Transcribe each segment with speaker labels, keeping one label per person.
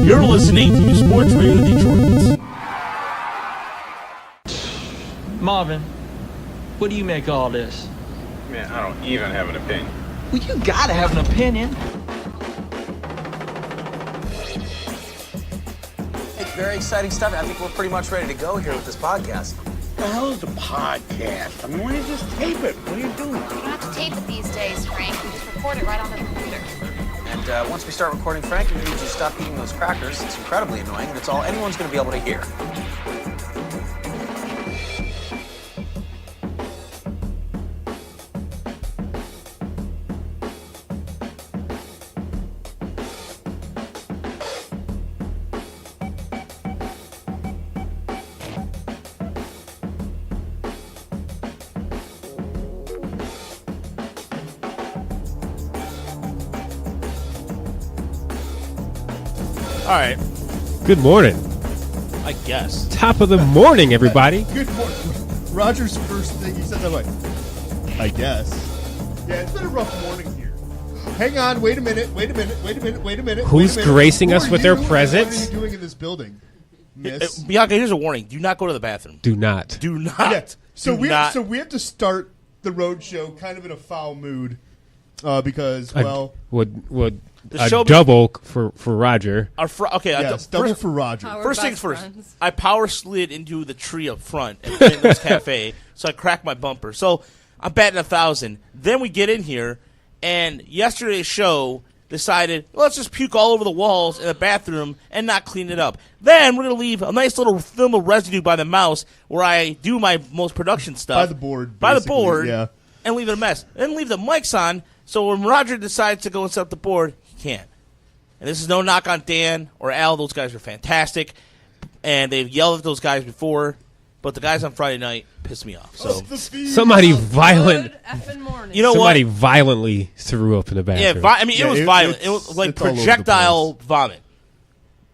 Speaker 1: You're listening to Sports Radio Detroit.
Speaker 2: Marvin, what do you make of all this?
Speaker 3: Man, I don't even have an opinion.
Speaker 2: Well, you gotta have an opinion.
Speaker 4: It's very exciting stuff. I think we're pretty much ready to go here with this podcast.
Speaker 5: What the hell is a podcast? I mean, why don't you just tape it? What are you doing?
Speaker 6: You don't have to tape it these days, Frank. You just record it right on the computer.
Speaker 4: And once we start recording, Frank, we need you to stop eating those crackers. It's incredibly annoying, and it's all anyone's going to be able to hear.
Speaker 7: All right.
Speaker 8: Good morning.
Speaker 7: I guess.
Speaker 8: Top of the morning, everybody.
Speaker 9: Good morning. Roger's first thing he says, I'm like, I guess. Yeah, it's been a rough morning here. Hang on, wait a minute.
Speaker 8: Who's gracing us with their presence?
Speaker 9: What are you doing in this building, miss?
Speaker 7: Bianca, here's a warning. Do not go to the bathroom.
Speaker 8: Do not.
Speaker 7: Do not.
Speaker 9: Yeah. So
Speaker 7: Do
Speaker 9: we
Speaker 7: not.
Speaker 9: we have to start the Roadshow kind of in a foul mood because, well...
Speaker 8: Would
Speaker 7: The
Speaker 8: a
Speaker 7: show
Speaker 8: double for Roger.
Speaker 9: Yes, double for Roger.
Speaker 7: First things first, I power slid into the tree up front at Fitness Cafe, so I cracked my bumper. So I'm batting 1,000. Then we get in here, and yesterday's show decided, well, let's just puke all over the walls in the bathroom and not clean it up. Then we're going to leave a nice little film of residue by the mouse where I do my most production stuff.
Speaker 9: By the board, yeah.
Speaker 7: And leave it a mess. Then leave the mics on, so when Roger decides to go and set up the board, can't. And this is no knock on Dan or Al. Those guys are fantastic. And they've yelled at those guys before. But the guys on Friday night pissed me off. So
Speaker 8: somebody violently threw up in the bathroom.
Speaker 7: Yeah, it was violent. It was like projectile vomit.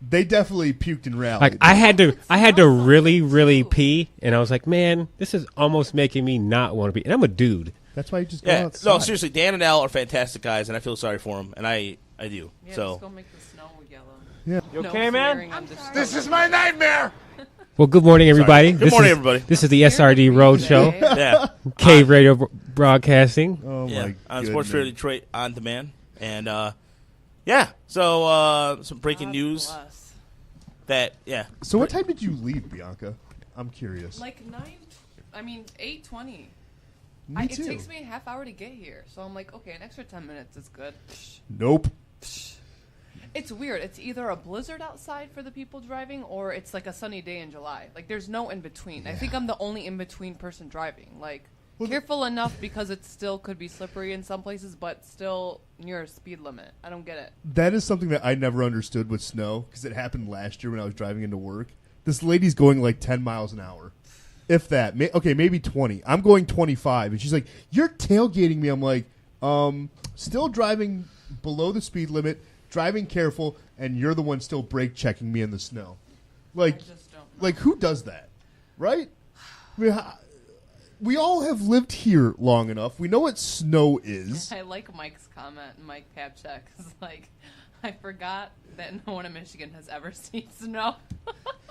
Speaker 9: They definitely puked and rallied.
Speaker 8: Like I had to really pee, and I was like, man, this is almost making me not want to pee. And I'm a dude.
Speaker 9: That's why you just go outside.
Speaker 7: No, seriously, Dan and Al are fantastic guys, and I feel sorry for them, and I do.
Speaker 10: Yeah,
Speaker 7: so
Speaker 10: just go make the snow yellow.
Speaker 9: Yeah.
Speaker 7: You okay, man?
Speaker 5: This is my nightmare.
Speaker 8: Well, good morning, everybody.
Speaker 7: Good morning, everybody.
Speaker 8: This is the SRD Roadshow.
Speaker 7: Yeah.
Speaker 8: Cave Radio Broadcasting.
Speaker 9: Oh,
Speaker 7: yeah.
Speaker 9: my
Speaker 7: On Sports Radio Detroit on demand. And, so some breaking news.
Speaker 9: So what time did you leave, Bianca? I'm curious.
Speaker 10: Like 8:20.
Speaker 9: Me too.
Speaker 10: It takes me a half hour to get here. So I'm like, okay, an extra 10 minutes is good.
Speaker 9: Nope.
Speaker 10: It's weird. It's either a blizzard outside for the people driving or it's like a sunny day in July. Like, there's no in-between. Yeah. I think I'm the only in-between person driving. Like, careful enough because it still could be slippery in some places, but still near a speed limit. I don't get it.
Speaker 9: That is something that I never understood with snow because it happened last year when I was driving into work. This lady's going like 10 miles an hour. If that. Maybe 20. I'm going 25. And she's like, you're tailgating me. I'm like, still driving below the speed limit, driving careful, and you're the one still brake checking me in the snow. Like, who does that? Right? I mean, we all have lived here long enough. We know what snow is.
Speaker 10: I like Mike's comment, Mike Papchek. Like, I forgot that no one in Michigan has ever seen snow.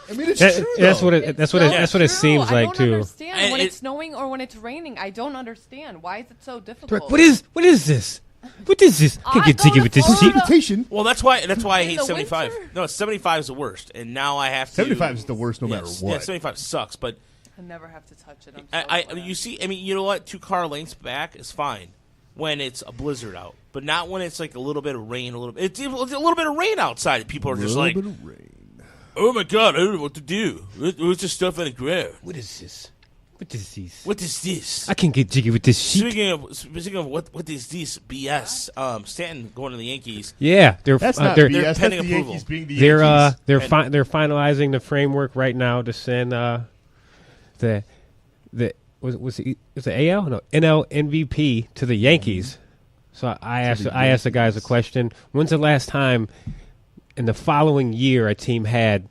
Speaker 9: I mean, it's true.
Speaker 8: That's what it seems like too.
Speaker 10: I don't understand when it's snowing or when it's raining. I don't understand. Why is it so difficult?
Speaker 8: What is this? What is this? I can't get jiggy with this
Speaker 9: shit.
Speaker 7: Well, that's why I hate 75. Winter? No, 75 is the worst, and now I have to.
Speaker 9: 75 is the worst, no matter what.
Speaker 7: Yeah, 75 sucks, but
Speaker 10: I never have to touch it.
Speaker 7: You see, I mean, you know what? 2 car lengths back is fine when it's a blizzard out, but not when it's like a little bit of rain. It's a little bit of rain outside. People are just like, "Oh my god, I don't know what to do. What's this stuff on the ground?
Speaker 8: What is this?
Speaker 7: What is this?
Speaker 8: I can't get jiggy with this shit."
Speaker 7: Speaking of what is this BS? Stanton going to the Yankees.
Speaker 8: Yeah,
Speaker 9: that's not
Speaker 8: they're
Speaker 9: BS.
Speaker 7: Pending
Speaker 9: that's the
Speaker 7: approval.
Speaker 9: Yankees being the Yankees.
Speaker 8: They're finalizing the framework right now to send the was it AL NL MVP to the Yankees. So I asked the guys a question. When's the last time in the following year a team had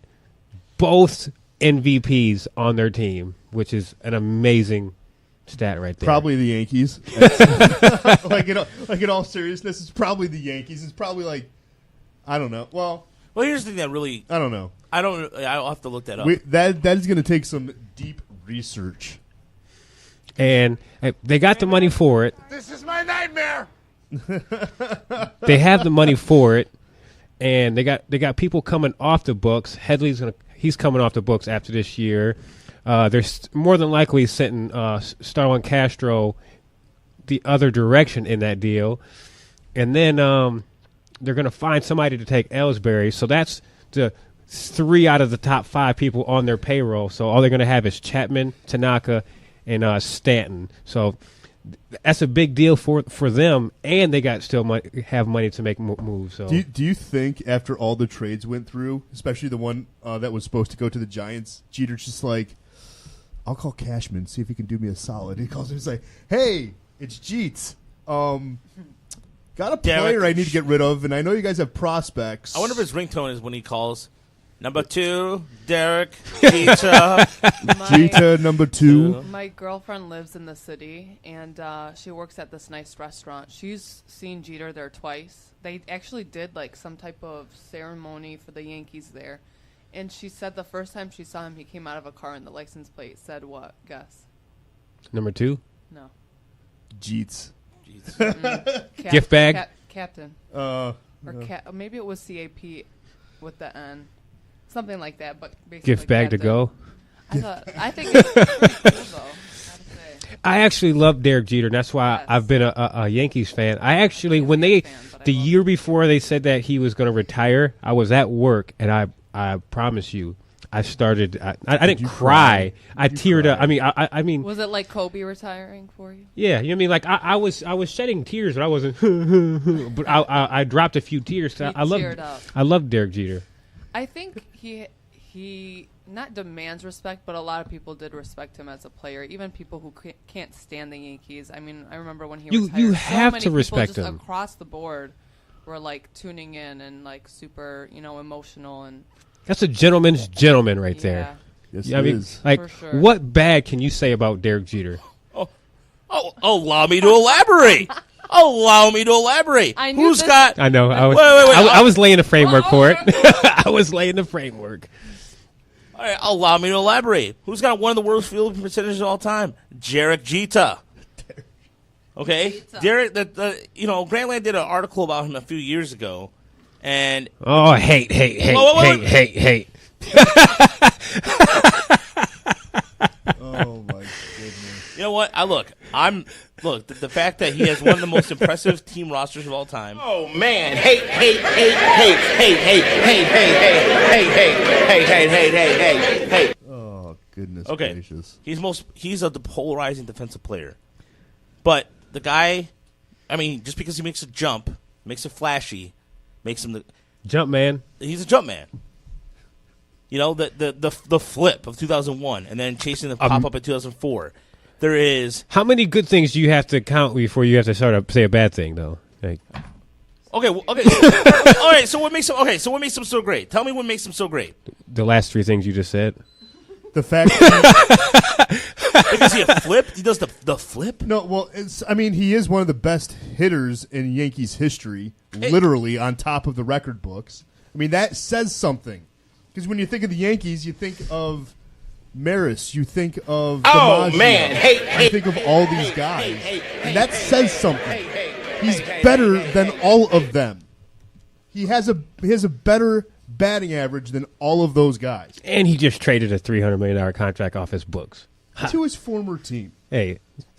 Speaker 8: both MVPs on their team, which is an amazing stat right there.
Speaker 9: Probably the Yankees. like in all seriousness, it's probably the Yankees. It's probably like, I don't know. Well,
Speaker 7: Well, here's the thing that really
Speaker 9: I don't know.
Speaker 7: I'll have to look that up.
Speaker 9: That is going to take some deep research.
Speaker 8: And they got the money for it.
Speaker 5: This is my nightmare.
Speaker 8: They have the money for it, and they got people coming off the books. He's coming off the books after this year. They're more than likely sending Starlin Castro the other direction in that deal, and then they're going to find somebody to take Ellsbury. So that's the 3 out of the top 5 people on their payroll. So all they're going to have is Chapman, Tanaka, and Stanton. So that's a big deal for them, and they got still have money to make moves. So
Speaker 9: do you think after all the trades went through, especially the one that was supposed to go to the Giants, Jeter's just like, I'll call Cashman, see if he can do me a solid. He calls him, he's like, hey, it's Jeets. Got a player I need to get rid of, and I know you guys have prospects.
Speaker 7: I wonder if his ringtone is when he calls number 2, Derek Jeter.
Speaker 9: Jeter, number 2.
Speaker 10: My girlfriend lives in the city, and she works at this nice restaurant. She's seen Jeter there twice. They actually did like some type of ceremony for the Yankees there. And she said the first time she saw him, he came out of a car and the license plate said what? Guess.
Speaker 8: Number 2?
Speaker 10: No.
Speaker 9: Jeets.
Speaker 8: Gift bag?
Speaker 10: Captain. Maybe it was CAP with the N. Something like that, but basically
Speaker 8: gift bag
Speaker 10: Captain.
Speaker 8: to go?
Speaker 10: I think it's pretty cool, though.
Speaker 8: I actually love Derek Jeter, and that's why I've been a Yankees fan. I actually, when the year before they said that he was going to retire, I was at work, and I promise you, I started. I didn't cry. I teared up. I mean.
Speaker 10: Was it like Kobe retiring for you?
Speaker 8: Yeah, you know what I mean. Like I was shedding tears, but I wasn't. But I dropped a few tears. I love Derek Jeter.
Speaker 10: I think he not demands respect, but a lot of people did respect him as a player. Even people who can't stand the Yankees. I mean, I remember when he retired.
Speaker 8: You have to respect
Speaker 10: him.
Speaker 8: him
Speaker 10: Across the board were like tuning in and like super, emotional and.
Speaker 8: That's a gentleman's gentleman right there.
Speaker 9: Yes,
Speaker 8: it is. Like,
Speaker 10: sure.
Speaker 8: What bad can you say about Derek Jeter?
Speaker 7: Allow me to elaborate.
Speaker 10: I knew
Speaker 7: Who's got?
Speaker 8: I know.
Speaker 7: Wait.
Speaker 8: I was laying the framework for it. I was laying the framework.
Speaker 7: All right, allow me to elaborate. Who's got one of the worst fielding percentages of all time? Derek Jeter. Okay, Derek. Grantland did an article about him a few years ago, and
Speaker 8: hate.
Speaker 9: Oh my goodness!
Speaker 7: You know what? The fact that he has one of the most impressive team rosters of all time.
Speaker 5: Oh man, hate.
Speaker 9: Oh goodness
Speaker 7: Okay,
Speaker 9: gracious!
Speaker 7: he's a polarizing defensive player, but the guy, just because he makes a jump, makes it flashy, makes him the
Speaker 8: jump man.
Speaker 7: He's a jump man. The flip of 2001, and then chasing the pop up in 2004. There is
Speaker 8: how many good things do you have to count before you have to start to say a bad thing, though? Like,
Speaker 7: okay. All right. So what makes him so great? Tell me what makes him so great.
Speaker 8: The last 3 things you just said.
Speaker 9: The fact
Speaker 7: because he a flip, he does the flip.
Speaker 9: No, well, he is one of the best hitters in Yankees history, literally on top of the record books. That says something. Because when you think of the Yankees, you think of Maris, you think of DiMaggio, you think of all these guys, and that says something. He's better than all of them. He has a better batting average than all of those guys.
Speaker 8: And he just traded a $300 million contract off his books
Speaker 9: to his former team.
Speaker 8: Hey,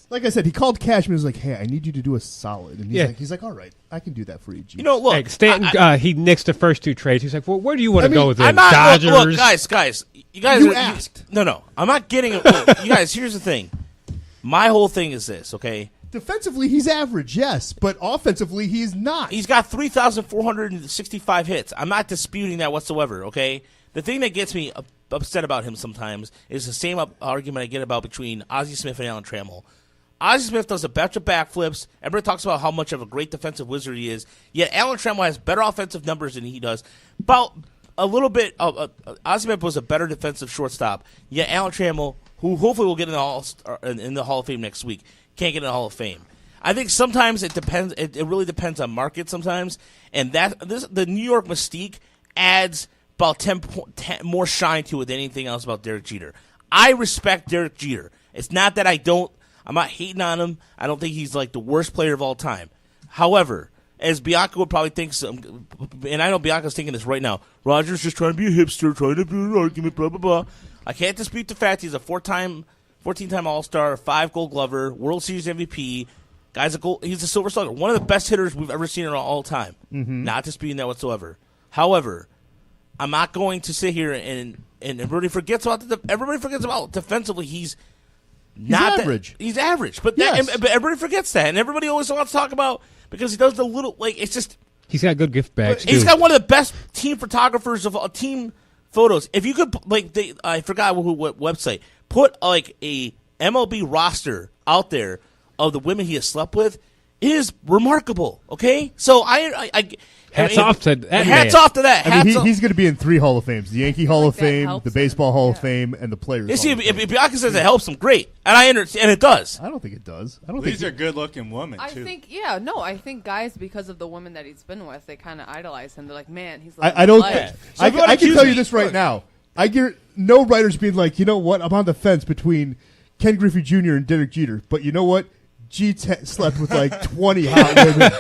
Speaker 9: like I said, he called Cashman and was like, "Hey, I need you to do a solid." And he's like, "All right, I can do that for you, G."
Speaker 7: Look,
Speaker 8: Stanton, he nixed the first 2 trades. He's like, "Well, where do you want to go with it?
Speaker 7: Dodgers?" Look, guys, you guys
Speaker 9: asked.
Speaker 7: No, I'm not getting it. You guys, here's the thing. My whole thing is this, okay?
Speaker 9: Defensively, he's average, yes, but offensively, he's not.
Speaker 7: He's got 3,465 hits. I'm not disputing that whatsoever, okay? The thing that gets me upset about him sometimes is the same argument I get about between Ozzie Smith and Alan Trammell. Ozzie Smith does a bunch of backflips. Everybody talks about how much of a great defensive wizard he is. Yet Alan Trammell has better offensive numbers than he does. About a little bit. Ozzie Smith was a better defensive shortstop. Yet Alan Trammell, who hopefully will get in the Hall of Fame next week, can't get in the Hall of Fame. I think sometimes it depends. It really depends on market sometimes, and the New York mystique adds about 10 more shine to it than anything else about Derek Jeter. I respect Derek Jeter. It's not that I'm not hating on him. I don't think he's like the worst player of all time. However, as Bianca would probably think, and I know Bianca's thinking this right now, Roger's just trying to be a hipster, trying to be an argument, blah, blah, blah. I can't dispute the fact he's a 14-time All-Star, 5 Gold Glover, World Series MVP. He's a Silver Slugger, one of the best hitters we've ever seen in all time. Mm-hmm. Not disputing that whatsoever. However, I'm not going to sit here and everybody forgets about defensively. He's not
Speaker 9: average.
Speaker 7: He's average, but
Speaker 9: yes.
Speaker 7: but everybody forgets that, and everybody always wants to talk about because he does the little it's just
Speaker 8: he's got good gift bags.
Speaker 7: He's got one of the best team photographers of team photos. If you could I forgot what website put like a MLB roster out there of the women he has slept with, it is remarkable. Okay, so
Speaker 8: hats off to that.
Speaker 7: Hats off to that.
Speaker 9: I mean, he's going to be in 3 Hall of Fames: the Yankee Hall of Fame, the Baseball Hall of Fame, and the Players. Hall of Fame.
Speaker 7: If Bianca says it helps him, great, and I understand, and it does.
Speaker 9: I don't think it does.
Speaker 3: These are good-looking women too.
Speaker 10: I think guys, because of the women that he's been with, they kind of idolize him. They're like, man, he's. Like,
Speaker 9: I don't. I can tell you this right now. I get no writers being like, you know what? I'm on the fence between Ken Griffey Jr. and Derek Jeter, but you know what? Jeets slept with like 20 hot women.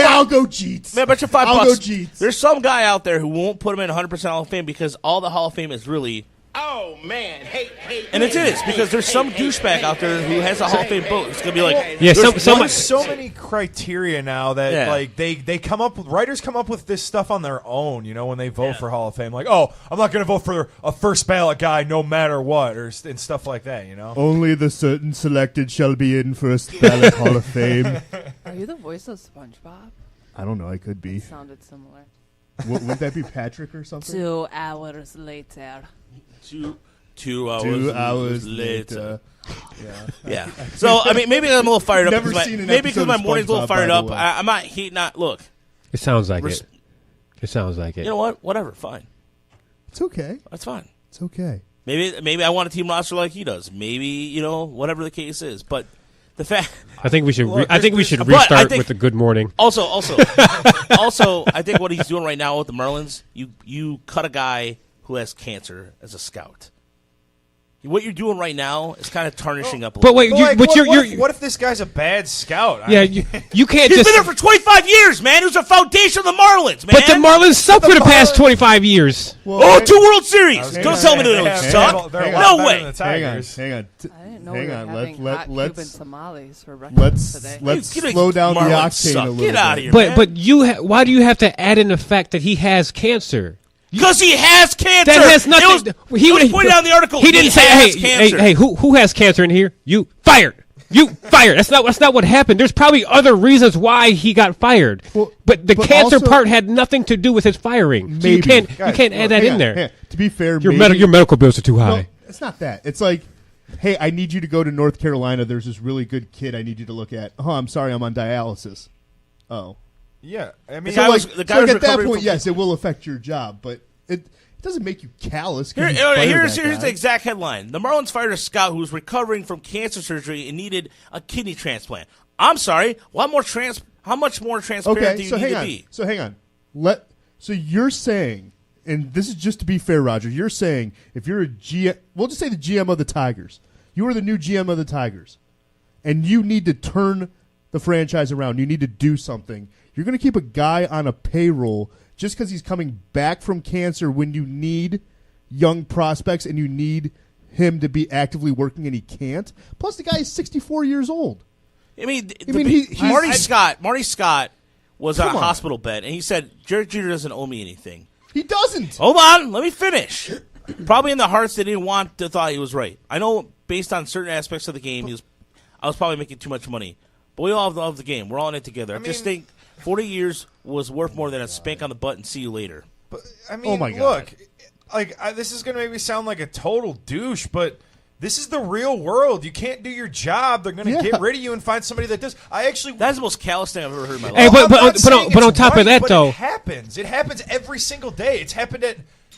Speaker 9: I'll go Jeets.
Speaker 7: Man, bet you $5.
Speaker 9: I'll go Jeets.
Speaker 7: There's some guy out there who won't put him in 100% Hall of Fame because all the Hall of Fame is really.
Speaker 5: Oh man,
Speaker 7: and it is because there's some douchebag out there who has a Hall of Fame vote. It's gonna be like,
Speaker 11: there's so many criteria now that like they come up with writers come up with this stuff on their own. You know, when they vote for Hall of Fame, like, oh, I'm not gonna vote for a first ballot guy no matter what, and stuff like that. You know,
Speaker 9: only the certain selected shall be in first ballot Hall of Fame.
Speaker 10: Are you the voice of SpongeBob?
Speaker 9: I don't know. I could be.
Speaker 10: It sounded similar.
Speaker 9: Wouldn't that be Patrick or something?
Speaker 10: 2 hours later.
Speaker 7: 2 hours later.
Speaker 9: Yeah.
Speaker 7: So I mean, maybe I'm a little fired up. Maybe because my morning's a little fired up. I'm not hating. Look.
Speaker 8: It sounds like it. It sounds like it.
Speaker 7: You know what? Whatever. Fine.
Speaker 9: It's okay.
Speaker 7: That's fine.
Speaker 9: It's okay.
Speaker 7: Maybe I want a team roster like he does. Maybe whatever the case is. But the fact.
Speaker 8: I think we should. Restart with a good morning.
Speaker 7: Also, I think what he's doing right now with the Marlins, you cut a guy who has cancer as a scout. What you're doing right now is kind of tarnishing up a little bit.
Speaker 11: What if this guy's a bad scout?
Speaker 8: Yeah, you can't
Speaker 7: He's
Speaker 8: just...
Speaker 7: been there for 25 years, man. He was a foundation of the Marlins, man.
Speaker 8: But the Marlins suck for the past 25 years.
Speaker 7: Well, 2 World Series. Don't tell me they don't suck. No way.
Speaker 9: Hang on.
Speaker 10: I didn't know we were having hot Cuban tamales for breakfast today.
Speaker 9: Let's slow down the octane a little bit.
Speaker 7: Get out of here,
Speaker 8: man. But why do you have to add in the fact that he has cancer?
Speaker 7: Because he has cancer.
Speaker 8: That has nothing.
Speaker 7: He was pointed out in the article.
Speaker 8: He didn't say, "Hey, who has cancer in here? You fired. You fired." That's not what happened. There's probably other reasons why he got fired. But the cancer part had nothing to do with his firing. So you can't add that in there.
Speaker 9: To be fair,
Speaker 8: your medical bills are too high.
Speaker 9: No, it's not that. It's like, hey, I need you to go to North Carolina. There's this really good kid I need you to look at. Oh, I'm sorry, I'm on dialysis. Oh.
Speaker 11: Yeah, I mean,
Speaker 9: at that point, yes, it will affect your job, but it doesn't make you callous.
Speaker 7: Here's the exact headline: the Marlins fired a scout who was recovering from cancer surgery and needed a kidney transplant. I'm sorry, how much more transparent do you need to be?
Speaker 9: So hang on. So you're saying, and this is just to be fair, Roger. You're saying if you're a GM, we'll just say the GM of the Tigers. You are the new GM of the Tigers, and you need to turn the franchise around. You need to do something. You're going to keep a guy on a payroll just because he's coming back from cancer when you need young prospects and you need him to be actively working and he can't. Plus, the guy is 64 years old.
Speaker 7: Marty Scott was on a hospital bed, and he said, Derek Jeter doesn't owe me anything.
Speaker 9: He doesn't.
Speaker 7: Hold on. Let me finish. Probably in the hearts they didn't want to thought he was right. I know based on certain aspects of the game, I was probably making too much money. But we all love the game. We're all in it together. I just think 40 years was worth more than a spank on the butt and see you later.
Speaker 11: But I mean, look, this is going to make me sound like a total douche, but this is the real world. You can't do your job. They're going to get rid of you and find somebody that does. That's the
Speaker 7: most callous thing I've ever heard in my life.
Speaker 8: Hey, but on top of that, though,
Speaker 11: it happens. It happens every single day. It's happened at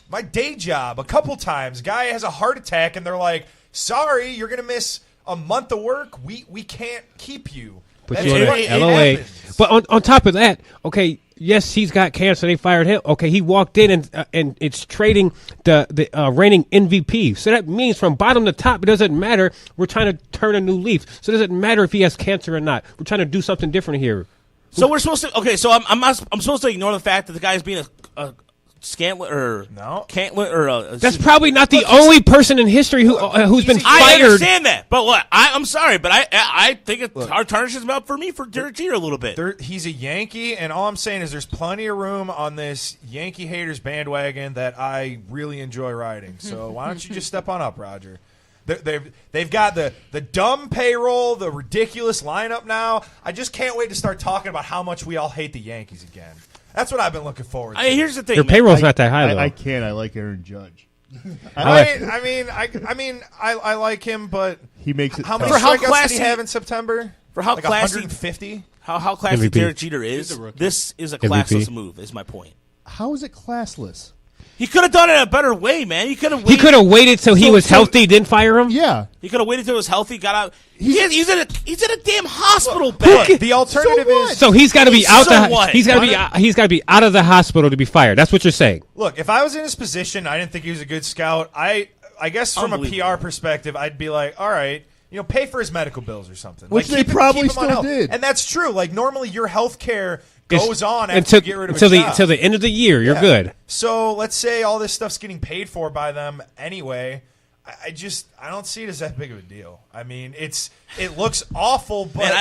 Speaker 11: my day job a couple times. Guy has a heart attack, and they're like, "Sorry, you're going to miss a month of work. We can't keep you."
Speaker 8: Put you in LOA. But on top of that, okay, yes, he's got cancer. They fired him. Okay, he walked in and it's trading the reigning MVP. So that means from bottom to top, it doesn't matter. We're trying to turn a new leaf. So it doesn't matter if he has cancer or not. We're trying to do something different here.
Speaker 7: So we're supposed to. Okay, so I'm supposed to ignore the fact that the guy's being a Scantlet or Cantlet or
Speaker 8: that's probably not the only person in history who's been fired.
Speaker 7: I understand that, but what? I'm sorry, but I think it tarnishes him up for me for Derek Jeter a little bit.
Speaker 11: He's a Yankee, and all I'm saying is there's plenty of room on this Yankee haters bandwagon that I really enjoy riding. So why don't you just step on up, Roger? They've got the dumb payroll, the ridiculous lineup now. I just can't wait to start talking about how much we all hate the Yankees again. That's what I've been looking forward to.
Speaker 7: Here's the thing.
Speaker 8: Their payroll's not that high, though.
Speaker 9: I can't. I like Aaron Judge.
Speaker 11: I like him, but
Speaker 9: he makes it.
Speaker 11: How many
Speaker 7: for how
Speaker 11: strikeouts
Speaker 7: classy
Speaker 11: did he have in September?
Speaker 7: For how
Speaker 11: like
Speaker 7: classy
Speaker 11: 150?
Speaker 7: How classy
Speaker 8: MVP.
Speaker 7: Derek Jeter is. This is a classless move. Is my point.
Speaker 9: How is it classless?
Speaker 7: He could have done it in a better way, man. He could have
Speaker 8: waited till he was healthy, didn't fire him.
Speaker 9: Yeah,
Speaker 7: he could have waited till he was healthy, got out. He's in a damn hospital
Speaker 11: Look,
Speaker 7: bed.
Speaker 11: the alternative is
Speaker 8: so he's got to be out.
Speaker 7: What?
Speaker 8: He's got to be out of the hospital to be fired. That's what you're saying.
Speaker 11: Look, if I was in his position, I didn't think he was a good scout. I guess from a PR perspective, I'd be like, all right, pay for his medical bills or something.
Speaker 9: Which
Speaker 11: like,
Speaker 9: they probably
Speaker 11: keep him on
Speaker 9: still
Speaker 11: health.
Speaker 9: did.
Speaker 11: And that's true. Like normally, your health care goes on after you get rid of a job.
Speaker 8: Until the end of the year, you're good.
Speaker 11: So let's say all this stuff's getting paid for by them anyway. I don't see it as that big of a deal. I mean, it looks awful, but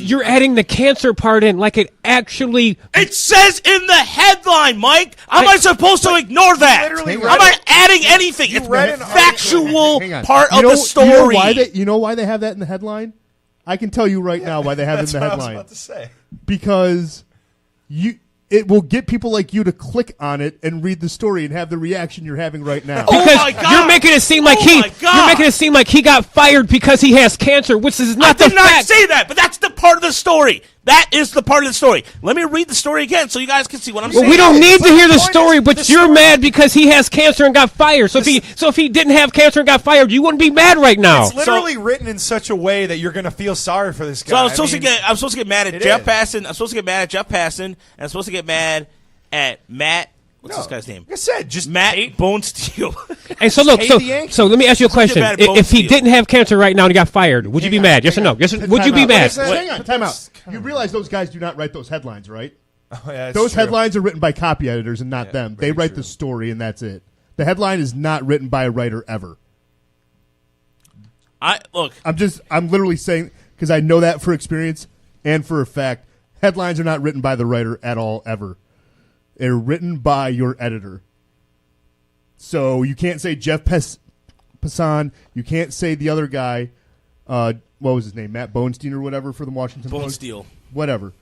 Speaker 8: you're adding the cancer part in like it actually.
Speaker 7: It says in the headline, Mike. How am I supposed to ignore that? Am I adding anything? It's the factual part of the story.
Speaker 9: You know why they have that in the headline? I can tell you right now why they have it in the headline.
Speaker 11: That's what I was about to say.
Speaker 9: Because it will get people like you to click on it and read the story and have the reaction you're having right now.
Speaker 8: Because you're making it seem like he got fired because he has cancer, which is not the fact.
Speaker 7: I did not say that, but that's the part of the story. That is the part of the story. Let me read the story again so you guys can see what I'm saying.
Speaker 8: We don't need to hear the story, but you're mad because he has cancer and got fired. So if he didn't have cancer and got fired, you wouldn't be mad right now.
Speaker 11: It's literally written in such a way that you're going to feel sorry for this guy.
Speaker 7: So I'm supposed to get mad at Jeff Passan. I'm supposed to get mad at Jeff Passan, and I'm supposed to get mad at Matt. What's this guy's name?
Speaker 11: Like I said, just
Speaker 7: Matt Bone Steel.
Speaker 8: And so look, so let me ask you a question: if he didn't have cancer right now and he got fired, would you be mad? Yes or no? Yes. Would you be mad?
Speaker 9: Hang on, time out. You realize those guys do not write those headlines, right?
Speaker 11: Oh, yeah,
Speaker 9: those
Speaker 11: true.
Speaker 9: headlines are written by copy editors and not them. They write the story and that's it. The headline is not written by a writer ever. I'm literally saying because I know that for experience and for a fact. Headlines are not written by the writer at all ever. They're written by your editor. So you can't say Jeff Passan. You can't say the other guy. What was his name? Matt Bonestein or whatever for the Washington Post.
Speaker 7: Bonesteel.
Speaker 9: Whatever.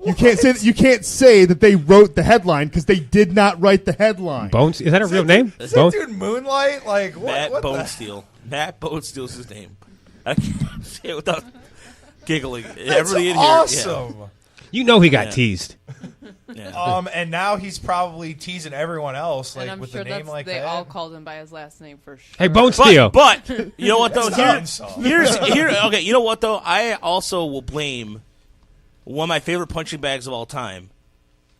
Speaker 9: You can't say that they wrote the headline because they did not write the headline.
Speaker 8: Bones is that a real name?
Speaker 11: Is that dude Moonlight? Like what?
Speaker 7: Matt
Speaker 11: what
Speaker 7: Bonesteel. Matt Bonesteel's his name. I can't say it without giggling.
Speaker 11: That's
Speaker 7: Everybody in
Speaker 11: awesome.
Speaker 7: Here,
Speaker 8: You know he got teased.
Speaker 7: Yeah.
Speaker 11: And now he's probably teasing everyone else, like
Speaker 10: and I'm
Speaker 11: with
Speaker 10: sure
Speaker 11: a name like
Speaker 10: they
Speaker 11: that.
Speaker 10: all called him by his last name for sure.
Speaker 8: Hey, Bonesteel.
Speaker 7: But you know what though?
Speaker 11: Okay,
Speaker 7: you know what though? I also will blame one of my favorite punching bags of all time,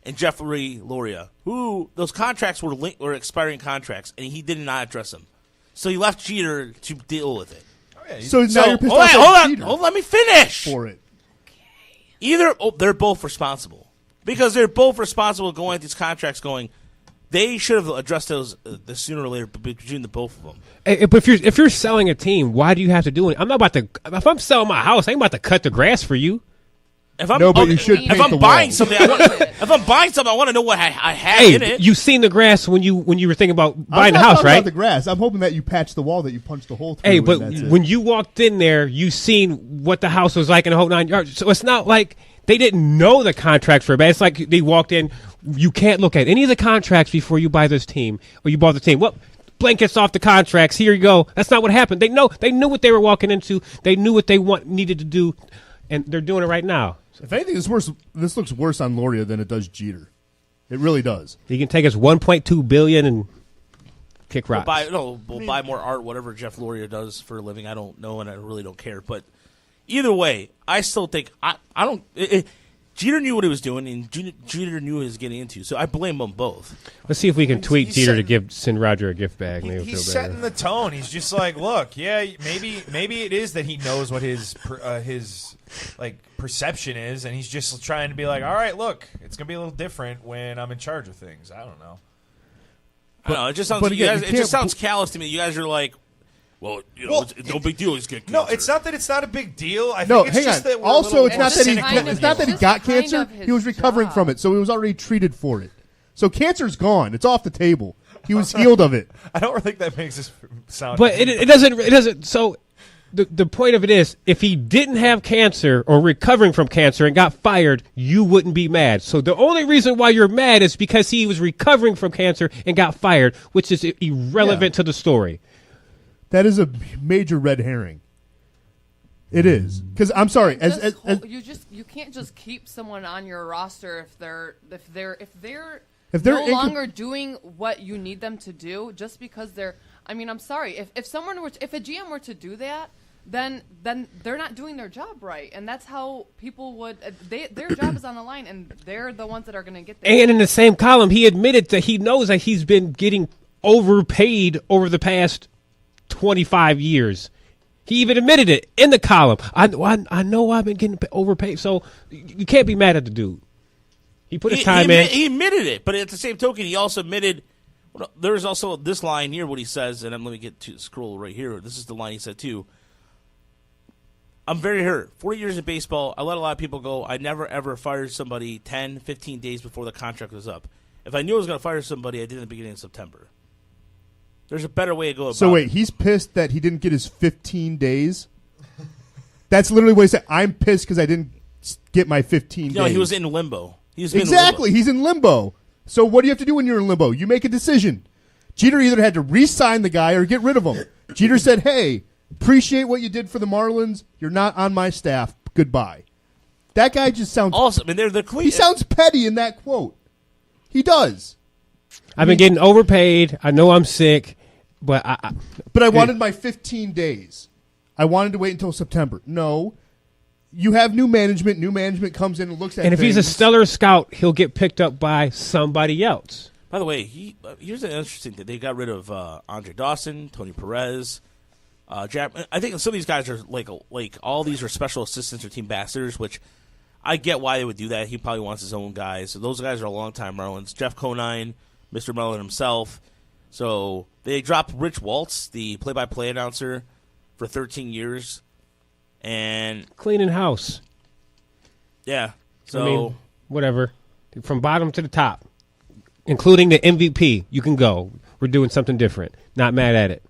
Speaker 7: and Jeffrey Loria, who those contracts were expiring contracts, and he did not address them. So he left Jeter to deal with it.
Speaker 11: Oh, yeah,
Speaker 9: So now you're pissed off at Jeter
Speaker 7: Hold on, let me finish.
Speaker 9: for it.
Speaker 7: They're both responsible because they're both responsible going at these contracts. They should have addressed those sooner or later between the both of them.
Speaker 8: Hey, but if you're selling a team, why do you have to do it? I'm not about to. If I'm selling my house, I ain't about to cut the grass for you.
Speaker 7: If I'm,
Speaker 9: you should paint
Speaker 7: if I'm
Speaker 9: the
Speaker 7: buying
Speaker 9: wall.
Speaker 7: something, I want to know what I have in it.
Speaker 8: You've seen the grass when you were thinking about buying the
Speaker 9: I'm not
Speaker 8: house,
Speaker 9: talking
Speaker 8: right?
Speaker 9: about the grass. I'm hoping that you patch the wall that you punched the hole through.
Speaker 8: Hey,
Speaker 9: and
Speaker 8: but
Speaker 9: that's it.
Speaker 8: when you walked in there, you seen what the house was like in the whole 9 yards. So it's not like they didn't know the contracts were bad. It's like they walked in. You can't look at any of the contracts before you buy this team or you bought the team. Well, blankets off the contracts. Here you go. That's not what happened. They knew what they were walking into. They knew what they needed to do, and they're doing it right now.
Speaker 9: If anything, this looks worse on Loria than it does Jeter. It really does.
Speaker 8: He can take us $1.2 billion and kick rocks.
Speaker 7: We'll buy more art, whatever Jeff Loria does for a living. I don't know, and I really don't care. But either way, I still think I don't. Jeter knew what he was doing, and Jeter knew what he was getting into. So I blame them both.
Speaker 8: Let's see if we can tweet Jeter to send Roger a gift bag. Maybe
Speaker 11: He's setting the tone. He's just like, look, yeah, maybe it is that he knows what his perception is, and he's just trying to be like, all right, look, it's gonna be a little different when I'm in charge of things. I don't know.
Speaker 7: I don't know. It just sounds. It just sounds callous to me. You guys are like, well, it's no big deal. He's getting cancer.
Speaker 11: No, it's not that it's not a big deal. I
Speaker 9: no,
Speaker 11: think it's
Speaker 9: hang
Speaker 11: just
Speaker 9: on.
Speaker 11: that we're
Speaker 9: also,
Speaker 11: it's
Speaker 9: not that he got cancer. He was recovering from it, so he was already treated for it. So cancer's gone. It's off the table. He was healed of it.
Speaker 11: I don't think that makes us sound.
Speaker 8: But it doesn't. So the point of it is, if he didn't have cancer or recovering from cancer and got fired, you wouldn't be mad. So the only reason why you're mad is because he was recovering from cancer and got fired, which is irrelevant to the story.
Speaker 9: That is a major red herring. It is, because I'm sorry.
Speaker 10: You can't just keep someone on your roster if they're
Speaker 9: no
Speaker 10: longer doing what you need them to do just because they're. I mean, I'm sorry. If a GM were to do that, then they're not doing their job right, and that's how people would. Their job is on the line, and they're the ones that are going to get there.
Speaker 8: And in the same column, he admitted that he knows that he's been getting overpaid over the past 25 years. He even admitted it in the column. I know I've been getting overpaid, so you can't be mad at the dude. He put his time in.
Speaker 7: He admitted it, but at the same token, he also admitted. Well, there's also this line here, what he says, and let me get to scroll right here. This is the line he said too. I'm very hurt. 40 years in baseball, I let a lot of people go. I never, ever fired somebody 10, 15 days before the contract was up. If I knew I was going to fire somebody, I did in the beginning of September. There's a better way to go about it.
Speaker 9: So wait, he's pissed that he didn't get his 15 days? That's literally what he said. I'm pissed because I didn't get my 15 days.
Speaker 7: No, he was in limbo.
Speaker 9: Exactly. He's in limbo. So what do you have to do when you're in limbo? You make a decision. Jeter either had to re-sign the guy or get rid of him. Jeter said, hey, appreciate what you did for the Marlins. You're not on my staff. Goodbye. That guy just sounds
Speaker 7: awesome. And they're the
Speaker 9: He sounds petty in that quote. He does.
Speaker 8: I've been getting overpaid. I know I'm sick, but I
Speaker 9: wanted my 15 days. I wanted to wait until September. No. You have new management. New management comes in and looks at
Speaker 8: And if
Speaker 9: things.
Speaker 8: he's a stellar scout, he'll get picked up by somebody else.
Speaker 7: By the way, here's an interesting thing. They got rid of Andre Dawson, Tony Perez, Jack. I think some of these guys are like all these are special assistants or team ambassadors, which I get why they would do that. He probably wants his own guys. So those guys are longtime Marlins. Jeff Conine, Mr. Marlin himself. So they dropped Rich Waltz, the play-by-play announcer, for 13 years. And
Speaker 8: cleaning house.
Speaker 7: Yeah. So
Speaker 8: I mean, whatever. From bottom to the top, including the MVP, you can go. We're doing something different. Not mad at it.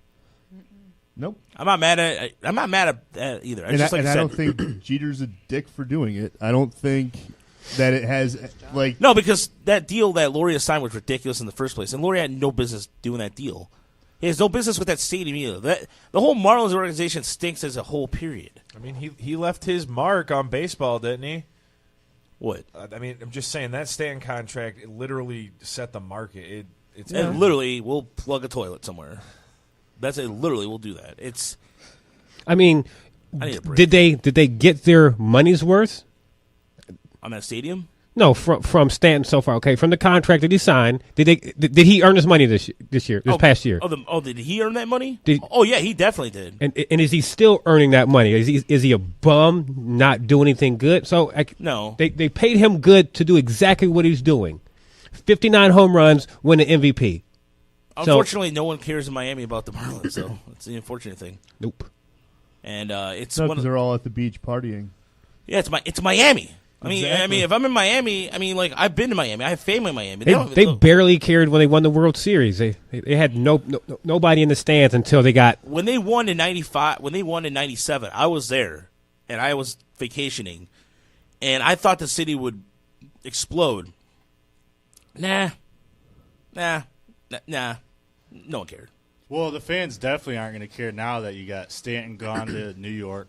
Speaker 9: Nope.
Speaker 7: I'm not mad at that either.
Speaker 9: I don't think Jeter's a dick for doing it. I don't think that it has
Speaker 7: no, because that deal that Loria signed was ridiculous in the first place, and Loria had no business doing that deal. He has no business with that stadium either. The whole Marlins organization stinks as a whole period.
Speaker 11: I mean, he left his mark on baseball, didn't he?
Speaker 7: What?
Speaker 11: I mean, I'm just saying that Stanton contract it literally set the market. It
Speaker 7: literally will plug a toilet somewhere. Literally will do that. It's.
Speaker 8: I mean,
Speaker 7: I need a break.
Speaker 8: did they get their money's worth
Speaker 7: on that stadium?
Speaker 8: No, from Stanton so far. Okay, from the contract that he signed, did he earn his money this past year?
Speaker 7: Did he earn that money?
Speaker 8: Oh
Speaker 7: yeah, he definitely did.
Speaker 8: And is he still earning that money? Is he a bum, not doing anything good? So
Speaker 7: no,
Speaker 8: they paid him good to do exactly what he's doing. 59 home runs, win an MVP.
Speaker 7: Unfortunately, no one cares in Miami about the Marlins, so that's the unfortunate thing.
Speaker 8: Nope.
Speaker 7: And it's
Speaker 9: because they're all at the beach partying.
Speaker 7: Yeah, it's Miami.
Speaker 9: Exactly.
Speaker 7: I mean, if I'm in Miami, like I've been to Miami. I have family in Miami.
Speaker 8: They barely cared when they won the World Series. They had nobody in the stands until they got
Speaker 7: when they won in '95. When they won in '97, I was there and I was vacationing, and I thought the city would explode. Nah, no one cared.
Speaker 3: Well, the fans definitely aren't going to care now that you got Stanton gone to New York.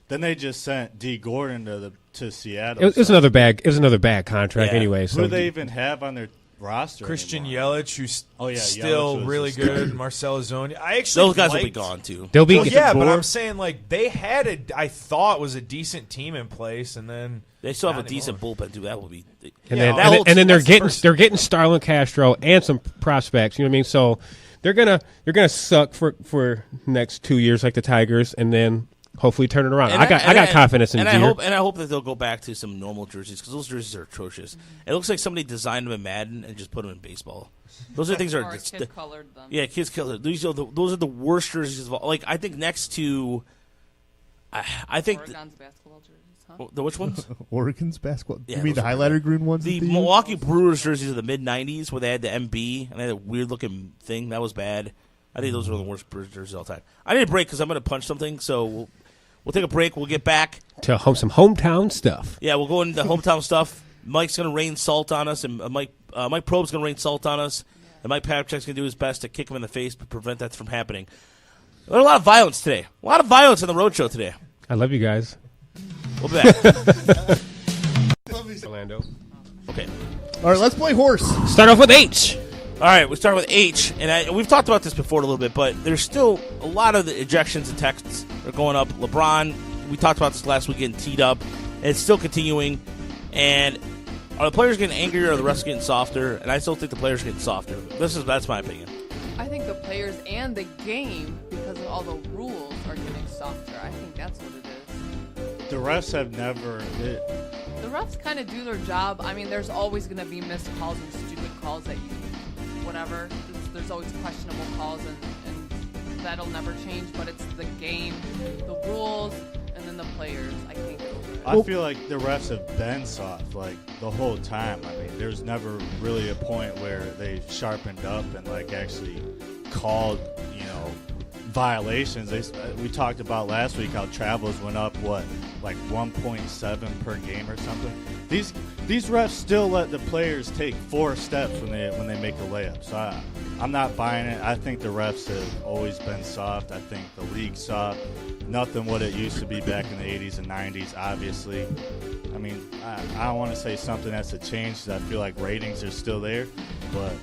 Speaker 3: Then they just sent D. Gordon to Seattle.
Speaker 8: It was another bad contract anyway. So
Speaker 3: who do they even have on their roster.
Speaker 11: Christian
Speaker 3: anymore.
Speaker 11: Yelich, who's
Speaker 3: Yelich
Speaker 11: still
Speaker 3: was
Speaker 11: really
Speaker 3: just-
Speaker 11: good. Marcell Ozuna. I actually
Speaker 7: Those guys will be
Speaker 11: liked-
Speaker 7: gone too.
Speaker 8: They'll be
Speaker 11: Well, yeah, but
Speaker 8: Bohr.
Speaker 11: I'm saying like they had I thought was a decent team in place, and then
Speaker 7: They still have a
Speaker 11: not
Speaker 7: decent
Speaker 11: anymore.
Speaker 7: bullpen too. That will be.
Speaker 8: And
Speaker 11: Yeah,
Speaker 8: then,
Speaker 11: that
Speaker 8: and
Speaker 11: whole
Speaker 8: then, and then
Speaker 11: team,
Speaker 8: they're
Speaker 11: that's
Speaker 8: getting Starlin Castro and some prospects. You know what I mean? So they're gonna suck for next 2 years like the Tigers, and then hopefully turn it around. I got confidence in
Speaker 7: and
Speaker 8: Jeter.
Speaker 7: I hope that they'll go back to some normal jerseys because those jerseys are atrocious. It looks like somebody designed them in Madden and just put them in baseball. Those are things that
Speaker 10: Or
Speaker 7: are
Speaker 10: a kid colored them.
Speaker 7: yeah, kids colored. Those are the worst jerseys of all. Like I think next to, I think
Speaker 10: Oregon's basketball jerseys, huh?
Speaker 7: the which ones?
Speaker 9: Oregon's basketball.
Speaker 7: Yeah,
Speaker 9: you mean
Speaker 7: those
Speaker 9: the
Speaker 7: are
Speaker 9: highlighter green ones?
Speaker 7: The
Speaker 9: that they
Speaker 7: Milwaukee
Speaker 9: use?
Speaker 7: Brewers jerseys of the mid '90s where they had the MB and they had a weird looking thing that was bad. I think those were the worst Brewers jerseys of all time. I need a break because I'm going to punch something, so we'll take a break. We'll get back
Speaker 8: to some hometown stuff.
Speaker 7: Yeah, we'll go into hometown stuff. Mike's going to rain salt on us, and Mike Probe's going to rain salt on us, and Mike Papchuk's going to do his best to kick him in the face to prevent that from happening. There's a lot of violence today. A lot of violence on the Roadshow today.
Speaker 8: I love you guys.
Speaker 7: We'll be back.
Speaker 8: Orlando.
Speaker 7: Okay.
Speaker 9: All right, let's play horse.
Speaker 8: Start off with H.
Speaker 7: All right, we start with H, and we've talked about this before a little bit, but there's still a lot of the ejections and texts are going up. LeBron, we talked about this last week, getting teed up, and it's still continuing. And are the players getting angrier, or are the refs getting softer? And I still think the players are getting softer. That's my opinion.
Speaker 10: I think the players and the game, because of all the rules, are getting softer. I think that's what it is.
Speaker 3: The refs have never.
Speaker 10: The refs kind of do their job. I mean, there's always going to be missed calls and stupid calls that you, whatever. There's always questionable calls, and that'll never change. But it's the game, the rules, and then the players. I can't get over it.
Speaker 3: I feel like the refs have been soft like the whole time. I mean, there's never really a point where they sharpened up and like actually called, violations. We talked about last week how travels went up like 1.7 per game or something. These refs still let the players take 4 steps when they make a layup. So I'm not buying it. I think the refs have always been soft. I think the league's soft. Nothing what it used to be back in the 80s and 90s, obviously. I mean, I don't want to say something that's a change because I feel like ratings are still there, but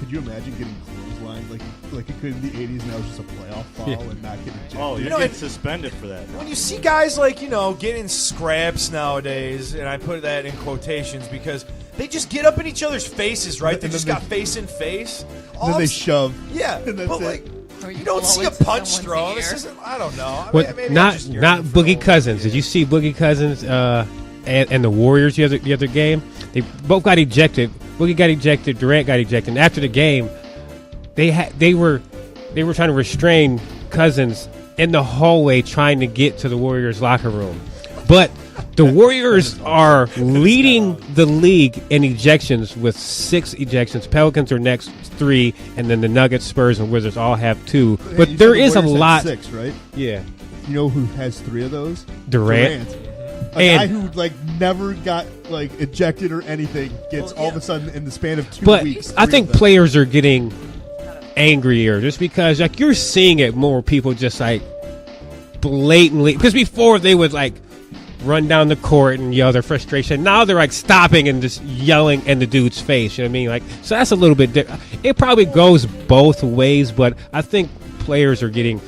Speaker 9: could you imagine getting clotheslined like you could in the 80s and that was just a playoff foul and not getting ejected?
Speaker 3: oh, you're getting suspended for that.
Speaker 11: When you see guys like, getting scraps nowadays, and I put that in quotations because they just get up in each other's faces, right? They just got face in face.
Speaker 9: Then they shove.
Speaker 11: Yeah,
Speaker 9: And that's
Speaker 11: but
Speaker 9: it.
Speaker 11: you don't see a punch throw. This isn't, I don't know. I mean, maybe
Speaker 8: Not
Speaker 11: I'm just
Speaker 8: not Boogie Cousins. Did you see Boogie Cousins and the Warriors the other game? They both got ejected. Boogie got ejected. Durant got ejected. And after the game, they were trying to restrain Cousins in the hallway, trying to get to the Warriors locker room. But the Warriors are leading the league in ejections with 6 ejections. Pelicans are next 3, and then the Nuggets, Spurs, and Wizards all have 2.
Speaker 9: Hey,
Speaker 8: But
Speaker 9: you
Speaker 8: there
Speaker 9: said the
Speaker 8: is a
Speaker 9: Warriors had
Speaker 8: lot.
Speaker 9: 6, right?
Speaker 8: Yeah.
Speaker 9: You know who has 3 of those?
Speaker 8: Durant.
Speaker 9: A guy who never got ejected or anything gets all of a sudden in the span of 2
Speaker 8: But
Speaker 9: weeks.
Speaker 8: I
Speaker 9: 3
Speaker 8: think
Speaker 9: of them.
Speaker 8: players are getting angrier just because you're seeing it more people just blatantly, because before they would run down the court and yell their frustration. Now they're stopping and just yelling in the dude's face. You know what I mean? So that's a little bit different. It probably goes both ways, but I think players are getting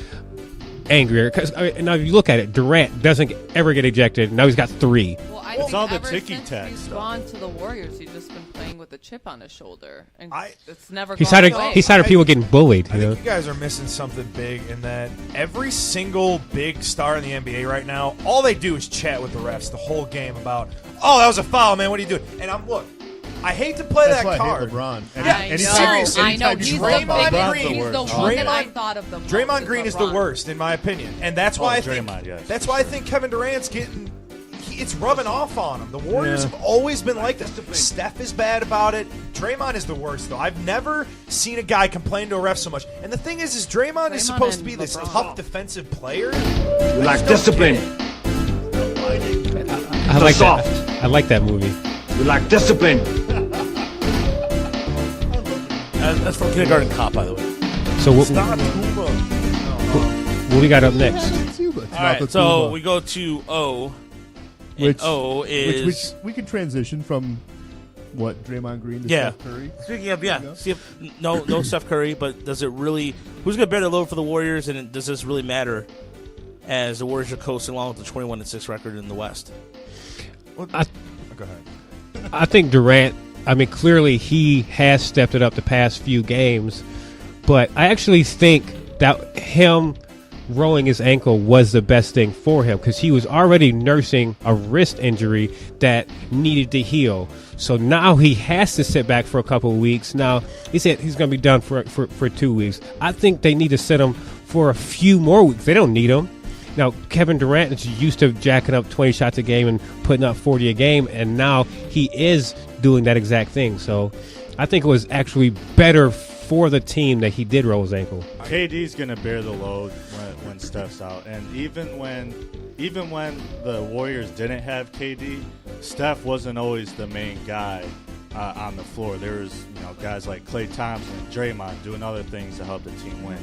Speaker 8: angrier because now if you look at it, Durant doesn't ever get ejected. Now he's got 3.
Speaker 10: Well, I
Speaker 3: It's
Speaker 10: think
Speaker 3: all the
Speaker 10: ever
Speaker 3: ticky-tack
Speaker 10: since he's
Speaker 3: stuff.
Speaker 10: gone to the Warriors, he's just been playing with a chip on his shoulder, and it's never.
Speaker 8: He's
Speaker 10: gone
Speaker 8: tired
Speaker 10: away.
Speaker 8: of people getting bullied.
Speaker 11: I
Speaker 8: You know?
Speaker 11: think you guys are missing something big in that every single big star in the NBA right now, all they do is chat with the refs the whole game about, oh, that was a foul, man. What are you doing? And I hate to play
Speaker 9: That's
Speaker 11: that
Speaker 9: why
Speaker 11: card.
Speaker 9: I hate LeBron.
Speaker 10: I
Speaker 11: seriously,
Speaker 10: I know.
Speaker 9: anytime
Speaker 10: He's
Speaker 9: you
Speaker 10: the
Speaker 9: draw
Speaker 11: Draymond
Speaker 10: biggest.
Speaker 11: Green.
Speaker 10: He's the
Speaker 11: Draymond-
Speaker 10: one that I thought of the most.
Speaker 11: Draymond Green is the
Speaker 10: LeBron.
Speaker 11: worst, in my opinion, and that's why I think
Speaker 3: Draymond, yes.
Speaker 11: that's why I think Kevin Durant's getting. It's rubbing off on him. The Warriors have always been like this. Steph is bad about it. Draymond is the worst, though. I've never seen a guy complain to a ref so much. And the thing is Draymond is supposed to be this
Speaker 10: LeBron.
Speaker 11: tough defensive player.
Speaker 5: You lack discipline.
Speaker 8: I like that. I like that movie.
Speaker 5: You lack discipline.
Speaker 7: That's from Kindergarten Cop, by the way.
Speaker 8: So what we got up next?
Speaker 9: Tuba. It's
Speaker 7: All
Speaker 9: not
Speaker 7: right,
Speaker 9: the
Speaker 7: so
Speaker 9: tuba.
Speaker 7: we go to O. And
Speaker 9: Which
Speaker 7: O is
Speaker 9: we can transition from What, Draymond Green to
Speaker 7: Yeah.
Speaker 9: Steph Curry?
Speaker 7: Speaking of, see if no Steph Curry, but does it really? Who's going to bear the load for the Warriors, and does this really matter as the Warriors are coasting along with the 21-6 record in the West?
Speaker 11: Go ahead.
Speaker 8: I think Durant, clearly he has stepped it up the past few games, but I actually think that him rolling his ankle was the best thing for him because he was already nursing a wrist injury that needed to heal. So now he has to sit back for a couple of weeks. Now, he said he's going to be done for 2 weeks. I think they need to sit him for a few more weeks. They don't need him. Now, Kevin Durant is used to jacking up 20 shots a game and putting up 40 a game, and now he is doing that exact thing. So I think it was actually better for the team that he did roll his ankle.
Speaker 3: KD's going to bear the load when Steph's out. And even when the Warriors didn't have KD, Steph wasn't always the main guy on the floor. There was guys like Klay Thompson and Draymond doing other things to help the team win.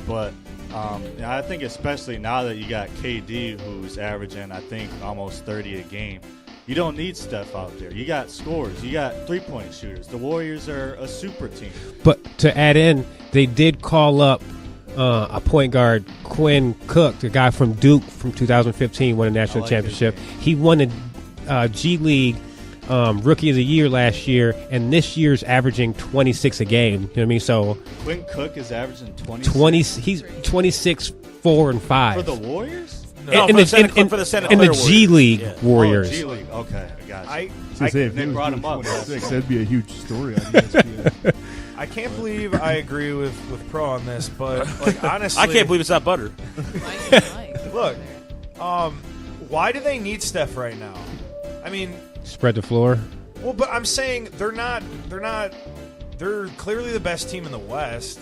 Speaker 3: But I think especially now that you got KD, who's averaging, I think, almost 30 a game, you don't need Steph out there. You got scorers. You got three-point shooters. The Warriors are a super team.
Speaker 8: But to add in, they did call up a point guard, Quinn Cook, the guy from Duke from 2015, won a national championship. He won the G League Rookie of the Year last year, and this year's averaging 26 a game. You know what I mean? So
Speaker 3: Quinn Cook is averaging 26.
Speaker 8: He's 26, 4, and 5
Speaker 3: for the Warriors.
Speaker 7: No,
Speaker 8: in the G League Warriors.
Speaker 3: Oh, G League. Okay, I got you.
Speaker 9: They
Speaker 3: brought him up.
Speaker 9: That'd be a huge story on ESPN.
Speaker 11: I can't believe I agree with Pro on this, but honestly,
Speaker 7: I can't believe it's not butter.
Speaker 11: Look, why do they need Steph right now?
Speaker 8: Spread the floor.
Speaker 11: Well, but I'm saying they're clearly the best team in the West.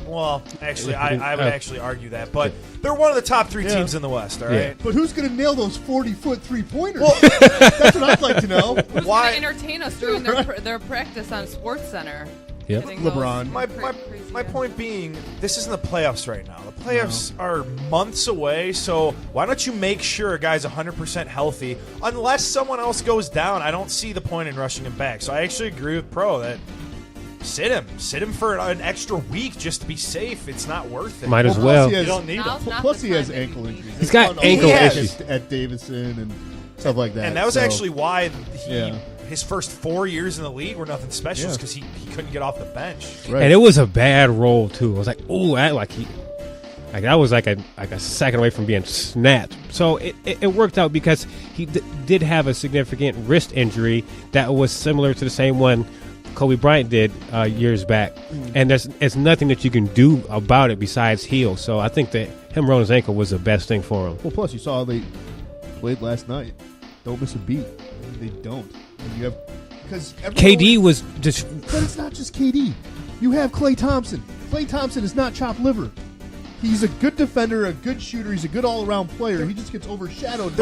Speaker 11: Well, actually, I would actually argue that, but they're one of the top 3 teams in the West. All right,
Speaker 9: but who's going to nail those 40-foot three-pointers? Well, that's what I'd like to know.
Speaker 10: Who's going to entertain us during their practice on Sports Center?
Speaker 8: Yep.
Speaker 9: LeBron.
Speaker 11: My point being, this isn't the playoffs right now. The playoffs are months away, so why don't you make sure a guy's 100% healthy? Unless someone else goes down, I don't see the point in rushing him back. So I actually agree with Pro that sit him for an extra week just to be safe. It's not worth it.
Speaker 8: Might as well.
Speaker 3: You don't need him.
Speaker 9: Plus, he has ankle injuries.
Speaker 8: He's got ankle issues
Speaker 9: at Davidson and stuff like that.
Speaker 11: And that was actually why his first 4 years in the league were nothing special, because he couldn't get off the bench.
Speaker 8: Right. And it was a bad roll too. I was like, oh, that was like a second away from being snapped. So it worked out because he did have a significant wrist injury that was similar to the same one Kobe Bryant did years back, and there's nothing that you can do about it besides heal. So I think that him rolling his ankle was the best thing for him.
Speaker 9: Well, plus you saw how they played last night. Don't miss a beat. They don't. And you have because
Speaker 8: KD was just.
Speaker 9: But it's not just KD. You have Klay Thompson. Klay Thompson is not chopped liver. He's a good defender, a good shooter. He's a good all-around player. He just gets overshadowed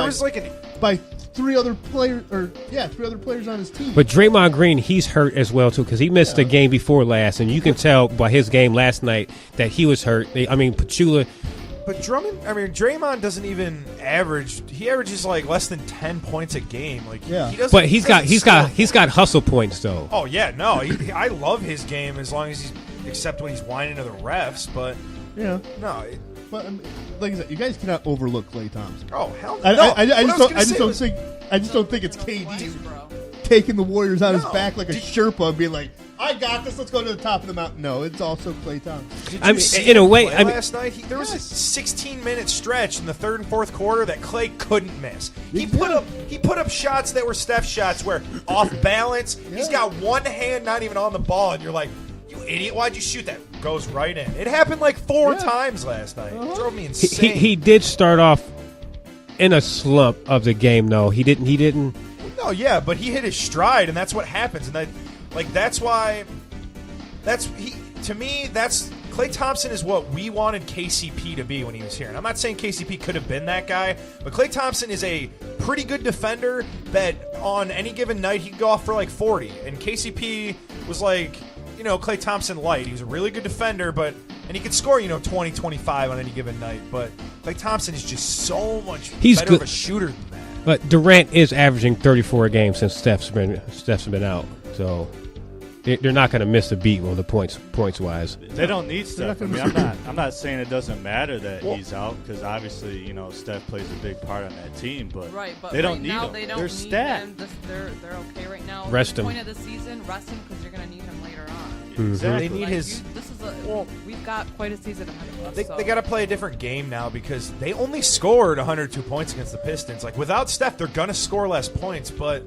Speaker 9: by 3 other players, 3 other players on his team.
Speaker 8: But Draymond Green, he's hurt as well too because he missed the game before last, and you can tell by his game last night that he was hurt. Pachula.
Speaker 11: But Draymond doesn't even average. He averages like less than 10 points a game.
Speaker 8: But he's got hustle points though.
Speaker 11: Oh yeah, no, I love his game as long as except when he's whining to the refs. But
Speaker 9: yeah,
Speaker 11: no.
Speaker 9: But like I said, you guys cannot overlook Klay Thompson.
Speaker 11: Oh hell no!
Speaker 9: I just don't think it's KD taking the Warriors on his back like a Sherpa and being like, I got this. Let's go to the top of the mountain. No, it's also Klay Thompson.
Speaker 8: In a way,
Speaker 11: last night there was a 16-minute stretch in the third and fourth quarter that Klay couldn't miss. He put up shots that were Steph shots where off balance. He's got one hand not even on the ball, and you're like, you idiot! Why'd you shoot that? Goes right in. It happened like 4 times last night. It drove me insane.
Speaker 8: He did start off in a slump of the game, though. He didn't.
Speaker 11: No, yeah, but he hit his stride, and that's what happens, and that's why. To me, Klay Thompson is what we wanted KCP to be when he was here. And I'm not saying KCP could have been that guy, but Klay Thompson is a pretty good defender that on any given night he could go off for like 40. And KCP was like, Klay Thompson light. He was a really good defender, and he could score, 20, 25 on any given night. But Klay Thompson is just so much better of a shooter than that.
Speaker 8: But Durant is averaging 34 a game since Steph's been out. So they're not going to miss a beat on the points wise.
Speaker 3: They don't need Steph. I mean, I'm not saying it doesn't matter that he's out because obviously, Steph plays a big part on that team. But they don't need him. They're stacked.
Speaker 10: They're okay right now.
Speaker 8: Rest him.
Speaker 10: Point of the season, rest him because you're going to need him later on.
Speaker 3: Exactly.
Speaker 11: They need
Speaker 10: we've got quite a season ahead of us.
Speaker 11: They got to play a different game now because they only scored 102 points against the Pistons. Like without Steph, they're gonna score less points. But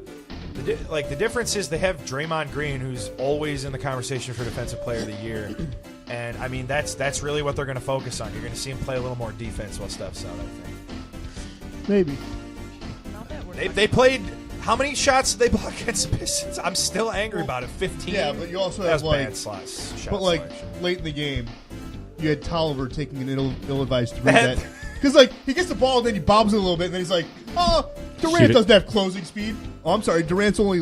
Speaker 11: the difference is they have Draymond Green, who's always in the conversation for Defensive Player of the Year, and I mean that's really what they're gonna focus on. You're gonna see him play a little more defense while Steph's out. I think
Speaker 9: maybe
Speaker 11: they played. How many shots did they block against the Pistons? I'm still angry about it. 15.
Speaker 9: Yeah, but you also have shot selection. Late in the game, you had Tolliver taking an ill-advised three that because he gets the ball and then he bobs it a little bit and then he's like, oh, Durant doesn't have closing speed. Oh, I'm sorry, Durant's only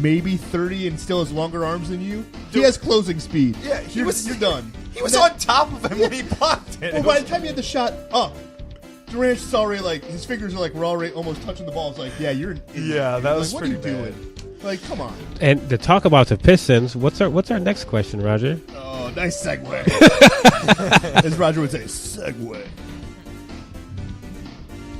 Speaker 9: maybe 30 and still has longer arms than you. He has closing speed.
Speaker 11: Yeah,
Speaker 9: you're done.
Speaker 11: He was on top of him when he blocked it.
Speaker 9: Well, by the time he had the shot up. Durant's already his fingers are we're already almost touching the ball. It's like, yeah, you're in
Speaker 11: that was
Speaker 9: what
Speaker 11: pretty
Speaker 9: are you doing? Come on.
Speaker 8: And to talk about the Pistons, what's our next question, Roger?
Speaker 9: Oh, nice segue. As Roger would say, segue.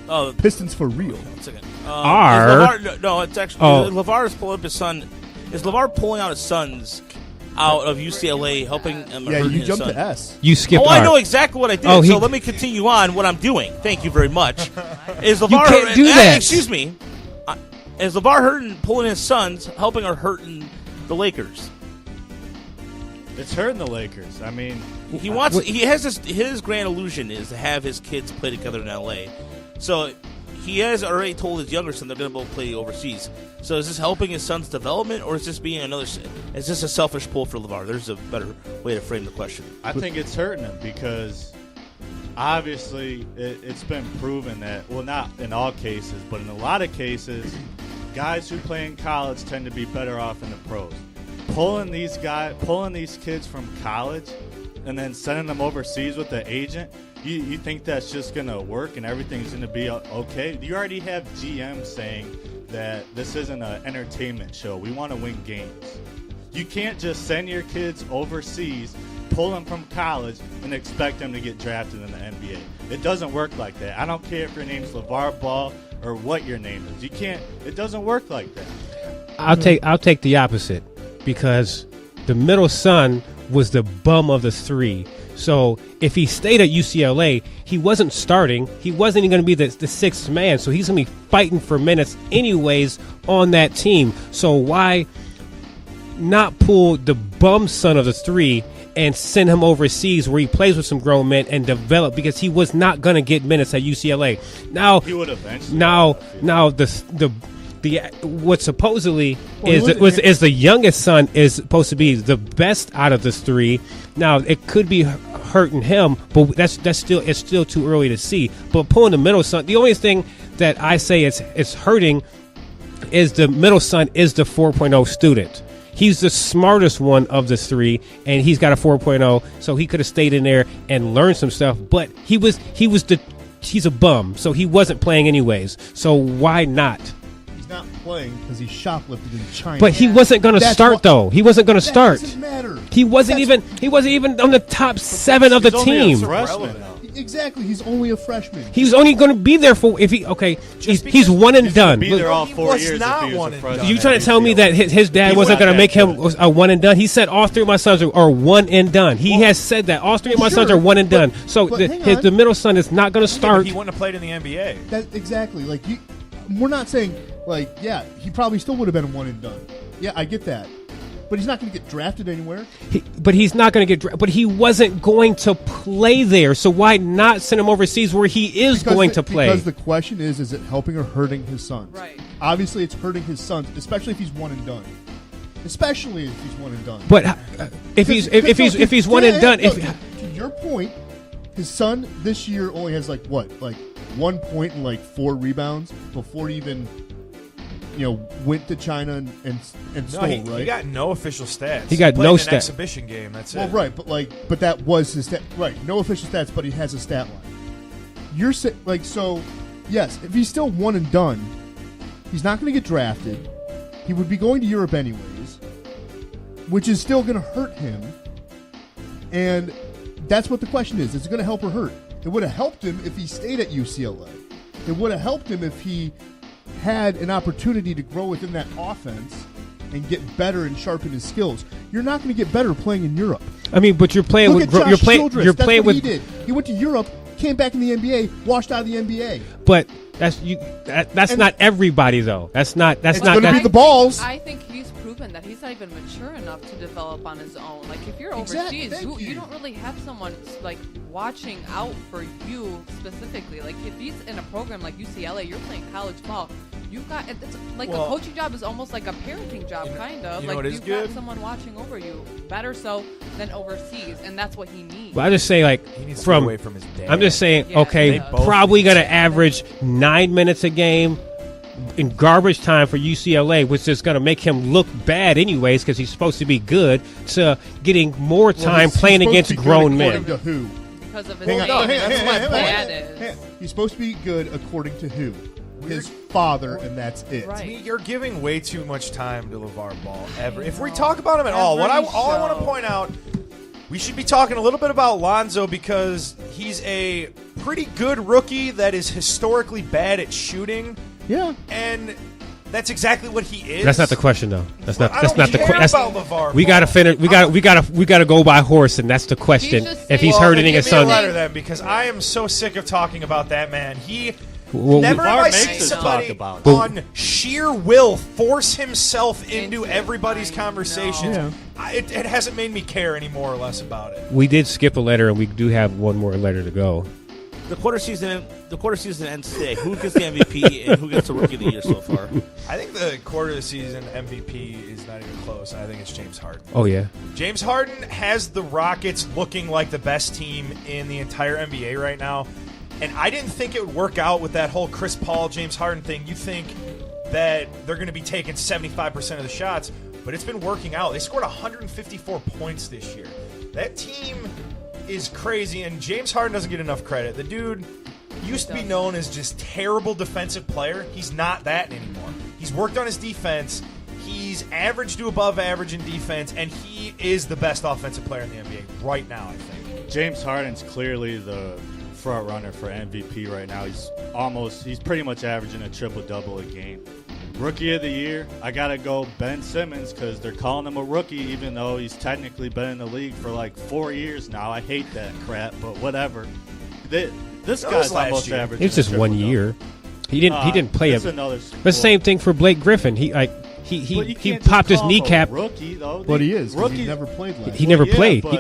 Speaker 7: Oh,
Speaker 9: Pistons for real.
Speaker 7: 1 second.
Speaker 8: It's
Speaker 7: actually LeVar is pulling up his son. Is LeVar pulling out his sons out of UCLA, helping him?
Speaker 9: Yeah, you jumped
Speaker 7: son?
Speaker 9: to S.
Speaker 8: You skipped.
Speaker 7: I know exactly what I did. So let me continue on what I'm doing. Thank you very much. Is LeVar?
Speaker 8: You can't do that.
Speaker 7: Excuse me. Is LeVar pulling his sons, helping or hurting the Lakers?
Speaker 3: It's hurting the Lakers. I mean,
Speaker 7: he wants. He has his grand illusion is to have his kids play together in LA. So he has already told his younger son they're going to both play overseas. So is this helping his son's development, or is this being is this a selfish pull for LeVar? There's a better way to frame the question.
Speaker 3: I think it's hurting him because obviously it's been proven that, well, not in all cases, but in a lot of cases, guys who play in college tend to be better off in the pros. Pulling these kids from college and then sending them overseas with the agent, you think that's just going to work and everything's going to be okay? You already have GM saying that this isn't an entertainment show. We want to win games. You can't just send your kids overseas, pull them from college, and expect them to get drafted in the NBA. It doesn't work like that. I don't care if your name's LeVar Ball or what your name is. You can't. It doesn't work like that.
Speaker 8: I'll take the opposite because the middle son was the bum of the three. So if he stayed at UCLA, he wasn't starting. He wasn't even going to be the sixth man. So he's going to be fighting for minutes anyways on that team. So why not pull the bum son of the three and send him overseas where he plays with some grown men and develop, because he was not going to get minutes at UCLA. Now
Speaker 3: he would eventually.
Speaker 8: Now the what supposedly is the youngest son is supposed to be the best out of the three. Now it could be hurting him, but it's still too early to see. But pulling the middle son, the only thing that I say it's hurting is the middle son is the 4.0 student. He's the smartest one of the three, and he's got a 4.0, so he could have stayed in there and learned some stuff. But he's a bum, so he wasn't playing anyways. So why not?
Speaker 9: He's not playing because he shoplifted in China.
Speaker 8: But he wasn't going to start, though. He wasn't going to start.
Speaker 9: Doesn't matter.
Speaker 8: He wasn't even on the top 7 of the team.
Speaker 9: Exactly, he's only a freshman.
Speaker 8: He's only going to be there for he's one and done.
Speaker 3: Be there all 4 years.
Speaker 8: You trying to tell me that his dad wasn't going to make him a one and done? He said all 3 of my sons are one and done. He has said that all 3 of my sons are one and done. So the middle son is not going to start.
Speaker 11: He wouldn't have played in the NBA.
Speaker 9: Exactly. We're not saying he probably still would have been a one and done. Yeah, I get that. But he's not going to get drafted anywhere.
Speaker 8: He's not going to get drafted. But he wasn't going to play there. So why not send him overseas where he is going to play?
Speaker 9: Because the question is it helping or hurting his sons? Right. Obviously, it's hurting his sons, especially if he's one and done. Especially if he's one and done.
Speaker 8: But if he's one and done,
Speaker 9: to your point, his son this year only has 1 point and 4 rebounds before he even went to China and stole, right?
Speaker 11: He got no official stats.
Speaker 8: He got no stats.
Speaker 11: An exhibition game. That's it.
Speaker 9: Well, right, but that was his stat. Right, no official stats, but he has a stat line. You're so. Yes, if he's still one and done, he's not going to get drafted. He would be going to Europe anyways. which is still going to hurt him. And that's what the question is. Is it going to help or hurt? It would have helped him if he stayed at UCLA. It would have helped him if he had an opportunity to grow within that offense and get better and sharpen his skills. You're not going to get better playing in Europe.
Speaker 8: I mean, but you're playing
Speaker 9: Look
Speaker 8: with
Speaker 9: at Josh Childress.
Speaker 8: You're
Speaker 9: That's
Speaker 8: playing
Speaker 9: what
Speaker 8: with.
Speaker 9: he did. He went to Europe, came back in the NBA, washed out of the NBA.
Speaker 8: But that's not everybody though. That's not
Speaker 9: gonna
Speaker 8: that,
Speaker 9: be the balls.
Speaker 10: I think he's proven that he's not even mature enough to develop on his own. Like if you're
Speaker 9: Exactly.
Speaker 10: overseas, you don't really have someone like watching out for you specifically. Like if he's in a program like UCLA, you're playing college ball. You've got it's like a coaching job is almost like a parenting job, kind of.
Speaker 11: You know
Speaker 10: like
Speaker 11: what is
Speaker 10: you've
Speaker 11: good?
Speaker 10: got someone watching over you, better so than overseas, and that's what he needs.
Speaker 8: Well, I just say like
Speaker 11: He needs to
Speaker 8: from.
Speaker 11: get away from his dad.
Speaker 8: I'm just saying,
Speaker 10: Yeah,
Speaker 8: okay,
Speaker 10: they both
Speaker 8: probably
Speaker 11: need
Speaker 8: going to
Speaker 11: to-
Speaker 8: average 9 minutes a game in garbage time for UCLA, which is going to make him look bad anyways because he's supposed to be good, to getting more time
Speaker 9: He's
Speaker 8: playing
Speaker 9: supposed
Speaker 8: against
Speaker 9: to be good
Speaker 8: grown men.
Speaker 9: according to who?
Speaker 10: Because of his
Speaker 9: Hang on.
Speaker 10: name, that's what
Speaker 9: Hang
Speaker 10: bad
Speaker 9: on.
Speaker 10: is.
Speaker 9: He's supposed to be good according to who? His father, and that's it.
Speaker 10: Right.
Speaker 11: To me, you're giving way too much time to LeVar Ball. Ever, if we talk about him at all, all I want to point out, we should be talking a little bit about Lonzo because he's a pretty good rookie that is historically bad at shooting.
Speaker 9: Yeah,
Speaker 11: and that's exactly what he is.
Speaker 8: That's not the question, though. That's not.
Speaker 11: I
Speaker 8: That's
Speaker 11: don't
Speaker 8: not the
Speaker 11: care
Speaker 8: question.
Speaker 11: about LeVar
Speaker 8: We got to
Speaker 11: Ball.
Speaker 8: finish. We got to go by horse, and that's the question.
Speaker 10: just
Speaker 8: If he's
Speaker 11: Well,
Speaker 8: hurting
Speaker 11: then
Speaker 8: his
Speaker 11: give me a
Speaker 8: son,
Speaker 11: letter then, because I am so sick of talking about that man. He
Speaker 8: Well,
Speaker 11: never
Speaker 3: LeVar
Speaker 11: have I
Speaker 3: makes
Speaker 11: seen
Speaker 3: us
Speaker 11: somebody
Speaker 3: talk about it.
Speaker 11: on sheer will force himself into
Speaker 10: Into
Speaker 11: everybody's
Speaker 10: it.
Speaker 11: conversations.
Speaker 9: Yeah.
Speaker 11: It hasn't made me care any more or less about it.
Speaker 8: we did skip a letter, and we do have one more letter to go.
Speaker 7: The quarter season ends today. Who gets the MVP and who gets the Rookie of the Year so far?
Speaker 11: I think the quarter of the season MVP is not even close, and I think it's James Harden.
Speaker 8: Oh yeah,
Speaker 11: James Harden has the Rockets looking like the best team in the entire NBA right now. And I didn't think it would work out with that whole Chris Paul, James Harden thing. You think that they're going to be taking 75% of the shots, but it's been working out. They scored 154 points this year. That team is crazy, and James Harden doesn't get enough credit. The dude used to be known as just terrible defensive player. He's not that anymore. He's worked on his defense. He's average to above average in defense, and he is the best offensive player in the NBA right now, I think.
Speaker 3: James Harden's clearly the front runner for MVP right now. He's pretty much averaging a triple-double a game. Rookie of the Year, I got to go Ben Simmons because they're calling him a rookie even though he's technically been in the league for like 4 years now. I hate that crap, but whatever. This guy's
Speaker 11: last
Speaker 3: almost
Speaker 11: year.
Speaker 3: average.
Speaker 8: it's just 1 year. He didn't play
Speaker 3: It's
Speaker 8: it.
Speaker 3: another
Speaker 8: The same thing for Blake Griffin. He
Speaker 3: can't
Speaker 8: popped
Speaker 3: just
Speaker 8: his
Speaker 3: call him a
Speaker 8: kneecap.
Speaker 3: Rookie though.
Speaker 9: But he is. 'Cause
Speaker 3: Rookie.
Speaker 9: He never played last
Speaker 8: He
Speaker 9: year.
Speaker 8: never
Speaker 3: yeah,
Speaker 8: played.
Speaker 3: but
Speaker 8: He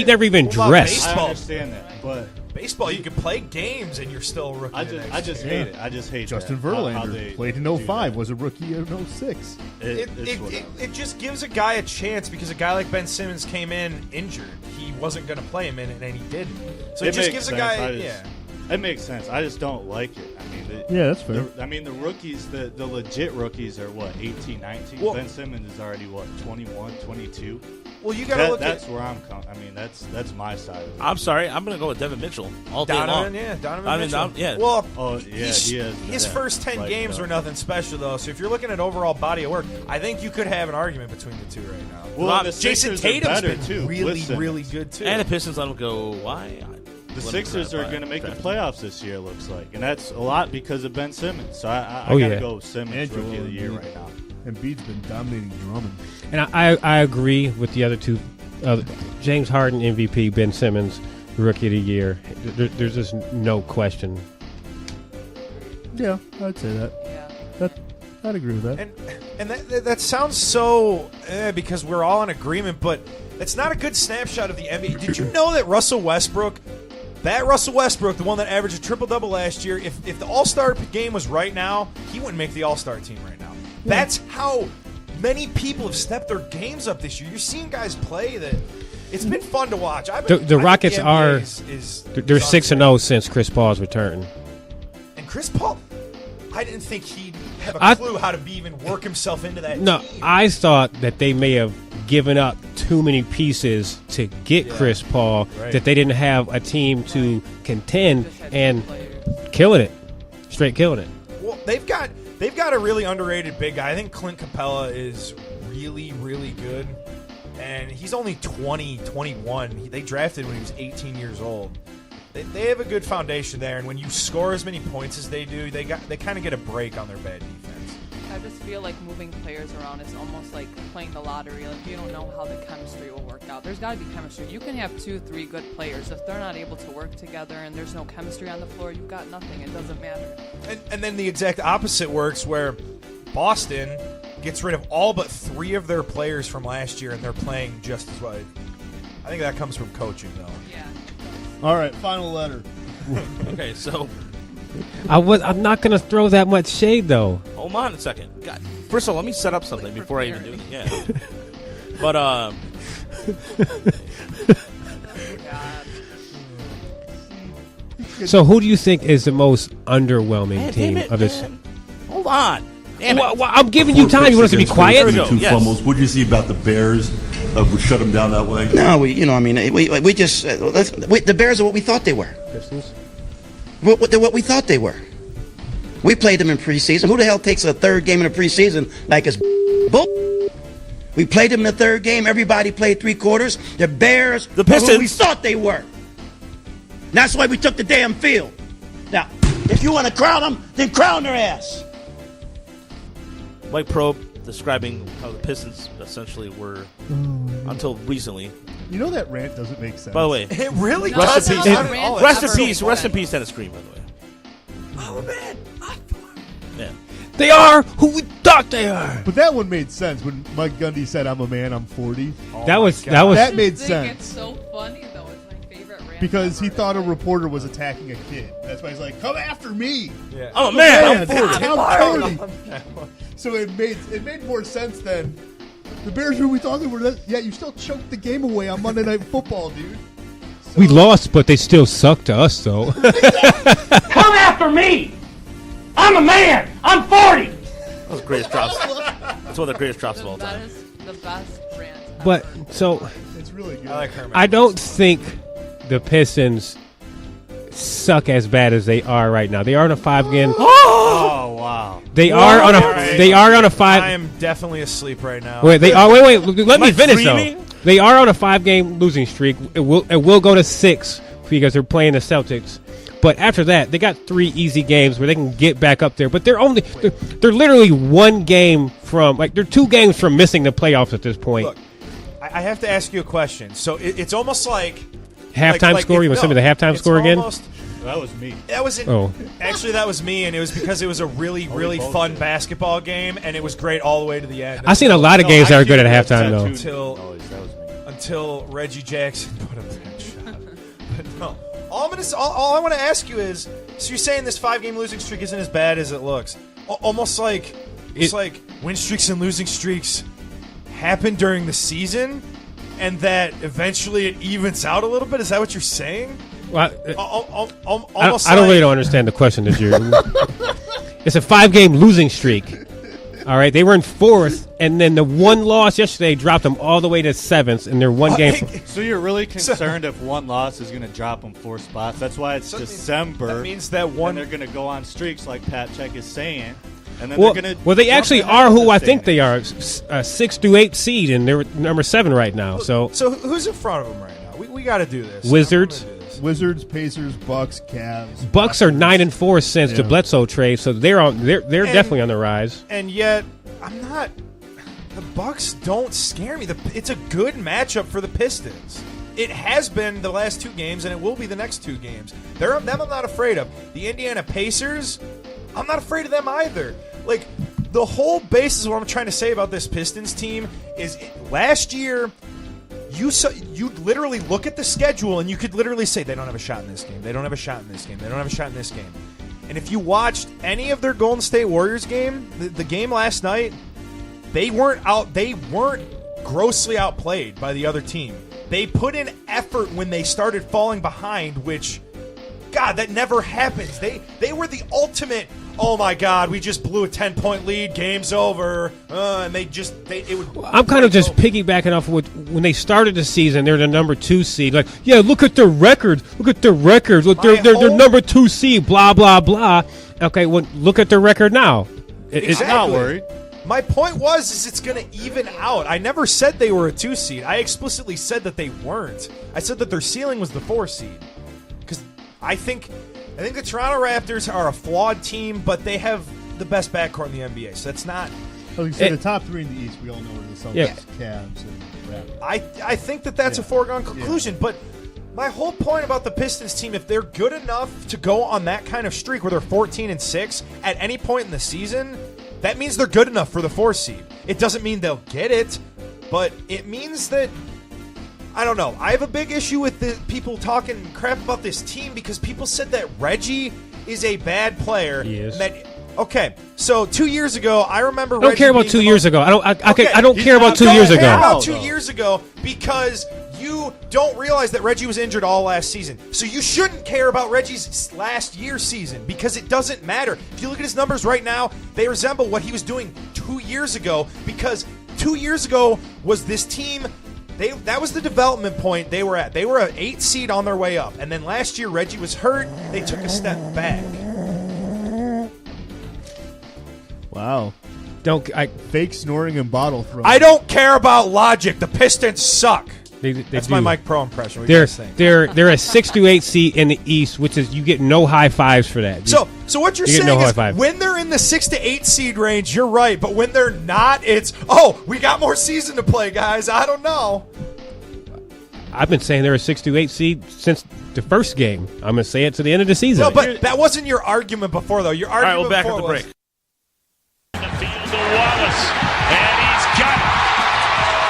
Speaker 3: I
Speaker 8: never even
Speaker 11: What about
Speaker 8: dressed.
Speaker 3: I
Speaker 11: baseball?
Speaker 3: understand that, but
Speaker 11: Baseball, you can play games and you're still a rookie.
Speaker 3: I just hate it. I just hate
Speaker 9: Justin
Speaker 3: that, how
Speaker 9: Verlander
Speaker 3: they
Speaker 9: played in
Speaker 3: do
Speaker 9: 05,
Speaker 3: that.
Speaker 9: was a rookie in 06.
Speaker 3: It's whatever.
Speaker 11: It just gives a guy a chance because a guy like Ben Simmons came in injured. He wasn't going to play him in it, and he didn't. So it just
Speaker 3: makes
Speaker 11: gives a
Speaker 3: sense.
Speaker 11: guy,
Speaker 3: It makes sense. I just don't like it. I mean,
Speaker 9: Yeah, that's fair.
Speaker 3: the rookies, the legit rookies are what, 18, 19?
Speaker 11: Well-
Speaker 3: Ben Simmons is already what, 21, 22?
Speaker 11: Well, you got to look
Speaker 3: That's
Speaker 11: at
Speaker 3: where I'm coming. I mean, that's my side of it.
Speaker 7: I'm sorry. I'm going to go with Devin Mitchell all day
Speaker 11: Donovan.
Speaker 7: long.
Speaker 11: Yeah, Donovan
Speaker 7: I mean,
Speaker 11: Mitchell.
Speaker 7: yeah.
Speaker 11: Well,
Speaker 3: Oh, yeah, he is.
Speaker 11: his
Speaker 3: Yeah,
Speaker 11: first 10
Speaker 3: like,
Speaker 11: games were nothing special, though. So if you're looking at overall body of work, I think you could have an argument between the two right now.
Speaker 3: Well, the
Speaker 11: Jason
Speaker 3: Sixers are
Speaker 11: Tatum's
Speaker 3: better,
Speaker 11: been
Speaker 3: too,
Speaker 11: really,
Speaker 3: with Simmons.
Speaker 11: really good, too.
Speaker 7: And the Pistons let him go. Why?
Speaker 3: The Sixers are going to make the playoffs this year, it looks like. And that's a lot because of Ben Simmons. So I
Speaker 8: Oh,
Speaker 3: got to
Speaker 8: yeah.
Speaker 3: go Simmons
Speaker 9: And
Speaker 3: Rookie of the Year
Speaker 9: Embiid.
Speaker 3: right now.
Speaker 9: Embiid's been dominating Drummond.
Speaker 8: And I agree with the other two. James Harden MVP, Ben Simmons Rookie of the Year. There's just no question.
Speaker 9: Yeah, I'd say that.
Speaker 10: Yeah.
Speaker 9: I'd agree with that.
Speaker 11: And that sounds so because we're all in agreement, but it's not a good snapshot of the NBA. Did you know that Russell Westbrook, the one that averaged a triple-double last year, if the All-Star game was right now, he wouldn't make the All-Star team right now. Yeah. That's how many people have stepped their games up this year. You're seeing guys play that it's been fun to watch.
Speaker 8: The Rockets
Speaker 11: the
Speaker 8: are
Speaker 11: NBA
Speaker 8: they're 6-0 since Chris Paul's return.
Speaker 11: And Chris Paul, I didn't think he'd have a clue how to even work himself into that
Speaker 8: No,
Speaker 11: team.
Speaker 8: I thought that they may have given up too many pieces to get Chris Paul, that they didn't have a team to contend, and killing it. Straight killing it.
Speaker 11: Well, they've got a really underrated big guy. I think Clint Capella is really, really good. and he's only 20, 21. They drafted when he was 18 years old. They have a good foundation there, and when you score as many points as they do, they kind of get a break on their bad defense.
Speaker 10: I just feel like moving players around is almost like playing the lottery. Like, you don't know how the chemistry will work out. There's got to be chemistry. You can have 2-3 good players. If they're not able to work together and there's no chemistry on the floor, you've got nothing. It doesn't matter.
Speaker 11: And then the exact opposite works, where Boston gets rid of all but 3 of their players from last year, and they're playing just as well. I think that comes from coaching, though.
Speaker 10: Yeah.
Speaker 9: All right, final letter.
Speaker 7: Okay, so
Speaker 8: I'm not gonna throw that much shade though.
Speaker 7: hold on a second. God, first of all, let me set up something before I even do it. Yeah. But
Speaker 8: So who do you think is the most underwhelming team
Speaker 7: damn it,
Speaker 8: of this?
Speaker 7: man. Hold on. Damn it.
Speaker 8: Well, I'm giving you time. You want us to be quiet?
Speaker 7: we go.
Speaker 1: Two
Speaker 7: Yes.
Speaker 1: fumbles. What did you see about the Bears? We shut them down that way.
Speaker 5: No, we just the Bears are what we thought they were.
Speaker 8: Pistons.
Speaker 5: They're what we thought they were. We played them in preseason. Who the hell takes a third game in the preseason like it's bull? We played them in the third game. Everybody played 3 quarters. The Bears
Speaker 7: The
Speaker 5: are who we
Speaker 7: Pistons.
Speaker 5: thought they were. That's why we took the damn field. Now, if you want to crown them, then crown their ass.
Speaker 7: Mike Proe describing how the Pistons essentially were until recently.
Speaker 9: You know that rant doesn't make sense.
Speaker 7: By the way,
Speaker 11: It really
Speaker 7: Rest
Speaker 11: does.
Speaker 7: in peace. Rest in peace, Dennis Green. By the way.
Speaker 5: Oh, man.
Speaker 7: Yeah.
Speaker 8: They are who we thought they are.
Speaker 9: But that one made sense when Mike Gundy said, "I'm a man, I'm 40."
Speaker 8: That was
Speaker 9: That made
Speaker 10: It's
Speaker 9: sense
Speaker 10: so funny, though. It's my favorite rant
Speaker 9: because he
Speaker 10: ever.
Speaker 9: thought a reporter was attacking a kid. That's why he's like, "Come after me."
Speaker 11: Yeah.
Speaker 7: I'm a man. I'm
Speaker 9: I'm
Speaker 7: 40.
Speaker 9: 40. So it made more sense than the Bears who we thought they were. Yeah, you still choked the game away on Monday Night Football, dude.
Speaker 8: We lost, but they still suck to us, though.
Speaker 5: Come after me. I'm a man. I'm 40.
Speaker 7: That was the greatest drops. That's one of the greatest drops of all
Speaker 10: That
Speaker 7: time.
Speaker 10: is the best rant ever.
Speaker 8: But so
Speaker 9: It's really good.
Speaker 11: I like Herman.
Speaker 8: I don't think the Pistons suck as bad as they are right now. They are on a 5-game.
Speaker 3: Oh wow!
Speaker 8: They are on a. They are on a 5.
Speaker 11: I am definitely asleep right now.
Speaker 8: Wait, they are. Wait. Let me
Speaker 7: I
Speaker 8: finish
Speaker 7: dreaming?
Speaker 8: though. They are on a 5-game losing streak. It will go to 6 because they're playing the Celtics. But after that, they got 3 easy games where they can get back up there. But they're literally 1 game from they're 2 games from missing the playoffs at this point.
Speaker 11: Look, I have to ask you a question. So it's almost like
Speaker 8: Halftime score. You want to send me the halftime score again?
Speaker 3: That was me.
Speaker 11: That was actually that was me, and it was because it was a really fun basketball game, and it was great all the way to the end.
Speaker 8: I've seen a lot of games that are good at halftime though.
Speaker 11: Until Reggie Jackson put up that shot. But no, all I want to ask you is: so you're saying this 5-game losing streak isn't as bad as it looks? Almost like it's like win streaks and losing streaks happen during the season, and that eventually it evens out a little bit. Is that what you're saying?
Speaker 8: Well,
Speaker 11: Almost
Speaker 8: I don't really don't understand the question that you're. It's a 5-game losing streak. All right, they were in 4th, and then the 1 loss yesterday dropped them all the way to 7th, and they're 1 game.
Speaker 3: So you're really concerned if 1 loss is going to drop them 4 spots? That's why it's December.
Speaker 11: That means that one.
Speaker 3: And they're going to go on streaks, like Pat Check is saying. And then they're going to.
Speaker 8: Well, they actually are who I think they are, a 6 through 8 seed, and they're number 7 right now. So
Speaker 11: who's in front of them right now? We got to do this.
Speaker 8: Wizards.
Speaker 9: Wizards, Pacers, Bucks, Cavs.
Speaker 8: Bucks are 9-4 since the Bledsoe trade, so they're definitely on the rise.
Speaker 11: And yet, I'm not. The Bucks don't scare me. It's a good matchup for the Pistons. It has been the last 2 games, and it will be the next 2 games. Them I'm not afraid of. The Indiana Pacers, I'm not afraid of them either. Like, the whole basis of what I'm trying to say about this Pistons team is last year. You'd literally look at the schedule and you could literally say they don't have a shot in this game. They don't have a shot in this game. They don't have a shot in this game. And if you watched any of their Golden State Warriors game, the game last night, they weren't grossly outplayed by the other team. They put in effort when they started falling behind, which, God, that never happens. They were the ultimate. Oh my God! We just blew a 10-point lead. Game's over. And
Speaker 8: I'm kind of just piggybacking off of when they started the season. They're the number 2 seed. Like, yeah, look at their records. Look at their records. Look, they're number 2 seed. Blah blah blah. Okay, well, look at their record now.
Speaker 11: Exactly.
Speaker 3: I'm not worried.
Speaker 11: My point is it's going to even out. I never said they were a 2 seed. I explicitly said that they weren't. I said that their ceiling was the 4 seed. Because I think the Toronto Raptors are a flawed team, but they have the best backcourt in the NBA. So that's not.
Speaker 9: Like you said, the top 3 in the East, we all know are the Celtics, Cavs, and Raptors.
Speaker 11: I think that's a foregone conclusion, but my whole point about the Pistons team, if they're good enough to go on that kind of streak where they're 14-6 at any point in the season, that means they're good enough for the 4 seed. It doesn't mean they'll get it, but it means that, I don't know. I have a big issue with the people talking crap about this team because people said that Reggie is a bad player.
Speaker 8: He is.
Speaker 11: Okay, so 2 years ago, I remember.
Speaker 8: I don't care about 2 years ago. I don't care about 2 years ago.
Speaker 11: I don't care about 2 years ago because you don't realize that Reggie was injured all last season. So you shouldn't care about Reggie's last year's season because it doesn't matter. If you look at his numbers right now, they resemble what he was doing 2 years ago because 2 years ago was this team. That was the development point they were at. They were an 8 seed on their way up. And then last year, Reggie was hurt. They took a step back.
Speaker 9: Wow. Fake snoring and bottle throwing.
Speaker 11: I don't care about logic. The Pistons suck. That's
Speaker 8: do.
Speaker 11: my Mike Proe impression. What do you guys think?
Speaker 8: They're a 6 to 8 seed in the East, which is you get no high fives for that.
Speaker 11: So what you're saying is when they're in the 6 to 8 seed range, you're right. But when they're not, it's we got more season to play, guys. I don't know.
Speaker 8: I've been saying they're a 6 to 8 seed since the first game. I'm gonna say it to the end of the season.
Speaker 11: No, but that wasn't your argument before, though. Your argument.
Speaker 2: All right, we're back at the break.
Speaker 12: To Wallace, and he's got it.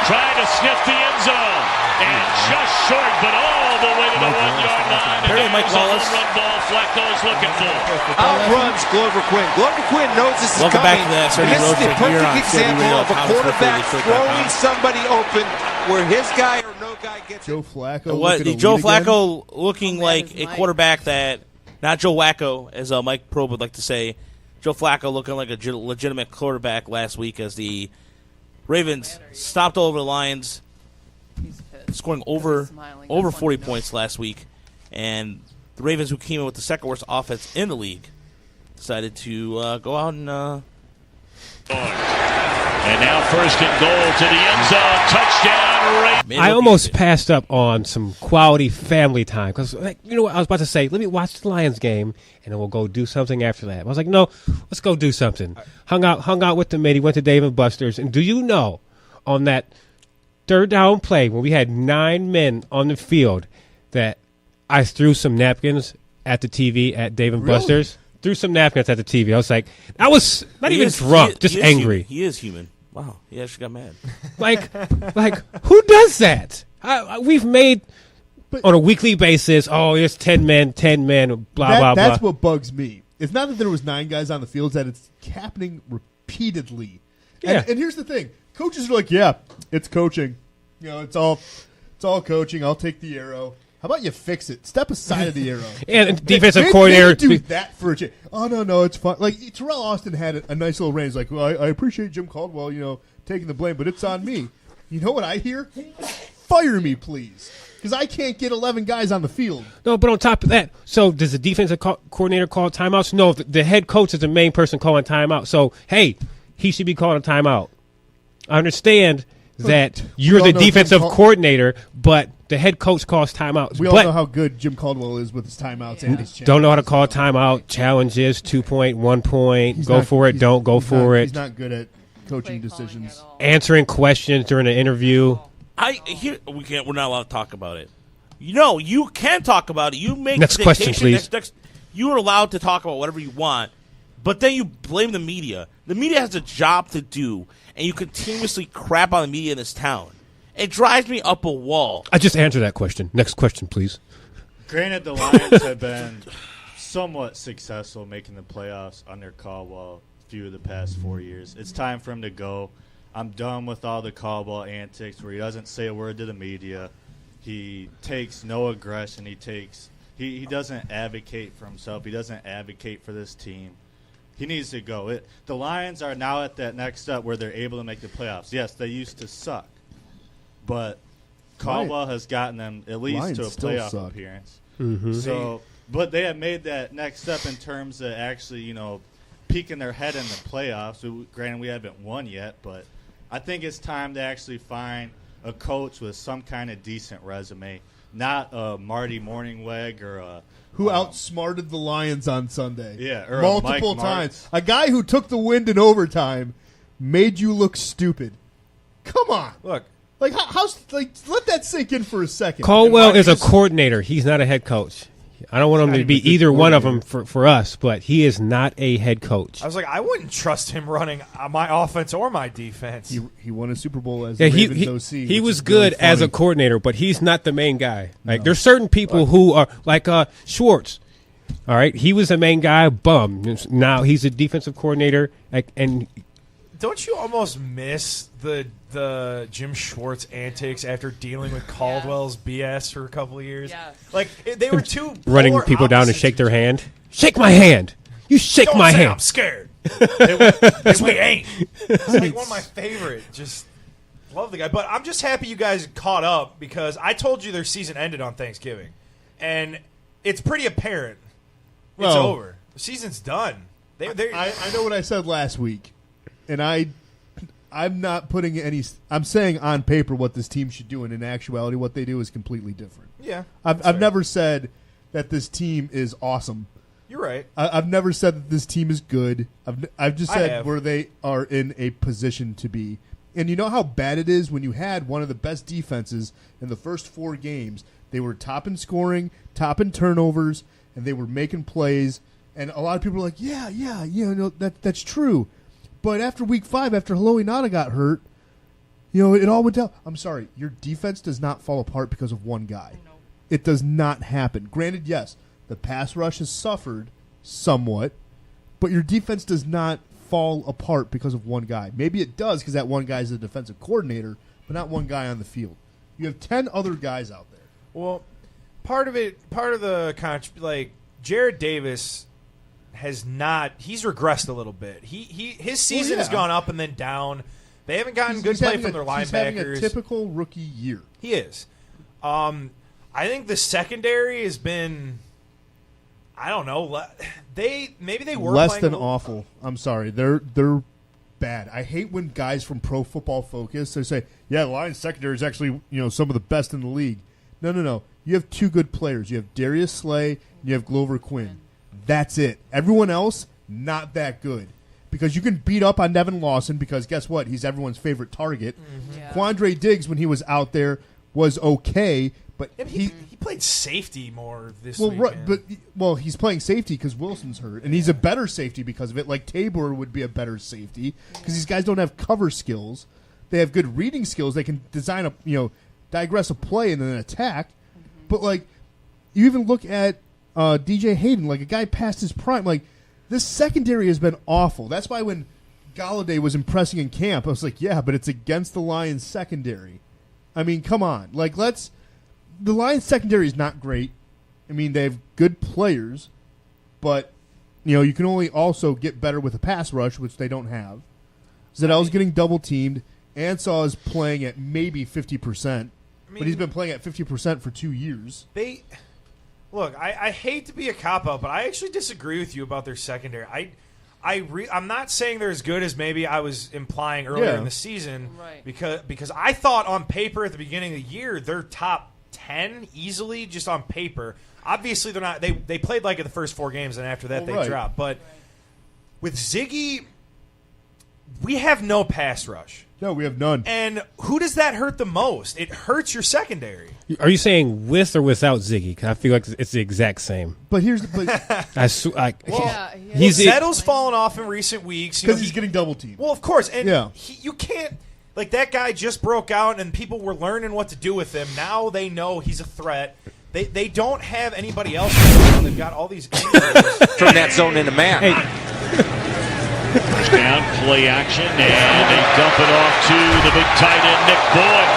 Speaker 12: Trying to sniff the end zone, and just short, but all the way to the 1-yard line.
Speaker 7: Apparently Mike Wallace.
Speaker 12: Run ball Flacco's looking for.
Speaker 13: Outruns Glover Quinn. Glover Quinn knows this is
Speaker 7: Welcome
Speaker 13: coming.
Speaker 7: back to the SRD
Speaker 13: This is the
Speaker 7: Roadshow here on
Speaker 13: perfect example of a quarterback throwing
Speaker 7: SRD
Speaker 13: somebody open where his guy or no guy gets
Speaker 9: Joe
Speaker 13: it.
Speaker 9: Flacco.
Speaker 7: Joe Flacco looking like a quarterback that, not Joe Wacko, as Mike Proe would like to say. Joe Flacco looking like a legitimate quarterback last week as the Ravens stopped all over the Lions, scoring over 40 points last week. And the Ravens, who came in with the second worst offense in the league, decided to go out and...
Speaker 12: And now first and goal to the end zone. Touchdown, Ravens.
Speaker 8: I almost passed up on some quality family time because, you know what, I was about to say, let me watch the Lions game and then we'll go do something after that. I was like, no, let's go do something. Hung out with the mate. He went to Dave & Buster's. And do you know, on that third down play when we had 9 men on the field, that I threw some napkins at the TV at Dave & Buster's? Threw some napkins at the TV. I was like, I was not even drunk, just angry.
Speaker 7: He is human. Wow, he actually got mad.
Speaker 8: like, who does that? We've made on a weekly basis. Oh, it's 10 men, blah blah blah.
Speaker 9: That's what bugs me. It's not that there was 9 guys on the field; it's that it's happening repeatedly.
Speaker 8: Yeah.
Speaker 9: And here's the thing: coaches are like, "Yeah, it's coaching. You know, it's all coaching. I'll take the arrow." How about you fix it? Step aside of the arrow.
Speaker 8: And defensive coordinator
Speaker 9: do that for a change. Oh no, it's fine. Like Terrell Austin had a nice little range. Like, well, I appreciate Jim Caldwell, taking the blame, but it's on me. You know what I hear? Fire me, please, because I can't get 11 guys on the field.
Speaker 8: No, but on top of that, so does the defensive coordinator call timeouts? No, the head coach is the main person calling timeout. So hey, he should be calling a timeout. I understand that you're the defensive coordinator, but the head coach calls timeouts.
Speaker 9: We all know how good Jim Caldwell is with his timeouts and his challenges.
Speaker 8: Don't know how to call a timeout. Challenges, 2 point, 1 point. Go for it. Don't go for it.
Speaker 9: He's not good at coaching decisions.
Speaker 8: Answering questions during an interview.
Speaker 7: We're not allowed to talk about it. You can talk about it. You make
Speaker 8: next question, please.
Speaker 7: You are allowed to talk about whatever you want, but then you blame the media. The media has a job to do, and you continuously crap on the media in this town. It drives me up a wall.
Speaker 8: I just answered that question. Next question, please.
Speaker 3: Granted, the Lions have been somewhat successful making the playoffs under Caldwell a few of the past 4 years. It's time for him to go. I'm done with all the Caldwell antics where he doesn't say a word to the media. He takes no aggression. He doesn't advocate for himself. He doesn't advocate for this team. He needs to go. The Lions are now at that next step where they're able to make the playoffs. Yes, they used to suck. But Caldwell has gotten them at least
Speaker 9: Lions
Speaker 3: to a playoff appearance.
Speaker 8: Mm-hmm.
Speaker 3: So, but they have made that next step in terms of actually, peeking their head in the playoffs. Granted, we haven't won yet, but I think it's time to actually find a coach with some kind of decent resume, not a Marty Morningweg or a
Speaker 9: who outsmarted the Lions on Sunday.
Speaker 3: Yeah, or
Speaker 9: multiple times. A guy who took the win in overtime made you look stupid. Come on,
Speaker 11: look.
Speaker 9: Like let that sink in for a second.
Speaker 8: Caldwell is a coordinator. He's not a head coach. I don't want him to be either one of them for us, but he is not a head coach.
Speaker 11: I was like, I wouldn't trust him running my offense or my defense.
Speaker 9: He won a Super Bowl as the Ravens OC.
Speaker 8: He was good as a coordinator, but he's not the main guy. Like there's certain people who are like Schwartz. All right, he was the main guy. Bum. Now he's a defensive coordinator, and
Speaker 11: don't you almost miss the Jim Schwartz antics after dealing with Caldwell's BS for a couple of years?
Speaker 10: Yeah.
Speaker 11: Like they were two
Speaker 8: running people down to shake their hand. Shake my hand. You shake
Speaker 11: Don't
Speaker 8: my
Speaker 11: say
Speaker 8: hand.
Speaker 11: I'm scared. Yes, we ain't. It's like one of my favorite. Just love the guy. But I'm just happy you guys caught up because I told you their season ended on Thanksgiving, and it's pretty apparent. It's over. The season's done.
Speaker 9: I know what I said last week, and I'm not putting any. I'm saying on paper what this team should do, and in actuality, what they do is completely different.
Speaker 11: Yeah,
Speaker 9: I've never said that this team is awesome.
Speaker 11: You're right.
Speaker 9: I've never said that this team is good. I've just said
Speaker 11: have.
Speaker 9: where they are in a position to be. And you know how bad it is when you had one of the best defenses in the first 4 games. They were top in scoring, top in turnovers, and they were making plays. And a lot of people are like, yeah, that's true. But after week 5, after Haloi Nada got hurt, it all went down. I'm sorry, your defense does not fall apart because of one guy. No. It does not happen. Granted, yes, the pass rush has suffered somewhat, but your defense does not fall apart because of one guy. Maybe it does because that one guy is the defensive coordinator, but not one guy on the field. You have 10 other guys out there.
Speaker 11: Well, part of the Jared Davis has not. He's regressed a little bit. His season has gone up and then down. They haven't gotten good play from their linebackers.
Speaker 9: He's having a typical rookie year.
Speaker 11: He is. I think the secondary has been. I don't know. Maybe they were
Speaker 9: less
Speaker 11: playing
Speaker 9: than awful. I'm sorry. They're bad. I hate when guys from Pro Football Focus they say, "Yeah, the Lions secondary is actually some of the best in the league." No. You have 2 good players. You have Darius Slay and you have Glover Quinn. That's it. Everyone else not that good because you can beat up on Nevin Lawson because guess what? He's everyone's favorite target. Mm-hmm. Yeah. Quandre Diggs when he was out there was okay. But
Speaker 11: he played safety more this
Speaker 9: week.
Speaker 11: Well,
Speaker 9: he's playing safety because Wilson's hurt, and he's a better safety because of it. Like Tabor would be a better safety because these guys don't have cover skills. They have good reading skills. They can design digress a play and then attack. Mm-hmm. But you even look at DJ Hayden, a guy past his prime. This secondary has been awful. That's why when Galladay was impressing in camp, I was like, yeah, but it's against the Lions secondary. I mean, come on, The Lions secondary is not great. I mean, they have good players, but you can only also get better with a pass rush, which they don't have. Zedell's getting double teamed. Ansah is playing at maybe 50%, but he's been playing at 50% for 2 years.
Speaker 11: I hate to be a cop-out, but I actually disagree with you about their secondary. I'm not saying they're as good as maybe I was implying earlier in the season,
Speaker 10: right?
Speaker 11: Because I thought on paper at the beginning of the year they're top 10 easily just on paper. Obviously they're not. They played in the first 4 games and after that they dropped. But with Ziggy, we have no pass rush.
Speaker 9: No, we have none.
Speaker 11: And who does that hurt the most? It hurts your secondary.
Speaker 8: Are you saying with or without Ziggy? 'Cause I feel like it's the exact same.
Speaker 9: But here's
Speaker 11: Zettle's fallen off in recent weeks
Speaker 9: because he's getting double teamed.
Speaker 11: Well, of course, and you can't. That guy just broke out, and people were learning what to do with him. Now they know he's a threat. They don't have anybody else. They've got all these injuries.
Speaker 13: Turn that zone into man.
Speaker 12: Hey. First down, play action, and they dump it off to the big tight end, Nick Boyd.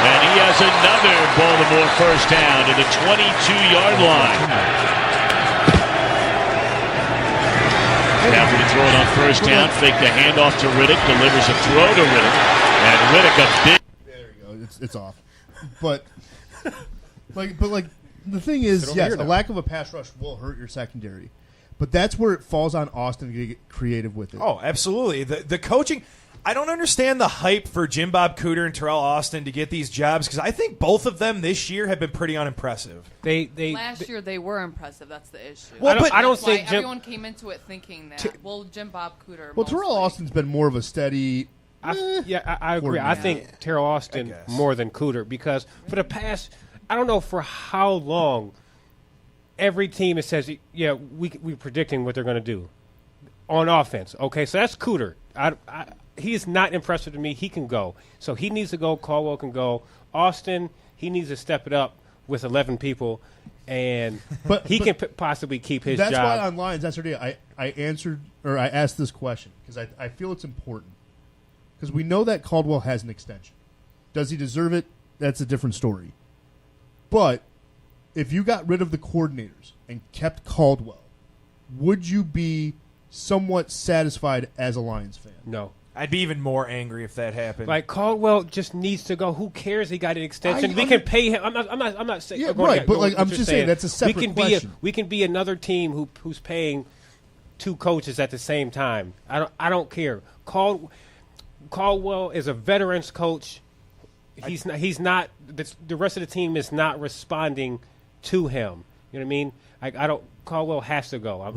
Speaker 12: And he has another Baltimore first down to the 22-yard line. After to throw it on first down, fake the handoff to Riddick, delivers a throw to Riddick, and Riddick a big.
Speaker 9: There you go. It's off. But the thing is, yes, a lack of a pass rush will hurt your secondary. But that's where it falls on Austin to get creative with it.
Speaker 11: Oh, absolutely. The coaching, I don't understand the hype for Jim Bob Cooter and Terrell Austin to get these jobs because I think both of them this year have been pretty unimpressive.
Speaker 10: Last year they were impressive. That's the issue.
Speaker 11: Well,
Speaker 10: That's
Speaker 11: I don't
Speaker 10: why
Speaker 11: think
Speaker 10: everyone came into it thinking that. Jim Bob Cooter.
Speaker 9: Well, Terrell Austin's been more of a steady.
Speaker 8: I agree. I think Terrell Austin more than Cooter because for the past, I don't know for how long, every team that says, yeah, we're predicting what they're going to do on offense. Okay, so that's Cooter. He is not impressive to me. He can go. So he needs to go. Caldwell can go. Austin, he needs to step it up with 11 people, and he can possibly keep his job.
Speaker 9: That's why on Lions SRD I asked this question because I feel it's important. Because we know that Caldwell has an extension. Does he deserve it? That's a different story. But if you got rid of the coordinators and kept Caldwell, would you be somewhat satisfied as a Lions fan?
Speaker 8: No.
Speaker 11: I'd be even more angry if that happened.
Speaker 8: Like Caldwell just needs to go. Who cares? He got an extension. We can pay him. I'm not saying.
Speaker 9: Yeah, right. But like I'm just saying that's a separate question.
Speaker 8: We can be another team who's paying two coaches at the same time. I don't care. Caldwell is a veterans coach. He's not. The rest of the team is not responding to him. You know what I mean? I don't. Caldwell has to go.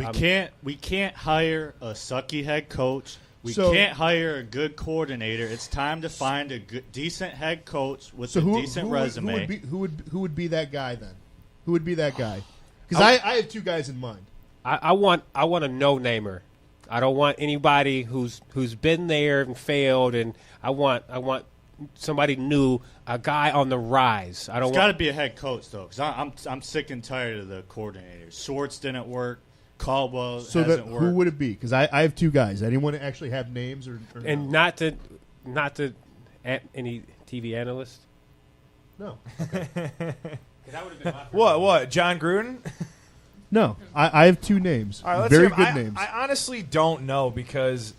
Speaker 3: We can't hire a sucky head coach. We can't hire a good coordinator. It's time to find a decent head coach with a decent resume.
Speaker 9: Who would be that guy then? Who would be that guy? Because I have two guys in mind.
Speaker 8: I want a no-namer. I don't want anybody who's been there and failed, and I want somebody new, a guy on the rise.
Speaker 3: It's got to be a head coach though, because I'm sick and tired of the coordinators. Schwartz didn't work. Caldwell hasn't worked.
Speaker 9: Who would it be? Because I have two guys. Anyone actually have names or
Speaker 8: and
Speaker 9: no?
Speaker 8: not to any TV analyst.
Speaker 9: No.
Speaker 8: Okay. That would have been my
Speaker 11: What? John Gruden?
Speaker 9: No, I have two names.
Speaker 11: All right,
Speaker 9: very good names.
Speaker 11: I honestly don't know because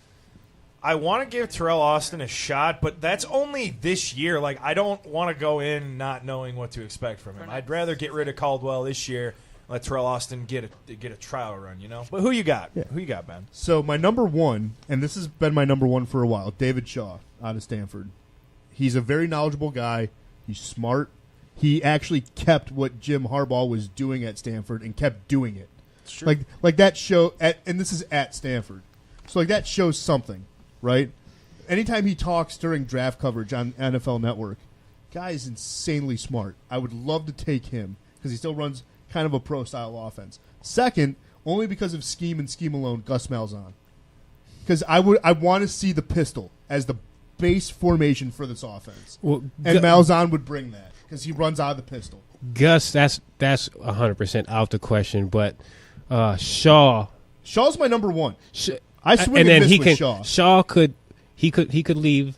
Speaker 11: I want to give Terrell Austin a shot, but that's only this year. Like I don't want to go in not knowing what to expect from him. I'd rather get rid of Caldwell this year. Let Terrell Austin get a trial run, you know. But who you got? Yeah. Who you got, Ben?
Speaker 9: So my number one, and this has been my number one for a while, David Shaw out of Stanford. He's a very knowledgeable guy. He's smart. He actually kept what Jim Harbaugh was doing at Stanford and kept doing it. True. Like that show, and this is at Stanford. So like that shows something, right? Anytime he talks during draft coverage on NFL Network, guy is insanely smart. I would love to take him because he still runs kind of a pro-style offense. Second, only because of scheme and scheme alone, Gus Malzahn. Because I want to see the pistol as the base formation for this offense. Well, and Malzahn would bring that because he runs out of the pistol.
Speaker 8: Gus, that's 100% out the question. But Shaw's
Speaker 9: my number one. I swing and miss with Shaw.
Speaker 8: Shaw could leave,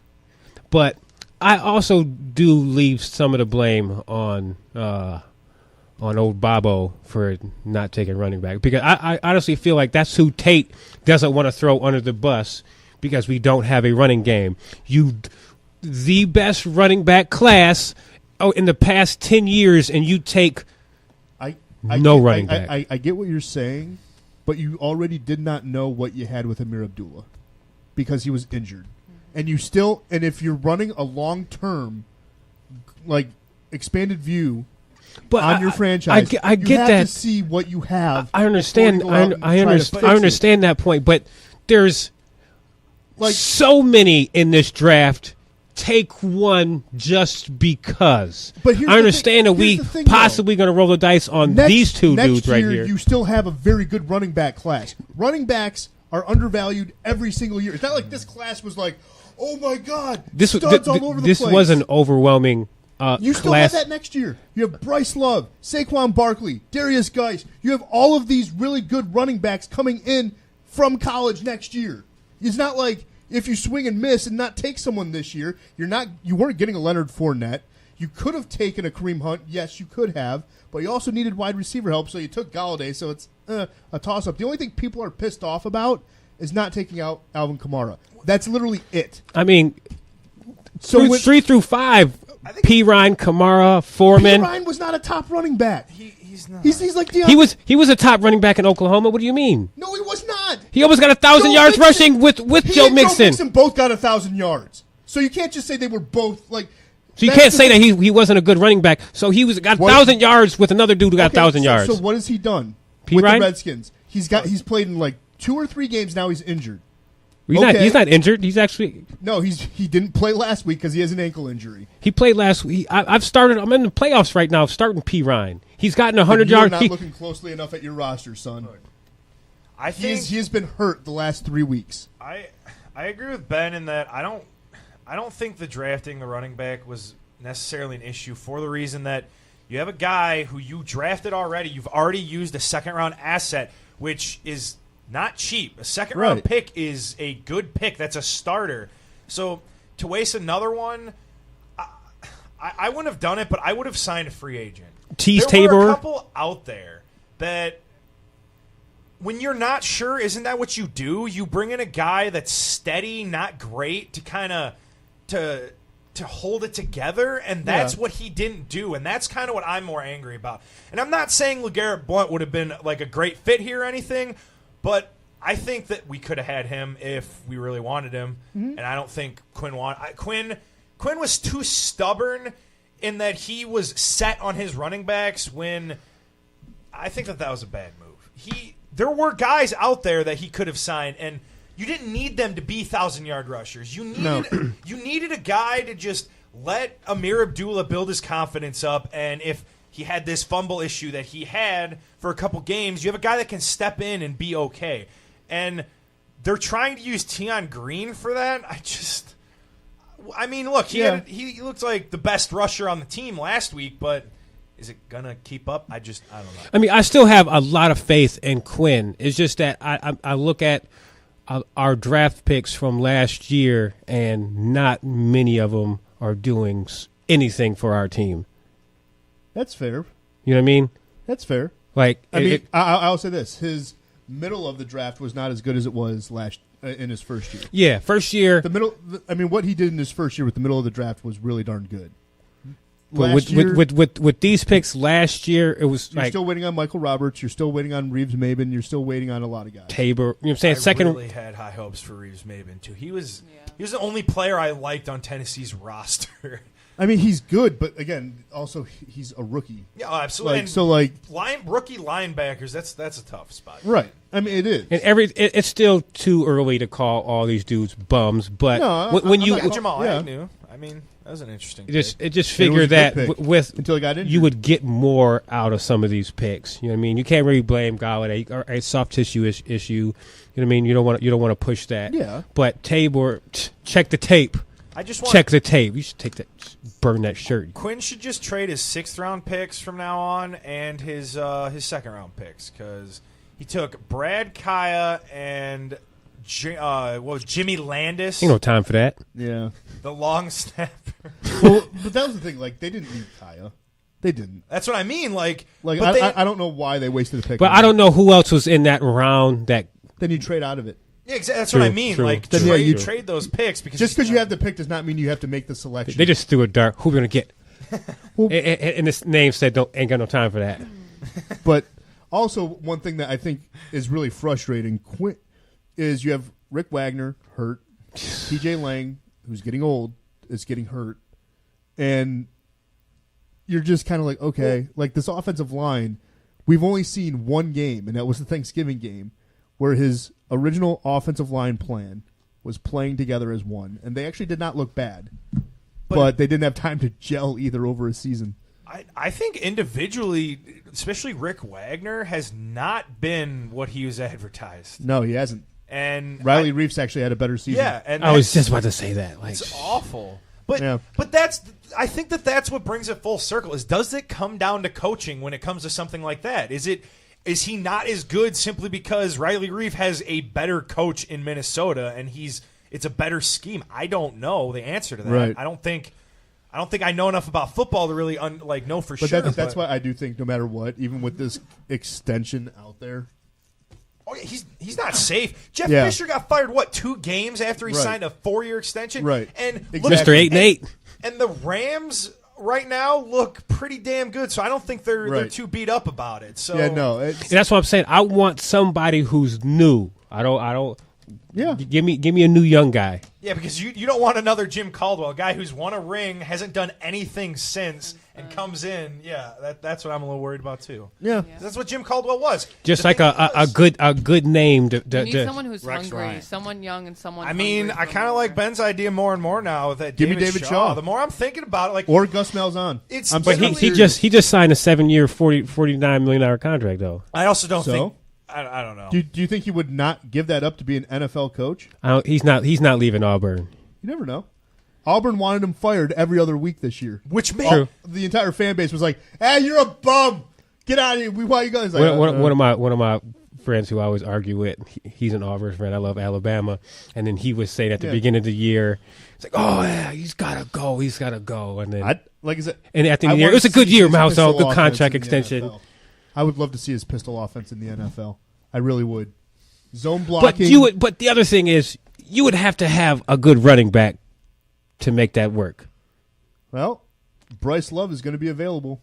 Speaker 8: but I also do leave some of the blame on old Bobo for not taking running back because I honestly feel like that's who Tate doesn't want to throw under the bus because we don't have a running game. The best running back class in the past 10 years, and you take running back.
Speaker 9: I get what you're saying, but you already did not know what you had with Amir Abdullah because he was injured. And if you're running a long-term, like, expanded view on your franchise,
Speaker 8: I get
Speaker 9: you have
Speaker 8: that.
Speaker 9: to see what you have.
Speaker 8: I understand. I understand that point, but there's so many in this draft. Take one just because.
Speaker 9: But
Speaker 8: I understand that we possibly going to roll the dice on these two dudes right here.
Speaker 9: You still have a very good running back class. Running backs are undervalued every single year. It's not like this class was like, oh my God, studs all over the place.
Speaker 8: This was an overwhelming
Speaker 9: you still
Speaker 8: class.
Speaker 9: have that next year. You have Bryce Love, Saquon Barkley, Darius Geis. You have all of these really good running backs coming in from college next year. It's not like if you swing and miss and not take someone this year, you weren't getting a Leonard Fournette. You could have taken a Kareem Hunt. Yes, you could have, but you also needed wide receiver help, so you took Galladay, so it's a toss-up. The only thing people are pissed off about is not taking out Alvin Kamara. That's literally it.
Speaker 8: I mean, so 3 through 5, P. Ryan, Kamara, Foreman.
Speaker 9: P. Ryan was not a top running back.
Speaker 11: He's not.
Speaker 9: He's like
Speaker 8: He was a top running back in Oklahoma. What do you mean?
Speaker 9: No, he was not.
Speaker 8: He almost got 1,000 yards rushing with Joe Mixon.
Speaker 9: Joe Mixon both got 1,000 yards. So you can't just say they were both like.
Speaker 8: So you can't say that he wasn't a good running back. So he got 1,000 yards with another dude who got 1,000 yards.
Speaker 9: So what has he done
Speaker 8: P.
Speaker 9: with
Speaker 8: Ryan?
Speaker 9: the Redskins? He's played in like 2 or 3 games now. He's injured.
Speaker 8: He's not injured. He's actually
Speaker 9: he didn't play last week because he has an ankle injury.
Speaker 8: He played last week. I'm in the playoffs right now. Starting P. Ryan. He's gotten 100 yards.
Speaker 9: You're not looking closely enough at your roster, son.
Speaker 11: I think
Speaker 9: he has been hurt the last 3 weeks.
Speaker 11: I agree with Ben in that I don't think the drafting the running back was necessarily an issue for the reason that you have a guy who you drafted already. You've already used a second-round asset, which is not cheap. A second-round pick is a good pick. That's a starter. So to waste another one, I wouldn't have done it, but I would have signed a free agent. There were a couple out there that when you're not sure, isn't that what you do? You bring in a guy that's steady, not great, to kind of to hold it together, and that's what he didn't do, and that's kind of what I'm more angry about. And I'm not saying LeGarrette Blount would have been like a great fit here or anything, but I think that we could have had him if we really wanted him, and I don't think Quinn wanted. Quinn was too stubborn in that he was set on his running backs when I think that was a bad move. There were guys out there that he could have signed, and you didn't need them to be 1,000-yard rushers. You needed a guy to just let Amir Abdullah build his confidence up, and if he had this fumble issue that he had for a couple games, you have a guy that can step in and be okay. And they're trying to use Tion Green for that. Look, he looked like the best rusher on the team last week, but is it going to keep up? I don't know.
Speaker 8: I still have a lot of faith in Quinn. It's just that I look at our draft picks from last year, and not many of them are doing anything for our team.
Speaker 9: That's fair.
Speaker 8: You know what I mean?
Speaker 9: That's fair. I'll say this: his middle of the draft was not as good as it was in his first year.
Speaker 8: Yeah, first year.
Speaker 9: What he did in his first year with the middle of the draft was really darn good.
Speaker 8: With these picks last year, it was
Speaker 9: you're still waiting on Michael Roberts. You're still waiting on Reeves-Maybin. You're still waiting on a lot of guys.
Speaker 8: Tabor. You know what I'm saying?
Speaker 11: I really had high hopes for Reeves-Maybin, too. He was the only player I liked on Tennessee's roster.
Speaker 9: He's good, but again, also he's a rookie.
Speaker 11: Yeah, absolutely. Rookie linebackers, that's a tough spot.
Speaker 9: Right. It is.
Speaker 8: And it's still too early to call all these dudes bums, but
Speaker 11: Jamal Agnew, that was an interesting pick.
Speaker 8: Just figure that
Speaker 9: until he got injured,
Speaker 8: you would get more out of some of these picks. You know what I mean? You can't really blame Galladay or a soft tissue issue. You know what I mean? You don't want to push that.
Speaker 9: Yeah.
Speaker 8: But Tabor, check the tape. Check the tape. You should burn that shirt.
Speaker 11: Quinn should just trade his 6th-round picks from now on and his 2nd-round picks, because he took Brad Kaya and Jimmy Landis.
Speaker 8: Ain't no time for that.
Speaker 9: Yeah.
Speaker 11: The long snapper.
Speaker 9: But that was the thing. They didn't need Kaya. They didn't.
Speaker 11: That's what I mean.
Speaker 9: I don't know why they wasted a pick.
Speaker 8: But I don't know who else was in that round that.
Speaker 9: Then you trade out of it.
Speaker 11: Yeah, exactly. That's what I mean.
Speaker 9: You
Speaker 11: trade those picks because
Speaker 9: you have the pick does not mean you have to make the selection.
Speaker 8: They just threw a dart. Who are we gonna get? And this name said, ain't got no time for that.
Speaker 9: But also, one thing that I think is really frustrating is you have Rick Wagner hurt, TJ Lang, who's getting old, is getting hurt, and you're just kind of like, okay, this offensive line, we've only seen one game, and that was the Thanksgiving game, where his original offensive line plan was playing together as one, and they actually did not look bad, but they didn't have time to gel either over a season.
Speaker 11: I think individually, especially Rick Wagner, has not been what he was advertised.
Speaker 9: No, he hasn't.
Speaker 11: And
Speaker 9: Riley Reeves actually had a better season.
Speaker 11: Yeah, and
Speaker 8: I was just about to say that.
Speaker 11: It's awful. But I think that's what brings it full circle. Does it come down to coaching when it comes to something like that? Is he not as good simply because Riley Reeve has a better coach in Minnesota and it's a better scheme? I don't know the answer to that.
Speaker 9: Right.
Speaker 11: I don't think I know enough about football to really know for sure.
Speaker 9: That's why I do think no matter what, even with this extension out there.
Speaker 11: Oh, yeah, he's not safe. Jeff Fisher got fired, 2 games after he signed a 4-year extension?
Speaker 9: Right.
Speaker 11: And
Speaker 8: Mr. 8-8.
Speaker 11: And the Rams right now look pretty damn good. So I don't think they're
Speaker 9: Right.
Speaker 11: too beat up about it. So
Speaker 9: Yeah, no.
Speaker 8: And that's what I'm saying. I want somebody who's new. I don't.
Speaker 9: Yeah.
Speaker 8: Give me a new young guy.
Speaker 11: Yeah, because you don't want another Jim Caldwell, a guy who's won a ring, hasn't done anything since, and comes in. Yeah, that's what I'm a little worried about too.
Speaker 9: Yeah.
Speaker 11: That's what Jim Caldwell was.
Speaker 8: Just
Speaker 11: The
Speaker 8: like
Speaker 11: thing
Speaker 8: a good name.
Speaker 10: You need someone who's
Speaker 3: Rex
Speaker 10: hungry,
Speaker 3: Ryan.
Speaker 10: someone young, and someone.
Speaker 11: I mean,
Speaker 10: hungry
Speaker 11: I
Speaker 10: for
Speaker 11: kind of
Speaker 10: more.
Speaker 11: like Ben's idea more and more now with that
Speaker 9: Give me David Shaw.
Speaker 11: The more I'm thinking about it, like
Speaker 9: Or Gus Malzahn.
Speaker 11: It's
Speaker 9: I'm
Speaker 8: But
Speaker 9: serious.
Speaker 8: he just signed a 7-year, $49 million contract though.
Speaker 11: I also don't
Speaker 9: So?
Speaker 11: think I don't know.
Speaker 9: Do you think he would not give that up to be an NFL coach?
Speaker 8: He's not leaving Auburn.
Speaker 9: You never know. Auburn wanted him fired every other week this year.
Speaker 11: Which made
Speaker 8: True.
Speaker 9: The entire fan base was like, "Hey, you're a bum. Get out of here. We want you guys." Like,
Speaker 8: One of my friends who I always argue with, he's an Auburn fan. I love Alabama, and then he was saying at the beginning of the year, it's like, "Oh yeah, he's gotta go, and then
Speaker 9: like I said,
Speaker 8: and at the end of the year,
Speaker 9: want
Speaker 8: it was a
Speaker 9: to
Speaker 8: good
Speaker 9: see
Speaker 8: year,
Speaker 9: his
Speaker 8: Mouse.
Speaker 9: pistol
Speaker 8: Good
Speaker 9: offense
Speaker 8: contract
Speaker 9: in the
Speaker 8: extension.
Speaker 9: NFL. I would love to see his pistol offense in the NFL. I really would. Zone
Speaker 8: But
Speaker 9: blocking.
Speaker 8: But the other thing is, you would have to have a good running back to make that work.
Speaker 9: Well, Bryce Love is going to be available.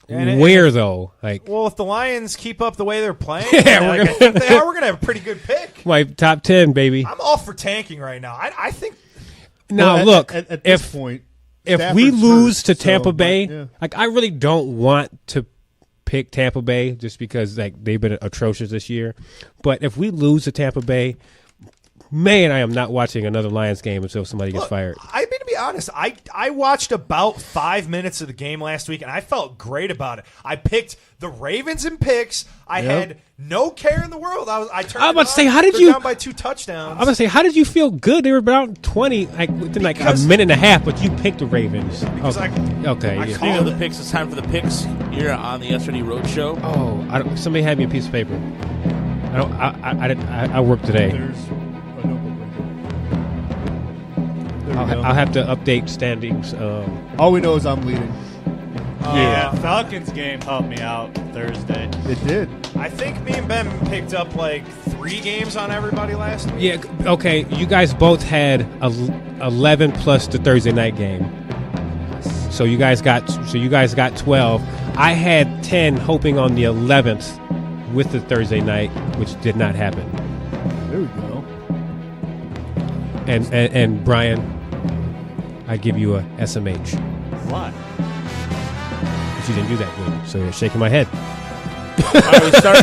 Speaker 8: Where though? Like,
Speaker 11: well, if the Lions keep up the way they're playing,
Speaker 8: Yeah,
Speaker 11: I think they are. We're gonna have a pretty good pick.
Speaker 8: my top 10, baby.
Speaker 11: I'm all for tanking right now. I think.
Speaker 8: Now
Speaker 9: Well,
Speaker 8: look,
Speaker 9: at this point,
Speaker 8: if
Speaker 9: Stafford's
Speaker 8: we lose
Speaker 9: hurt,
Speaker 8: to
Speaker 9: so,
Speaker 8: Tampa
Speaker 9: but,
Speaker 8: Bay,
Speaker 9: yeah.
Speaker 8: like I really don't want to pick Tampa Bay just because like they've been atrocious this year. But if we lose to Tampa Bay, man, I am not watching another Lions game until somebody gets fired.
Speaker 11: I mean, to be honest, I watched about 5 minutes of the game last week, and I felt great about it. I picked the Ravens in picks. I had no care in the world. I turned.
Speaker 8: I was about to say, how did
Speaker 11: They're
Speaker 8: you?
Speaker 11: down by 2 touchdowns?
Speaker 8: I was gonna say, how did you feel good? They were about 20, like within like a minute and a half, but you picked the Ravens.
Speaker 11: Because
Speaker 8: okay,
Speaker 11: I
Speaker 8: yeah.
Speaker 7: Speaking of the picks, it's time for the picks here on the SRD Roadshow.
Speaker 8: Oh, somebody had me a piece of paper. I work today.
Speaker 9: There's a notebook right there. There we go.
Speaker 8: I'll have to update standings.
Speaker 9: All we know is I'm leading.
Speaker 3: Yeah, Falcons game helped me out Thursday.
Speaker 9: It did.
Speaker 11: I think me and Ben picked up like 3 games on everybody last week.
Speaker 8: Yeah, okay. You guys both had 11 plus the Thursday night game. So you guys got 12. I had 10, hoping on the 11th with the Thursday night, which did not happen.
Speaker 9: There we go.
Speaker 8: And Brian, I give you a SMH.
Speaker 3: Why?
Speaker 8: But you didn't do that good, so you're shaking my head.
Speaker 7: All right, we start.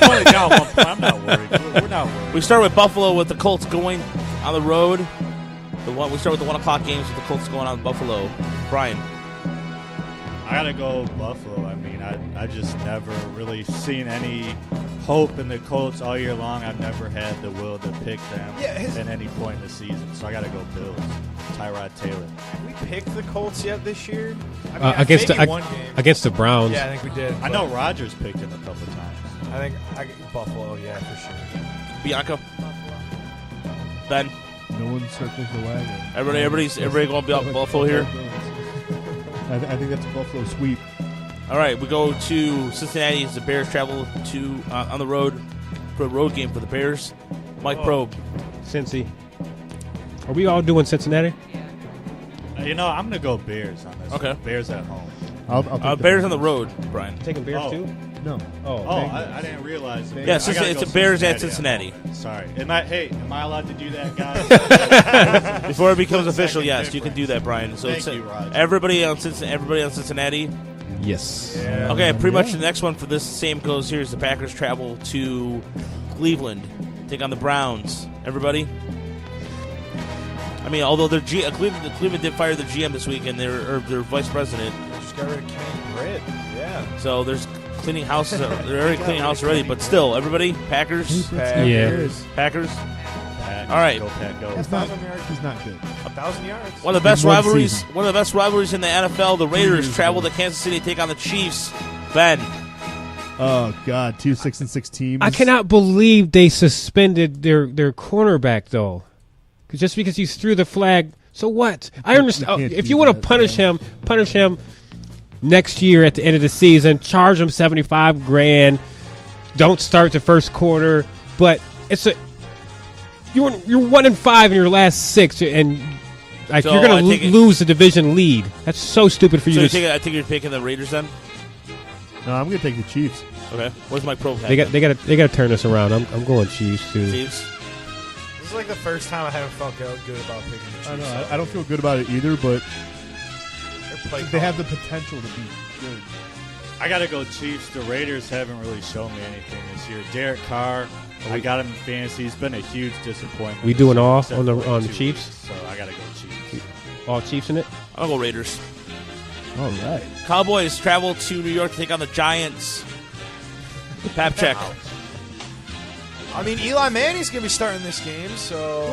Speaker 3: I'm only down 1 point. I'm not worried. We're not worried.
Speaker 7: We start with Buffalo with the Colts going on the road. We start with the 1 o'clock games with the Colts going on Buffalo. Brian.
Speaker 3: I gotta go Buffalo. I mean, I just never really seen any hope in the Colts all year long. I've never had the will to pick them at any point in the season, so I gotta go Bills. Tyrod Taylor.
Speaker 11: Have we picked the Colts yet this year? I mean,
Speaker 8: Against
Speaker 11: maybe one game.
Speaker 8: against the Browns.
Speaker 11: Yeah, I think we did.
Speaker 3: I know Rodgers picked him a couple times.
Speaker 11: I think Buffalo, yeah, for sure.
Speaker 7: Bianca. Ben.
Speaker 9: No one circles the wagon.
Speaker 7: Everybody going to be Buffalo here.
Speaker 9: I think that's a Buffalo sweep.
Speaker 7: All right, we go to Cincinnati as the Bears travel to on the road for a road game for the Bears. Mike Proe.
Speaker 8: Cincy. Are we all doing Cincinnati?
Speaker 3: You know, I'm gonna go Bears on this.
Speaker 7: Okay.
Speaker 3: One. Bears at home.
Speaker 9: I'll take
Speaker 7: Bears on the road, Brian.
Speaker 8: Taking Bears too?
Speaker 9: No.
Speaker 3: I didn't realize.
Speaker 7: Yeah, it's a Bears at Cincinnati.
Speaker 3: Sorry. Am I allowed to do that, guys?
Speaker 7: Before it becomes official, yes, you can do that, Brian. So
Speaker 3: Thank you, Roger.
Speaker 7: everybody on Cincinnati.
Speaker 8: Yes.
Speaker 3: Yeah.
Speaker 7: Okay, pretty much the next one for this same goes here is the Packers travel to Cleveland, take on the Browns. Everybody. I mean, although Cleveland did fire the GM this week and their vice president.
Speaker 11: They just got rid of Kenny Britt. Yeah.
Speaker 7: So there's cleaning houses. They're already cleaning house already, but still, everybody, Packers.
Speaker 8: Yeah.
Speaker 7: Packers.
Speaker 3: Pack,
Speaker 7: All right.
Speaker 3: Go, Pack, go.
Speaker 9: He's not good.
Speaker 11: 1,000 yards.
Speaker 7: One of the best
Speaker 9: In one
Speaker 7: rivalries.
Speaker 9: season.
Speaker 7: One of the best rivalries in the NFL. The Raiders travel to Kansas City to take on the Chiefs. Ben.
Speaker 9: Oh God, 2 6-6 teams.
Speaker 8: I cannot believe they suspended their cornerback though, just because he threw the flag. So what? I understand.
Speaker 9: can't
Speaker 8: If
Speaker 9: do
Speaker 8: you want to
Speaker 9: that,
Speaker 8: punish him next year at the end of the season. Charge him $75,000. Don't start the first quarter. But you're 1-5 in your last 6, and Like
Speaker 7: So
Speaker 8: you're
Speaker 7: I
Speaker 8: going
Speaker 7: take
Speaker 8: to
Speaker 7: it-
Speaker 8: lose the division lead. That's so stupid for
Speaker 7: So
Speaker 8: you to.
Speaker 7: I think you're picking the Raiders then.
Speaker 9: No, I'm going to take the Chiefs.
Speaker 7: Okay. Where's Mike Proe?
Speaker 8: They got to turn this around. I'm going Chiefs too.
Speaker 7: Chiefs.
Speaker 11: This is like the first time I haven't felt good about picking the Chiefs.
Speaker 9: I know. I don't feel good about it either, but
Speaker 11: Play
Speaker 9: they have the potential to be good.
Speaker 3: I got to go Chiefs. The Raiders haven't really shown me anything this year. Derek Carr, I got him in fantasy. He's been a huge disappointment.
Speaker 8: We doing all
Speaker 3: except
Speaker 8: on the
Speaker 3: for 2
Speaker 8: Chiefs?
Speaker 3: weeks, so I got to go Chiefs.
Speaker 8: All Chiefs in it.
Speaker 7: I'll go Raiders.
Speaker 9: All right.
Speaker 7: Cowboys travel to New York to take on the Giants. Pap check.
Speaker 11: I mean, Eli Manning's going to be starting this game, so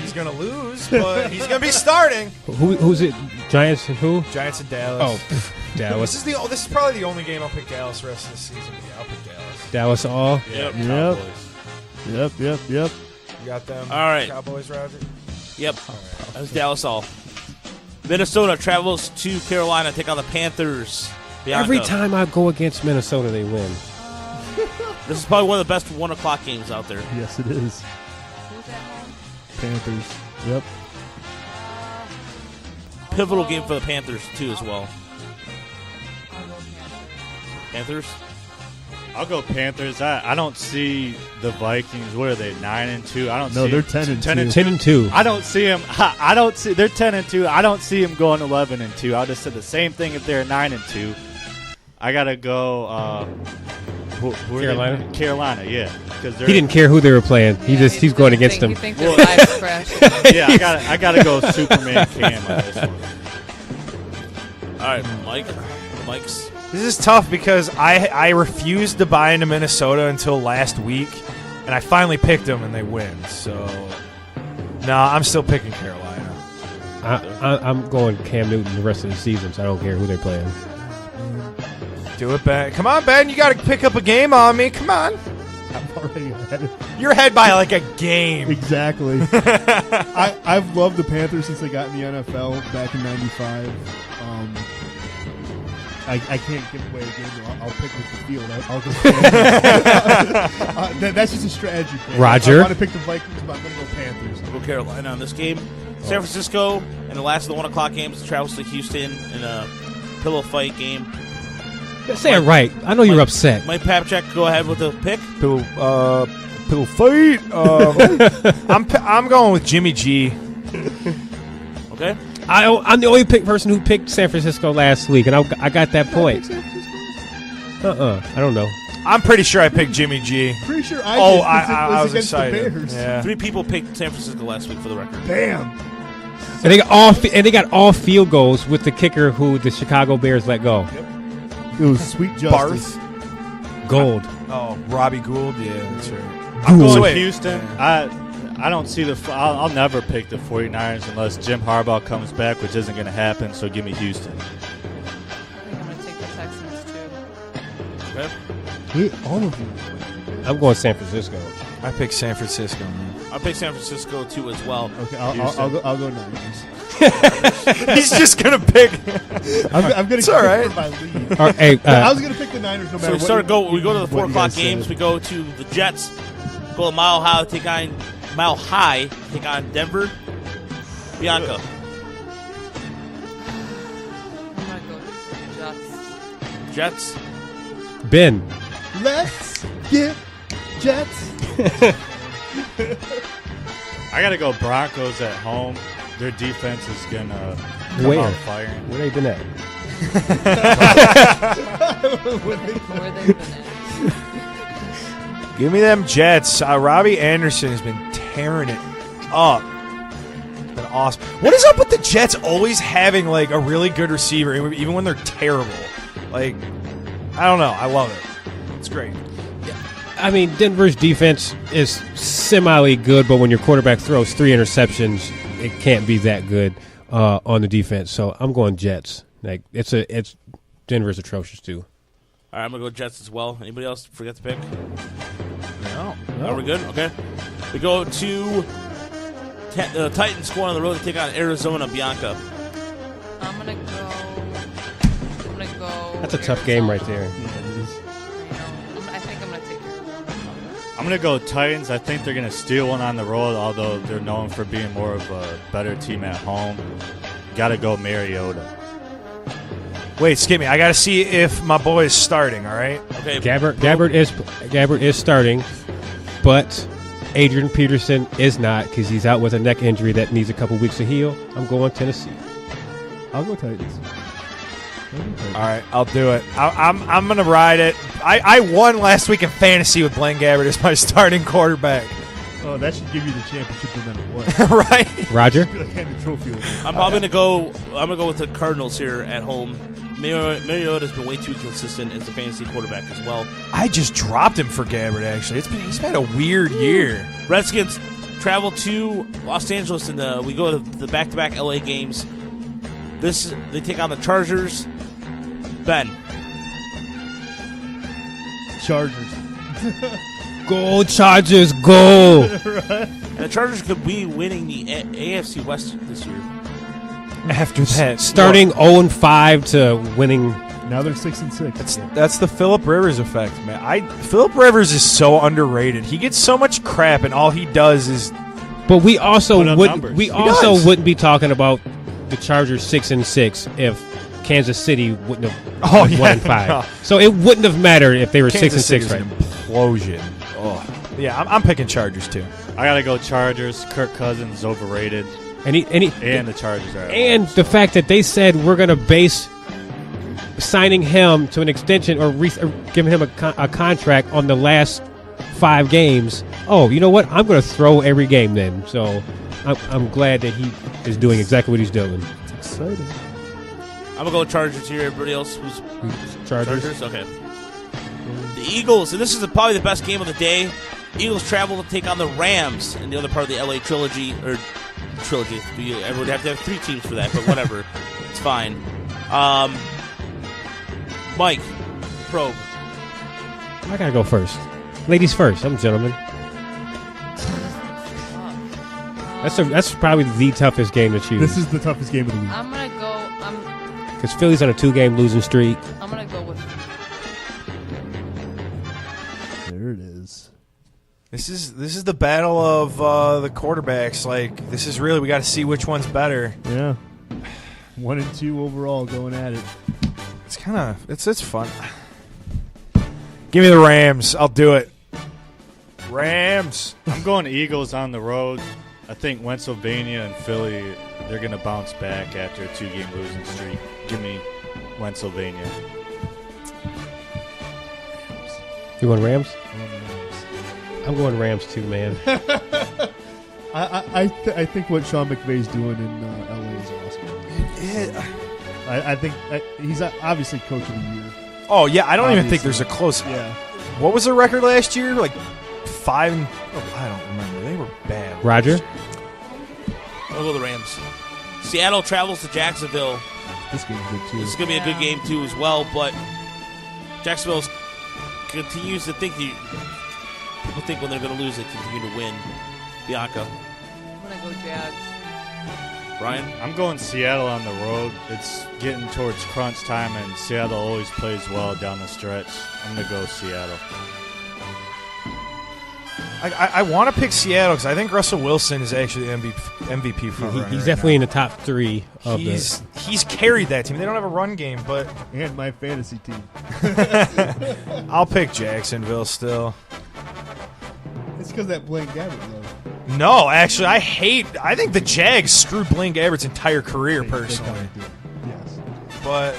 Speaker 11: he's going to lose, but he's going to be starting.
Speaker 8: Who's it? Giants and who?
Speaker 11: Giants and Dallas.
Speaker 8: Oh, Dallas.
Speaker 11: This is probably the only game I'll pick Dallas the rest of the season. Yeah, I'll pick Dallas.
Speaker 8: Dallas all.
Speaker 7: Yep.
Speaker 9: Yep.
Speaker 11: You got them.
Speaker 7: All right.
Speaker 11: Cowboys, Roger.
Speaker 7: Yep. That was Dallas all. Minnesota travels to Carolina to take on the Panthers. Bianca.
Speaker 8: Every time I go against Minnesota, they win.
Speaker 7: This is probably one of the best 1 o'clock games out there.
Speaker 9: Yes, it is. Panthers. Yep.
Speaker 7: Pivotal game for the Panthers, too, as well. Panthers?
Speaker 3: I'll go Panthers. I don't see the Vikings. What are they? 9-2. I don't.
Speaker 9: No,
Speaker 3: see
Speaker 9: they're
Speaker 3: 10
Speaker 8: 10-2.
Speaker 3: I don't see them. I don't see. They're 10-2. I don't see them going 11-2. I'll just say the same thing if they're 9-2. I gotta go. Who
Speaker 8: Carolina?
Speaker 3: Carolina, yeah. Because
Speaker 8: He didn't care who they were playing. He's going against them.
Speaker 10: You think their lives crash.
Speaker 3: Yeah, I gotta go Superman Cam on this one.
Speaker 7: All right, Mike's.
Speaker 11: This is tough because I refused to buy into Minnesota until last week, and I finally picked them, and they win. So, no, I'm still picking Carolina.
Speaker 8: I'm going Cam Newton the rest of the season, so I don't care who they're playing.
Speaker 11: Do it, Ben. Come on, Ben. You got to pick up a game on me. Come on.
Speaker 9: I'm already ahead.
Speaker 11: You're ahead by like a game.
Speaker 9: Exactly. I've loved the Panthers since they got in the NFL back in '95. I can't give away a game. I'll pick with the field. I'll just that's just a strategy thing.
Speaker 8: Roger.
Speaker 9: I want to pick the Vikings, but I'm going to go Panthers.
Speaker 7: We'll go Carolina on this game. San Francisco, in the last of the 1 o'clock games, travels to Houston in a pillow fight game.
Speaker 8: Say it right. I know you're upset.
Speaker 7: Mike Papchak, go ahead with the pick.
Speaker 11: Pillow fight. I'm going with Jimmy G.
Speaker 7: Okay.
Speaker 8: I'm the only person who picked San Francisco last week, and I got that point. I don't know.
Speaker 11: I'm pretty sure I picked Jimmy G.
Speaker 9: Pretty sure I
Speaker 11: Oh,
Speaker 9: did, 'cause it
Speaker 11: I was
Speaker 9: against
Speaker 11: excited.
Speaker 9: the Bears.
Speaker 11: Yeah.
Speaker 7: 3 people picked San Francisco last week for the record.
Speaker 9: Bam.
Speaker 8: And they got all field goals with the kicker who the Chicago Bears let go.
Speaker 9: It was sweet justice.
Speaker 8: Gold.
Speaker 11: Oh, Robbie Gould. Yeah, that's right.
Speaker 3: I'm
Speaker 8: Gould.
Speaker 3: going with Houston. I don't see I'll never pick the 49ers unless Jim Harbaugh comes back, which isn't going to happen. So give me Houston.
Speaker 10: I think I'm going to take the Texans, too.
Speaker 7: Okay.
Speaker 9: Hate all of you.
Speaker 8: I'm going San Francisco.
Speaker 11: I picked San Francisco, man.
Speaker 7: I picked San Francisco, too, as well.
Speaker 9: Okay, I'll go Niners.
Speaker 11: He's just going to pick.
Speaker 9: I'm going to
Speaker 11: all right.
Speaker 9: for my lead.
Speaker 8: All right, hey,
Speaker 9: I was going to pick the Niners no matter
Speaker 7: So we go to the 4
Speaker 9: what you
Speaker 7: o'clock
Speaker 9: guys
Speaker 7: games.
Speaker 9: said.
Speaker 7: We go to the Jets. Go to Mile High, take on Denver. Bianca.
Speaker 10: I'm going to go Jets.
Speaker 7: Jets.
Speaker 8: Ben.
Speaker 9: Let's get Jets.
Speaker 3: I got to go Broncos at home. Their defense is going to come
Speaker 8: Where?
Speaker 3: out firing.
Speaker 8: Where they been at?
Speaker 10: Where they've been at.
Speaker 11: Give me them Jets. Robbie Anderson has been tearing it up. It's been awesome. What is up with the Jets always having like a really good receiver, even when they're terrible? Like, I don't know. I love it. It's great.
Speaker 8: I mean, Denver's defense is semi good, but when your quarterback throws 3 interceptions, it can't be that good on the defense. So I'm going Jets. Like it's Denver's atrocious too.
Speaker 7: All right, I'm going to go Jets as well. Anybody else forget to pick?
Speaker 11: No.
Speaker 7: Are we good? Okay. We go to Titans going on the road to take on Arizona. Bianca.
Speaker 10: I'm going to go.
Speaker 8: That's a tough game right there.
Speaker 10: I think I'm going to take Arizona.
Speaker 3: I'm going to go Titans. I think they're going to steal one on the road, although they're known for being more of a better team at home. Got to go Mariota.
Speaker 11: Wait, skip me. I got to see if my boy is starting, all right?
Speaker 2: Okay.
Speaker 8: Gabbert is starting, but Adrian Peterson is not because he's out with a neck injury that needs a couple weeks to heal. I'm going Tennessee.
Speaker 9: I'll go Titans.
Speaker 11: All right, I'll do it. I'm going to ride it. I won last week in fantasy with Blaine Gabbert as my starting quarterback.
Speaker 9: Oh, that should give you the championship no matter what.
Speaker 11: Right?
Speaker 8: Roger?
Speaker 2: I'm probably gonna go with the Cardinals here at home. Mariota's been way too consistent as a fantasy quarterback as well.
Speaker 11: I just dropped him for Gabbert, actually. He's had a weird year.
Speaker 2: Redskins travel to Los Angeles, and we go to the back-to-back LA games. They take on the Chargers. Ben.
Speaker 9: Chargers.
Speaker 8: Go Chargers, go!
Speaker 2: Right. And the Chargers could be winning the AFC West this year.
Speaker 11: After that,
Speaker 8: starting 0-5 to winning.
Speaker 9: Now they're 6-6.
Speaker 11: That's the Phillip Rivers effect, man. Phillip Rivers is so underrated. He gets so much crap, and all he does is.
Speaker 8: But we also wouldn't be talking about the Chargers 6-6 if Kansas City wouldn't have won 1-5. No. So it wouldn't have mattered if they were 6-6 right.
Speaker 11: An implosion. Oh, yeah, I'm picking Chargers too.
Speaker 3: I gotta go Chargers. Kirk Cousins is overrated,
Speaker 8: and
Speaker 3: the Chargers are.
Speaker 8: And the fact that they said we're gonna base signing him to an extension or giving him a contract on the last 5 games. Oh, you know what? I'm gonna throw every game then. So I'm glad that he is doing exactly what he's doing.
Speaker 9: It's exciting.
Speaker 2: I'm gonna go Chargers here. Everybody else who's
Speaker 8: Chargers?
Speaker 2: Okay. The Eagles, and this is probably the best game of the day. Eagles travel to take on the Rams in the other part of the LA trilogy. I would have to have 3 teams for that, but whatever. It's fine. Mike Proe.
Speaker 8: I gotta go first. Ladies first. I'm a gentleman. That's probably the toughest game to choose.
Speaker 9: This is the toughest game of the week.
Speaker 10: I'm gonna go.
Speaker 8: Because Philly's on a 2-game losing streak.
Speaker 10: I'm gonna go with.
Speaker 9: There it is.
Speaker 11: This is the battle of the quarterbacks. Like, this is really, we got to see which one's better.
Speaker 9: Yeah. 1 and 2 overall going at it.
Speaker 11: It's kind of it's fun. Give me the Rams. I'll do it. Rams.
Speaker 3: I'm going Eagles on the road. I think Pennsylvania and Philly, they're going to bounce back after a 2-game losing streak. Give me Pennsylvania.
Speaker 8: You want Rams? I'm going Rams too, man.
Speaker 9: I think what Sean McVay's doing in LA is awesome. I think he's obviously coach of the year.
Speaker 11: Oh yeah, I don't even think there's a close.
Speaker 9: Yeah.
Speaker 11: What was the record last year? Like 5. I don't remember. They were bad.
Speaker 8: Roger.
Speaker 2: I'll go the Rams. Seattle travels to Jacksonville.
Speaker 9: This game's good too.
Speaker 2: This is going to be a good game too as well, but Jacksonville continues to think people think when they're going to lose, they continue to win. Bianca.
Speaker 10: I'm going to go Jags.
Speaker 2: Brian?
Speaker 3: I'm going Seattle on the road. It's getting towards crunch time, and Seattle always plays well down the stretch. I'm going to go Seattle.
Speaker 11: I want to pick Seattle because I think Russell Wilson is actually the MVP front
Speaker 8: He's definitely in the top 3 of
Speaker 11: He's carried that team. They don't have a run game, but
Speaker 9: and my fantasy team.
Speaker 11: I'll pick Jacksonville still.
Speaker 9: It's because that Blaine Gabbert though.
Speaker 11: No, actually, I think the Jags screwed Blaine Gabbert's entire career personally.
Speaker 9: Yes,
Speaker 11: but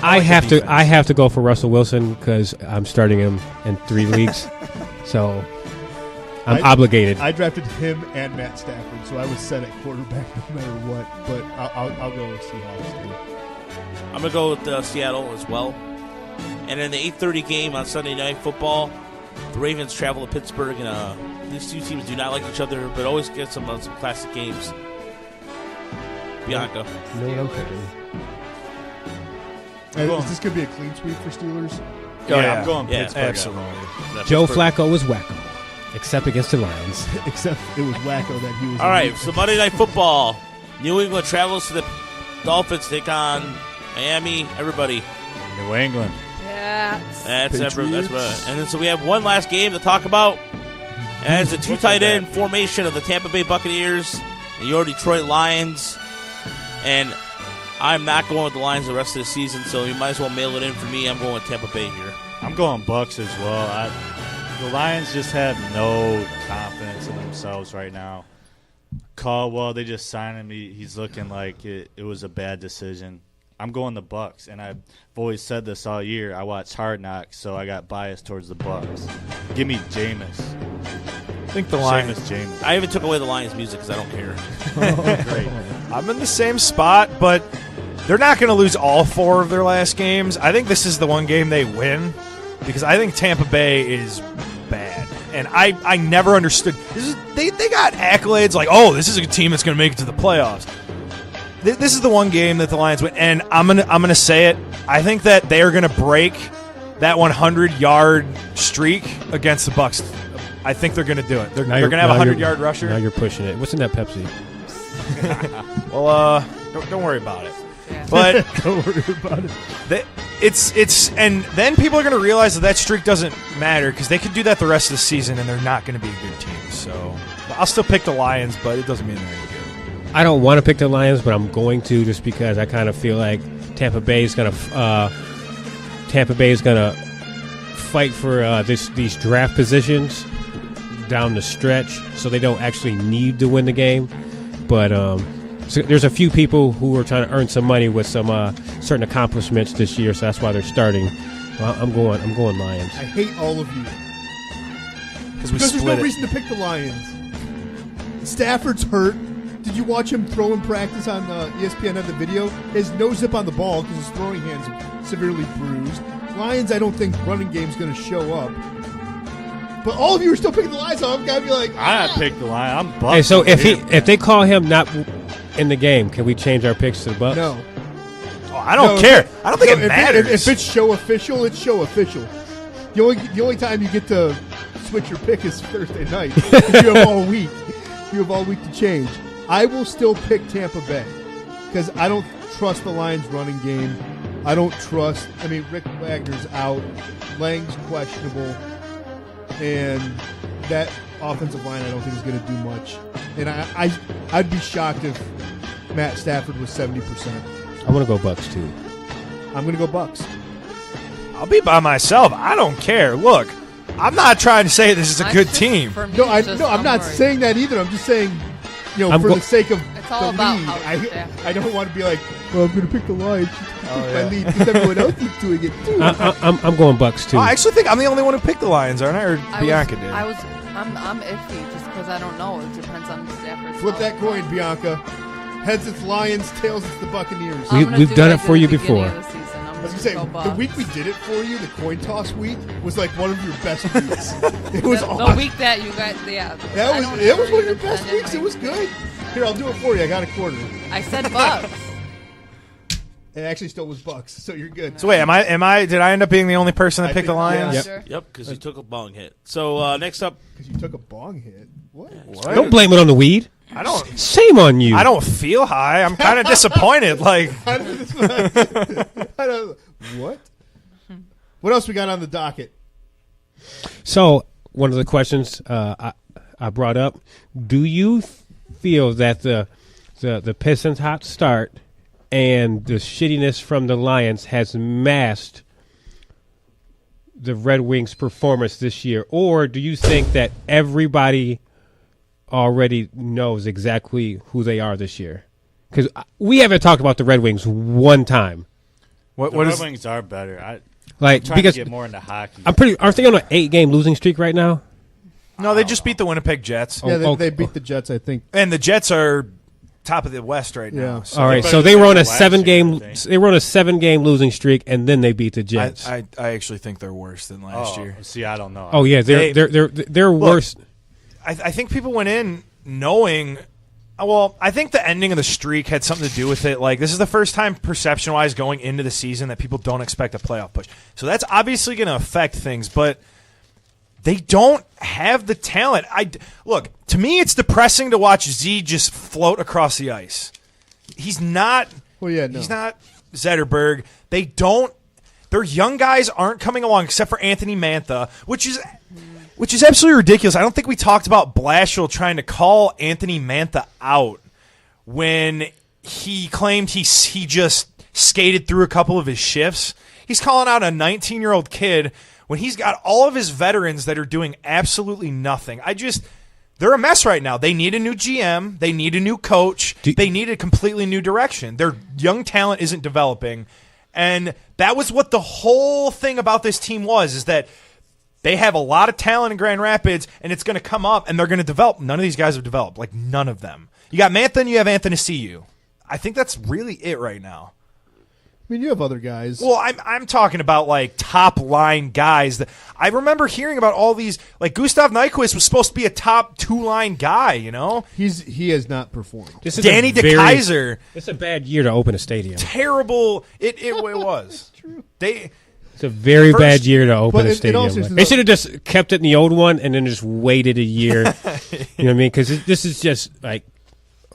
Speaker 8: I have to go for Russell Wilson because I'm starting him in 3 leagues. So I'm obligated.
Speaker 9: I drafted him and Matt Stafford, so I was set at quarterback no matter what. But I'll go with Seahawks too.
Speaker 2: I'm gonna go with Seattle as well. And in the 8:30 game on Sunday Night Football, the Ravens travel to Pittsburgh, and these 2 teams do not like each other, but always get some classic games. Bianca.
Speaker 8: You know what I'm picking?
Speaker 9: Is this gonna be a clean sweep for Steelers?
Speaker 3: Yeah, I'm going Pittsburgh.
Speaker 11: Absolutely.
Speaker 8: Joe Flacco was wacko, except against the Lions.
Speaker 9: Except it was wacko that he was.
Speaker 2: All right, so Monday Night Football. New England travels to the Dolphins, take on Miami. Everybody.
Speaker 3: New England.
Speaker 10: Yeah,
Speaker 2: That's right. And then so we have one last game to talk about. As the two tight end formation of the Tampa Bay Buccaneers and your Detroit Lions. And I'm not going with the Lions the rest of the season, so you might as well mail it in for me. I'm going with Tampa Bay here.
Speaker 3: I'm going Bucks as well. The Lions just have no confidence in themselves right now. Caldwell, they just signed him. He's looking like it was a bad decision. I'm going the Bucks, and I've always said this all year. I watch Hard Knocks, so I got biased towards the Bucks. Give me Jameis.
Speaker 11: I think the Lions.
Speaker 3: Jameis.
Speaker 2: I even took away the Lions music because I don't care.
Speaker 3: Great.
Speaker 11: I'm in the same spot, but they're not going to lose all 4 of their last games. I think this is the one game they win because I think Tampa Bay is bad. And I never understood. They got accolades like, oh, this is a team that's going to make it to the playoffs. This is the one game that the Lions win, and I'm gonna say it. I think that they are gonna break that 100-yard streak against the Bucks. I think they're gonna do it. They're gonna have a 100-yard rusher.
Speaker 8: Now you're pushing it. What's in that Pepsi?
Speaker 11: Well, don't worry about it. But
Speaker 9: Don't worry about it.
Speaker 11: It's and then people are gonna realize that streak doesn't matter because they could do that the rest of the season, and they're not gonna be a good team. So I'll still pick the Lions, but it doesn't mean they're any good.
Speaker 8: I don't want to pick the Lions, but I'm going to just because I kind of feel like Tampa Bay is gonna fight for these draft positions down the stretch, so they don't actually need to win the game. But so there's a few people who are trying to earn some money with some certain accomplishments this year, so that's why they're starting. I'm going Lions.
Speaker 9: I hate all of you
Speaker 11: because
Speaker 9: there's no reason to pick the Lions. Stafford's hurt. Did you watch him throw in practice on ESPN on the video? His no zip on the ball because his throwing hands are severely bruised. Lions, I don't think running game's going to show up. But all of you are still picking the Lions, so I've got to be like,
Speaker 3: I picked the Lions. I'm Bucks.
Speaker 8: Hey, so if they call him not in the game, can we change our picks to the Bucks?
Speaker 9: No.
Speaker 11: Oh, I don't care. I don't think it matters.
Speaker 9: If it's show official, it's show official. The only time you get to switch your pick is Thursday night. You have all week. You have all week to change. I will still pick Tampa Bay because I don't trust the Lions' running game. I don't trust. I mean, Rick Wagner's out. Lang's questionable. And that offensive line I don't think is going to do much. And I'd be shocked if Matt Stafford was 70%.
Speaker 8: I want to go Bucks, too.
Speaker 9: I'm going to go Bucks.
Speaker 11: I'll be by myself. I don't care. Look, I'm not trying to say this is a good team.
Speaker 9: No, I'm not saying that either. I'm just saying, for the sake of
Speaker 10: it's all
Speaker 9: the
Speaker 10: about
Speaker 9: lead,
Speaker 10: how
Speaker 9: I don't want to be like, well, I'm going to pick the Lions to take my lead because everyone else is doing it too.
Speaker 8: I'm going Bucks too.
Speaker 11: I actually think I'm the only one who picked the Lions, aren't I? Or Bianca did.
Speaker 10: I'm iffy just because I don't know. It depends on Stafford's.
Speaker 9: Flip that coin, Bianca. Heads it's Lions, tails it's the Buccaneers.
Speaker 8: We've done it for you before.
Speaker 9: I was going to say, the week we did it for you, the coin toss week, was like one of your best weeks. It was awesome.
Speaker 10: The week that you guys,
Speaker 9: it was one of your best weeks. It was good. Here, I'll do it for you. I got a quarter.
Speaker 10: I said Bucks.
Speaker 9: It actually still was Bucks, so you're good.
Speaker 11: So wait, did I end up being the only person that picked the Lions?
Speaker 2: Yep, because you took a bong hit. So next up,
Speaker 9: because you took a bong hit. What?
Speaker 8: Don't blame it on the weed.
Speaker 11: I don't.
Speaker 8: Shame on you.
Speaker 11: I don't feel high. I'm kind of disappointed. Like,
Speaker 9: I don't. What? What else we got on the docket?
Speaker 8: So one of the questions I brought up: do you feel that the Pistons' hot start and the shittiness from the Lions has masked the Red Wings' performance this year, or do you think that everybody already knows exactly who they are this year? Because we haven't talked about the Red Wings one time.
Speaker 3: The Red Wings are better. I'm trying
Speaker 8: because
Speaker 3: to get more into hockey.
Speaker 8: Aren't they on an 8-game losing streak right now?
Speaker 11: No, they just beat the Winnipeg Jets.
Speaker 9: Yeah, they beat the Jets, I think.
Speaker 11: And the Jets are top of the West right now.
Speaker 9: So
Speaker 8: all right, so they were on a 7-game. They were on a 7-game losing streak, and then they beat the Jets.
Speaker 11: I actually think they're worse than last year.
Speaker 3: See, I don't know.
Speaker 8: Oh yeah, they're worse.
Speaker 11: I think people went in knowing. Well, I think the ending of the streak had something to do with it. Like, this is the first time perception-wise going into the season that people don't expect a playoff push. So that's obviously going to affect things, but they don't have the talent. Look, to me, it's depressing to watch Z just float across the ice. He's not.
Speaker 9: Well, yeah, no.
Speaker 11: He's not Zetterberg. They don't. their young guys aren't coming along except for Anthony Mantha, which is absolutely ridiculous. I don't think we talked about Blashill trying to call Anthony Mantha out when he claimed he just skated through a couple of his shifts. He's calling out a 19-year-old kid when he's got all of his veterans that are doing absolutely nothing. They're a mess right now. They need a new GM. They need a new coach. They need a completely new direction. Their young talent isn't developing. And that was what the whole thing about this team was, is that they have a lot of talent in Grand Rapids, and it's going to come up, and they're going to develop. None of these guys have developed. Like, none of them. You got Mantha and you have Anthony. I think that's really it right now.
Speaker 9: I mean, you have other guys.
Speaker 11: Well, I'm talking about, like, top-line guys. I remember hearing about all these, like, Gustav Nyquist was supposed to be a top two-line guy, you know?
Speaker 9: He has not performed.
Speaker 11: Danny DeKaiser.
Speaker 8: It's a bad year to open a stadium.
Speaker 11: Terrible. It was. True.
Speaker 8: It's a very bad year to open a stadium. They should have
Speaker 9: just
Speaker 8: just kept it in the old one and then just waited a year. You know what I mean? Because this is just, like...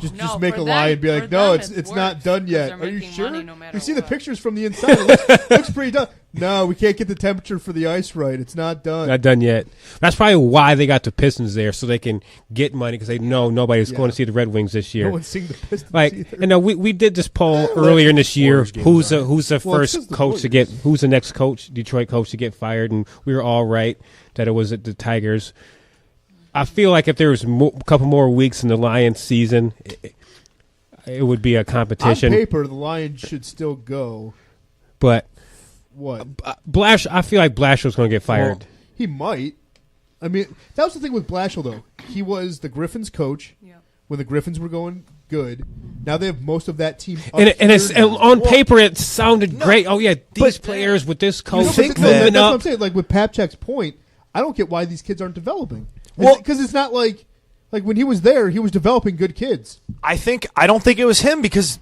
Speaker 9: Just make a lie and be like, no, it's not done yet. Are you sure? You see the pictures from the inside. It looks pretty done. No, we can't get the temperature for the ice right. It's not done.
Speaker 8: Not done yet. That's probably why they got the Pistons there, so they can get money, because they know nobody's going to see the Red Wings this year.
Speaker 9: No one's seeing the Pistons
Speaker 8: either. And we did this poll earlier in this year. Who's the first coach to get? Who's the next coach? Detroit coach to get fired? And we were all right that it was the Tigers. I feel like if there was a couple more weeks in the Lions season, it would be a competition.
Speaker 9: On paper, the Lions should still go.
Speaker 8: But
Speaker 9: what?
Speaker 8: I feel like Blashill's going to get fired.
Speaker 9: Well, he might. I mean, that was the thing with Blashill, though. He was the Griffins' coach when the Griffins were going good. Now they have most of that team.
Speaker 8: And on paper, it sounded great. Oh, yeah, these players with this coach.
Speaker 9: That's what I'm saying. Like with Papchak's point, I don't get why these kids aren't developing. Well, because it's not like when he was there, he was developing good kids.
Speaker 11: I don't think it was him, because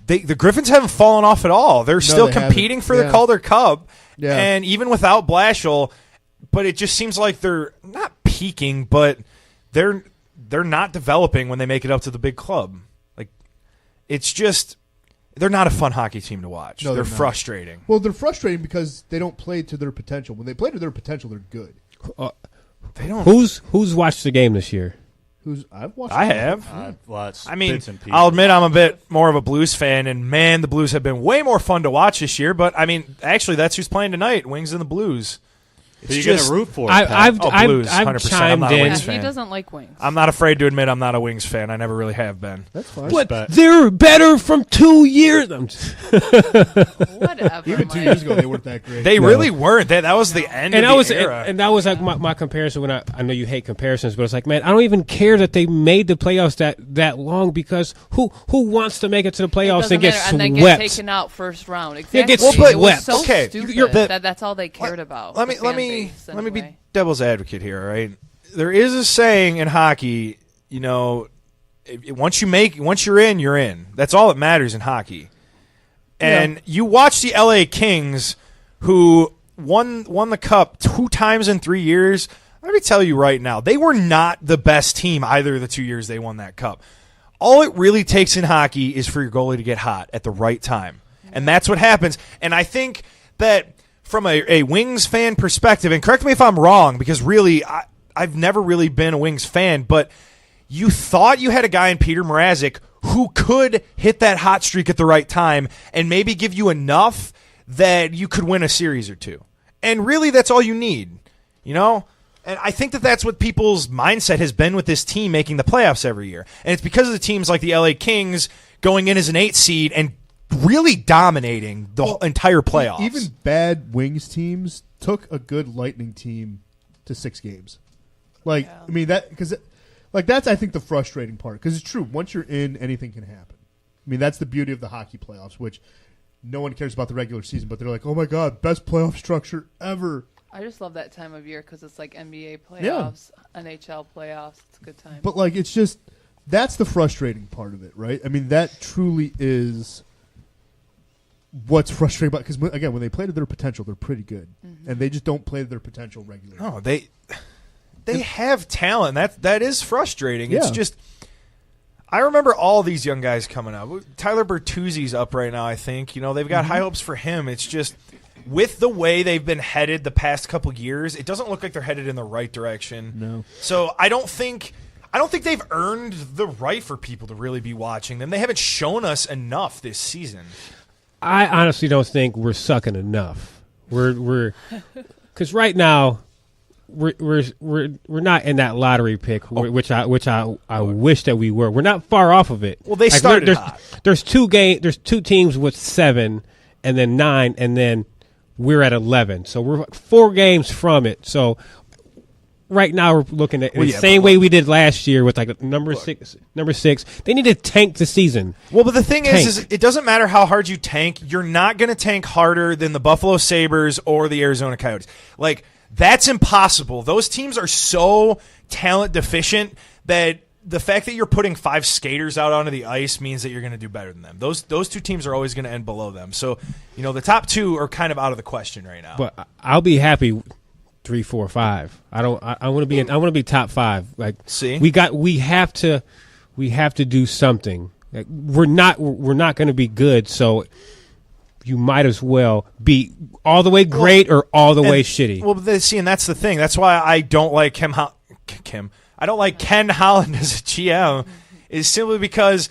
Speaker 11: the Griffins haven't fallen off at all. They're still competing for the Calder Cup, and even without Blashill, but it just seems like they're not peaking, but they're not developing when they make it up to the big club. Like, it's just they're not a fun hockey team to watch. No, they're frustrating.
Speaker 9: Well, they're frustrating because they don't play to their potential. When they play to their potential, they're good.
Speaker 11: They don't.
Speaker 8: Who's watched the game this year?
Speaker 9: I've watched.
Speaker 11: I have.
Speaker 1: I've watched.
Speaker 11: I mean, I'll admit I'm a bit more of a Blues fan, and man, the Blues have been way more fun to watch this year. But I mean, actually, that's who's playing tonight: Wings and the Blues.
Speaker 1: You're going to root for it.
Speaker 8: I've
Speaker 11: Blues, 100%.
Speaker 8: chimed
Speaker 11: I'm not a
Speaker 8: in.
Speaker 11: Wings fan.
Speaker 10: He doesn't like Wings.
Speaker 11: I'm not afraid to admit I'm not a Wings fan. I never really have been.
Speaker 9: That's fine.
Speaker 8: But they're better from 2 years.
Speaker 10: Whatever.
Speaker 9: Even 2 years ago, they weren't that great.
Speaker 11: They really weren't. That was the end of the era.
Speaker 8: And that was like my comparison. When I know you hate comparisons, but it's like, man, I don't even care that they made the playoffs that long, because who wants to make it to the playoffs and get swept?
Speaker 10: And then get taken out first round. Exactly.
Speaker 8: Yeah, get
Speaker 10: It was so
Speaker 11: okay.
Speaker 10: stupid that's all they cared about.
Speaker 11: Let me be devil's advocate here, all right? There is a saying in hockey, you know, once you're in, you're in. That's all that matters in hockey. And you watch the LA Kings, who won the cup 2 times in 3 years. Let me tell you right now, they were not the best team either of the 2 years they won that cup. All it really takes in hockey is for your goalie to get hot at the right time. And that's what happens. And I think that from a Wings fan perspective, and correct me if I'm wrong, because really I've never really been a Wings fan, but you thought you had a guy in Peter Mrazek who could hit that hot streak at the right time and maybe give you enough that you could win a series or two. And really, that's all you need, you know? And I think that's what people's mindset has been with this team making the playoffs every year. And it's because of the teams like the LA Kings going in as an 8 seed and really dominating the entire playoffs.
Speaker 9: Even bad Wings teams took a good Lightning team to 6 games. I mean, that's I think the frustrating part, because it's true. Once you're in, anything can happen. I mean, that's the beauty of the hockey playoffs, which no one cares about the regular season, but they're like, oh my God, best playoff structure ever.
Speaker 10: I just love that time of year because it's like NBA playoffs, NHL playoffs. It's a good time.
Speaker 9: But it's just, that's the frustrating part of it, right? I mean, that truly is what's frustrating about, because again, when they play to their potential, they're pretty good, and they just don't play to their potential regularly.
Speaker 11: No, they have talent. That is frustrating.
Speaker 9: Yeah.
Speaker 11: It's just, I remember all these young guys coming up. Tyler Bertuzzi's up right now, I think. You know, they've got high hopes for him. It's just, with the way they've been headed the past couple years, it doesn't look like they're headed in the right direction.
Speaker 9: No.
Speaker 11: So I don't think they've earned the right for people to really be watching them. They haven't shown us enough this season.
Speaker 8: I honestly don't think we're sucking enough. We're because right now we're not in that lottery pick, which I wish that we were. We're not far off of it.
Speaker 11: Well, they started hot.
Speaker 8: There's two teams with 7, and then 9, and then we're at 11. So we're 4 games from it. So right now we're looking at the same way we did last year with like number 6. They need to tank the season.
Speaker 11: Well, but the thing is it doesn't matter how hard you tank. You're not going to tank harder than the Buffalo Sabres or the Arizona Coyotes. Like, that's impossible. Those teams are so talent deficient that the fact that you're putting 5 skaters out onto the ice means that you're going to do better than them. Those 2 teams are always going to end below them. So, the top 2 are kind of out of the question right now.
Speaker 8: But I'll be happy 3, 4, 5. I want to be top 5. Like,
Speaker 11: see,
Speaker 8: we have to do something. Like, we're not going to be good. So you might as well be all the way great or all the way shitty.
Speaker 11: Well, and that's the thing. That's why I don't like I don't like Ken Holland as a GM, is simply because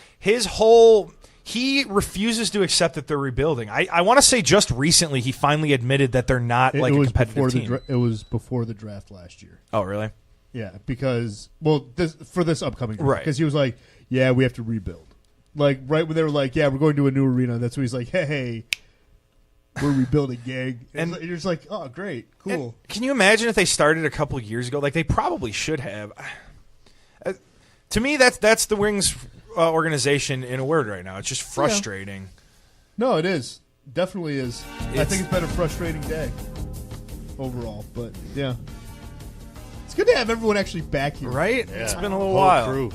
Speaker 11: he refuses to accept that they're rebuilding. I want to say just recently he finally admitted that they're not a competitive team.
Speaker 9: It was before the draft last year.
Speaker 11: Oh, really?
Speaker 9: Yeah, because for this upcoming draft,
Speaker 11: right?
Speaker 9: Because he was like, "Yeah, we have to rebuild." Like right when they were like, "Yeah, we're going to a new arena," that's when he's like, "Hey, we're rebuilding, gang." And you're just like, "Oh, great, cool."
Speaker 11: Can you imagine if they started a couple years ago? Like, they probably should have. To me, that's the Wings organization in a word right now. It's just frustrating.
Speaker 9: Yeah. No, it is. Definitely is. I think it's been a frustrating day overall, but yeah. It's good to have everyone actually back here.
Speaker 11: Right?
Speaker 9: Yeah.
Speaker 11: It's been a little while.
Speaker 9: Crew.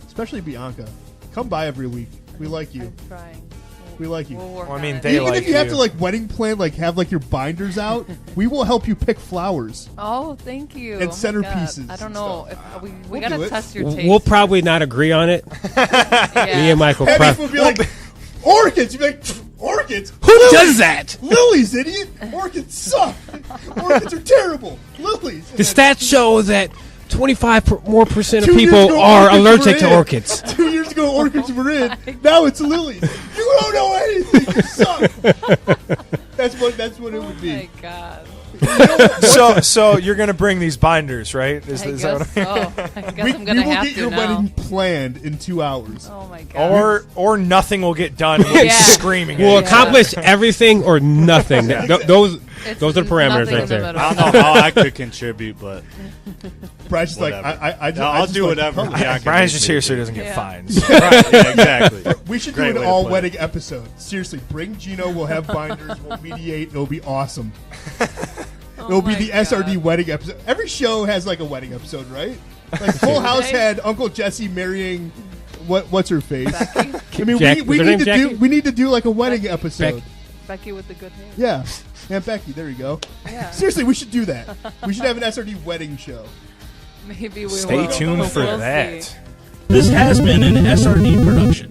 Speaker 9: Especially Bianca. Come by every week. We like you.
Speaker 10: I'm trying.
Speaker 9: We like you.
Speaker 11: Well, I mean,
Speaker 9: even if you have to wedding plan, have your binders out, we will help you pick flowers.
Speaker 10: Oh, thank you.
Speaker 9: And centerpieces.
Speaker 10: I don't know. If we
Speaker 9: We'll
Speaker 10: gotta
Speaker 9: do it.
Speaker 10: test your taste.
Speaker 8: We'll probably not agree on it. Me and Michael.
Speaker 9: Will be like, orchids. You'd be like, orchids?
Speaker 8: Who does that?
Speaker 9: Lilies, idiot. Orchids suck. Orchids are terrible. Lilies.
Speaker 8: The stats show that 25% more of
Speaker 9: 2 years
Speaker 8: people
Speaker 9: ago,
Speaker 8: are
Speaker 9: orchids
Speaker 8: allergic
Speaker 9: were
Speaker 8: to
Speaker 9: in.
Speaker 8: orchids.
Speaker 9: 2 years ago, orchids were in. Now it's lilies. You don't know anything. You suck. That's what it would be.
Speaker 10: Oh my god.
Speaker 11: So you're gonna bring these binders, right? Is that what
Speaker 10: I guess I'm gonna
Speaker 9: we will
Speaker 10: have
Speaker 9: get
Speaker 10: to
Speaker 9: your
Speaker 10: now.
Speaker 9: wedding planned in 2 hours.
Speaker 10: Oh my god.
Speaker 11: Or nothing will get done. We'll be screaming.
Speaker 8: We'll accomplish everything or nothing. Those are the parameters right there.
Speaker 3: I don't know how I could contribute, but
Speaker 9: Brian's just like,
Speaker 3: I'll do whatever.
Speaker 11: Brian's just here so he doesn't get fines.
Speaker 3: Right, yeah, exactly.
Speaker 9: We should
Speaker 3: Great
Speaker 9: do
Speaker 3: way
Speaker 9: an
Speaker 3: to
Speaker 9: all
Speaker 3: put
Speaker 9: wedding episode. Seriously, bring Gino. We'll have binders. We'll mediate. It'll be awesome. It'll be the SRD wedding episode. Every show has a wedding episode, right? Like Full House had Uncle Jesse marrying what's her face.
Speaker 10: Becky?
Speaker 9: I mean, we need to do a wedding episode.
Speaker 10: Becky with the good hair.
Speaker 9: Yeah, Aunt Becky. There you go.
Speaker 10: Yeah.
Speaker 9: Seriously, we should do that. We should have an SRD wedding show.
Speaker 10: Maybe we will.
Speaker 11: Stay tuned for
Speaker 10: We'll
Speaker 11: that.
Speaker 10: see.
Speaker 7: This has been an SRD production.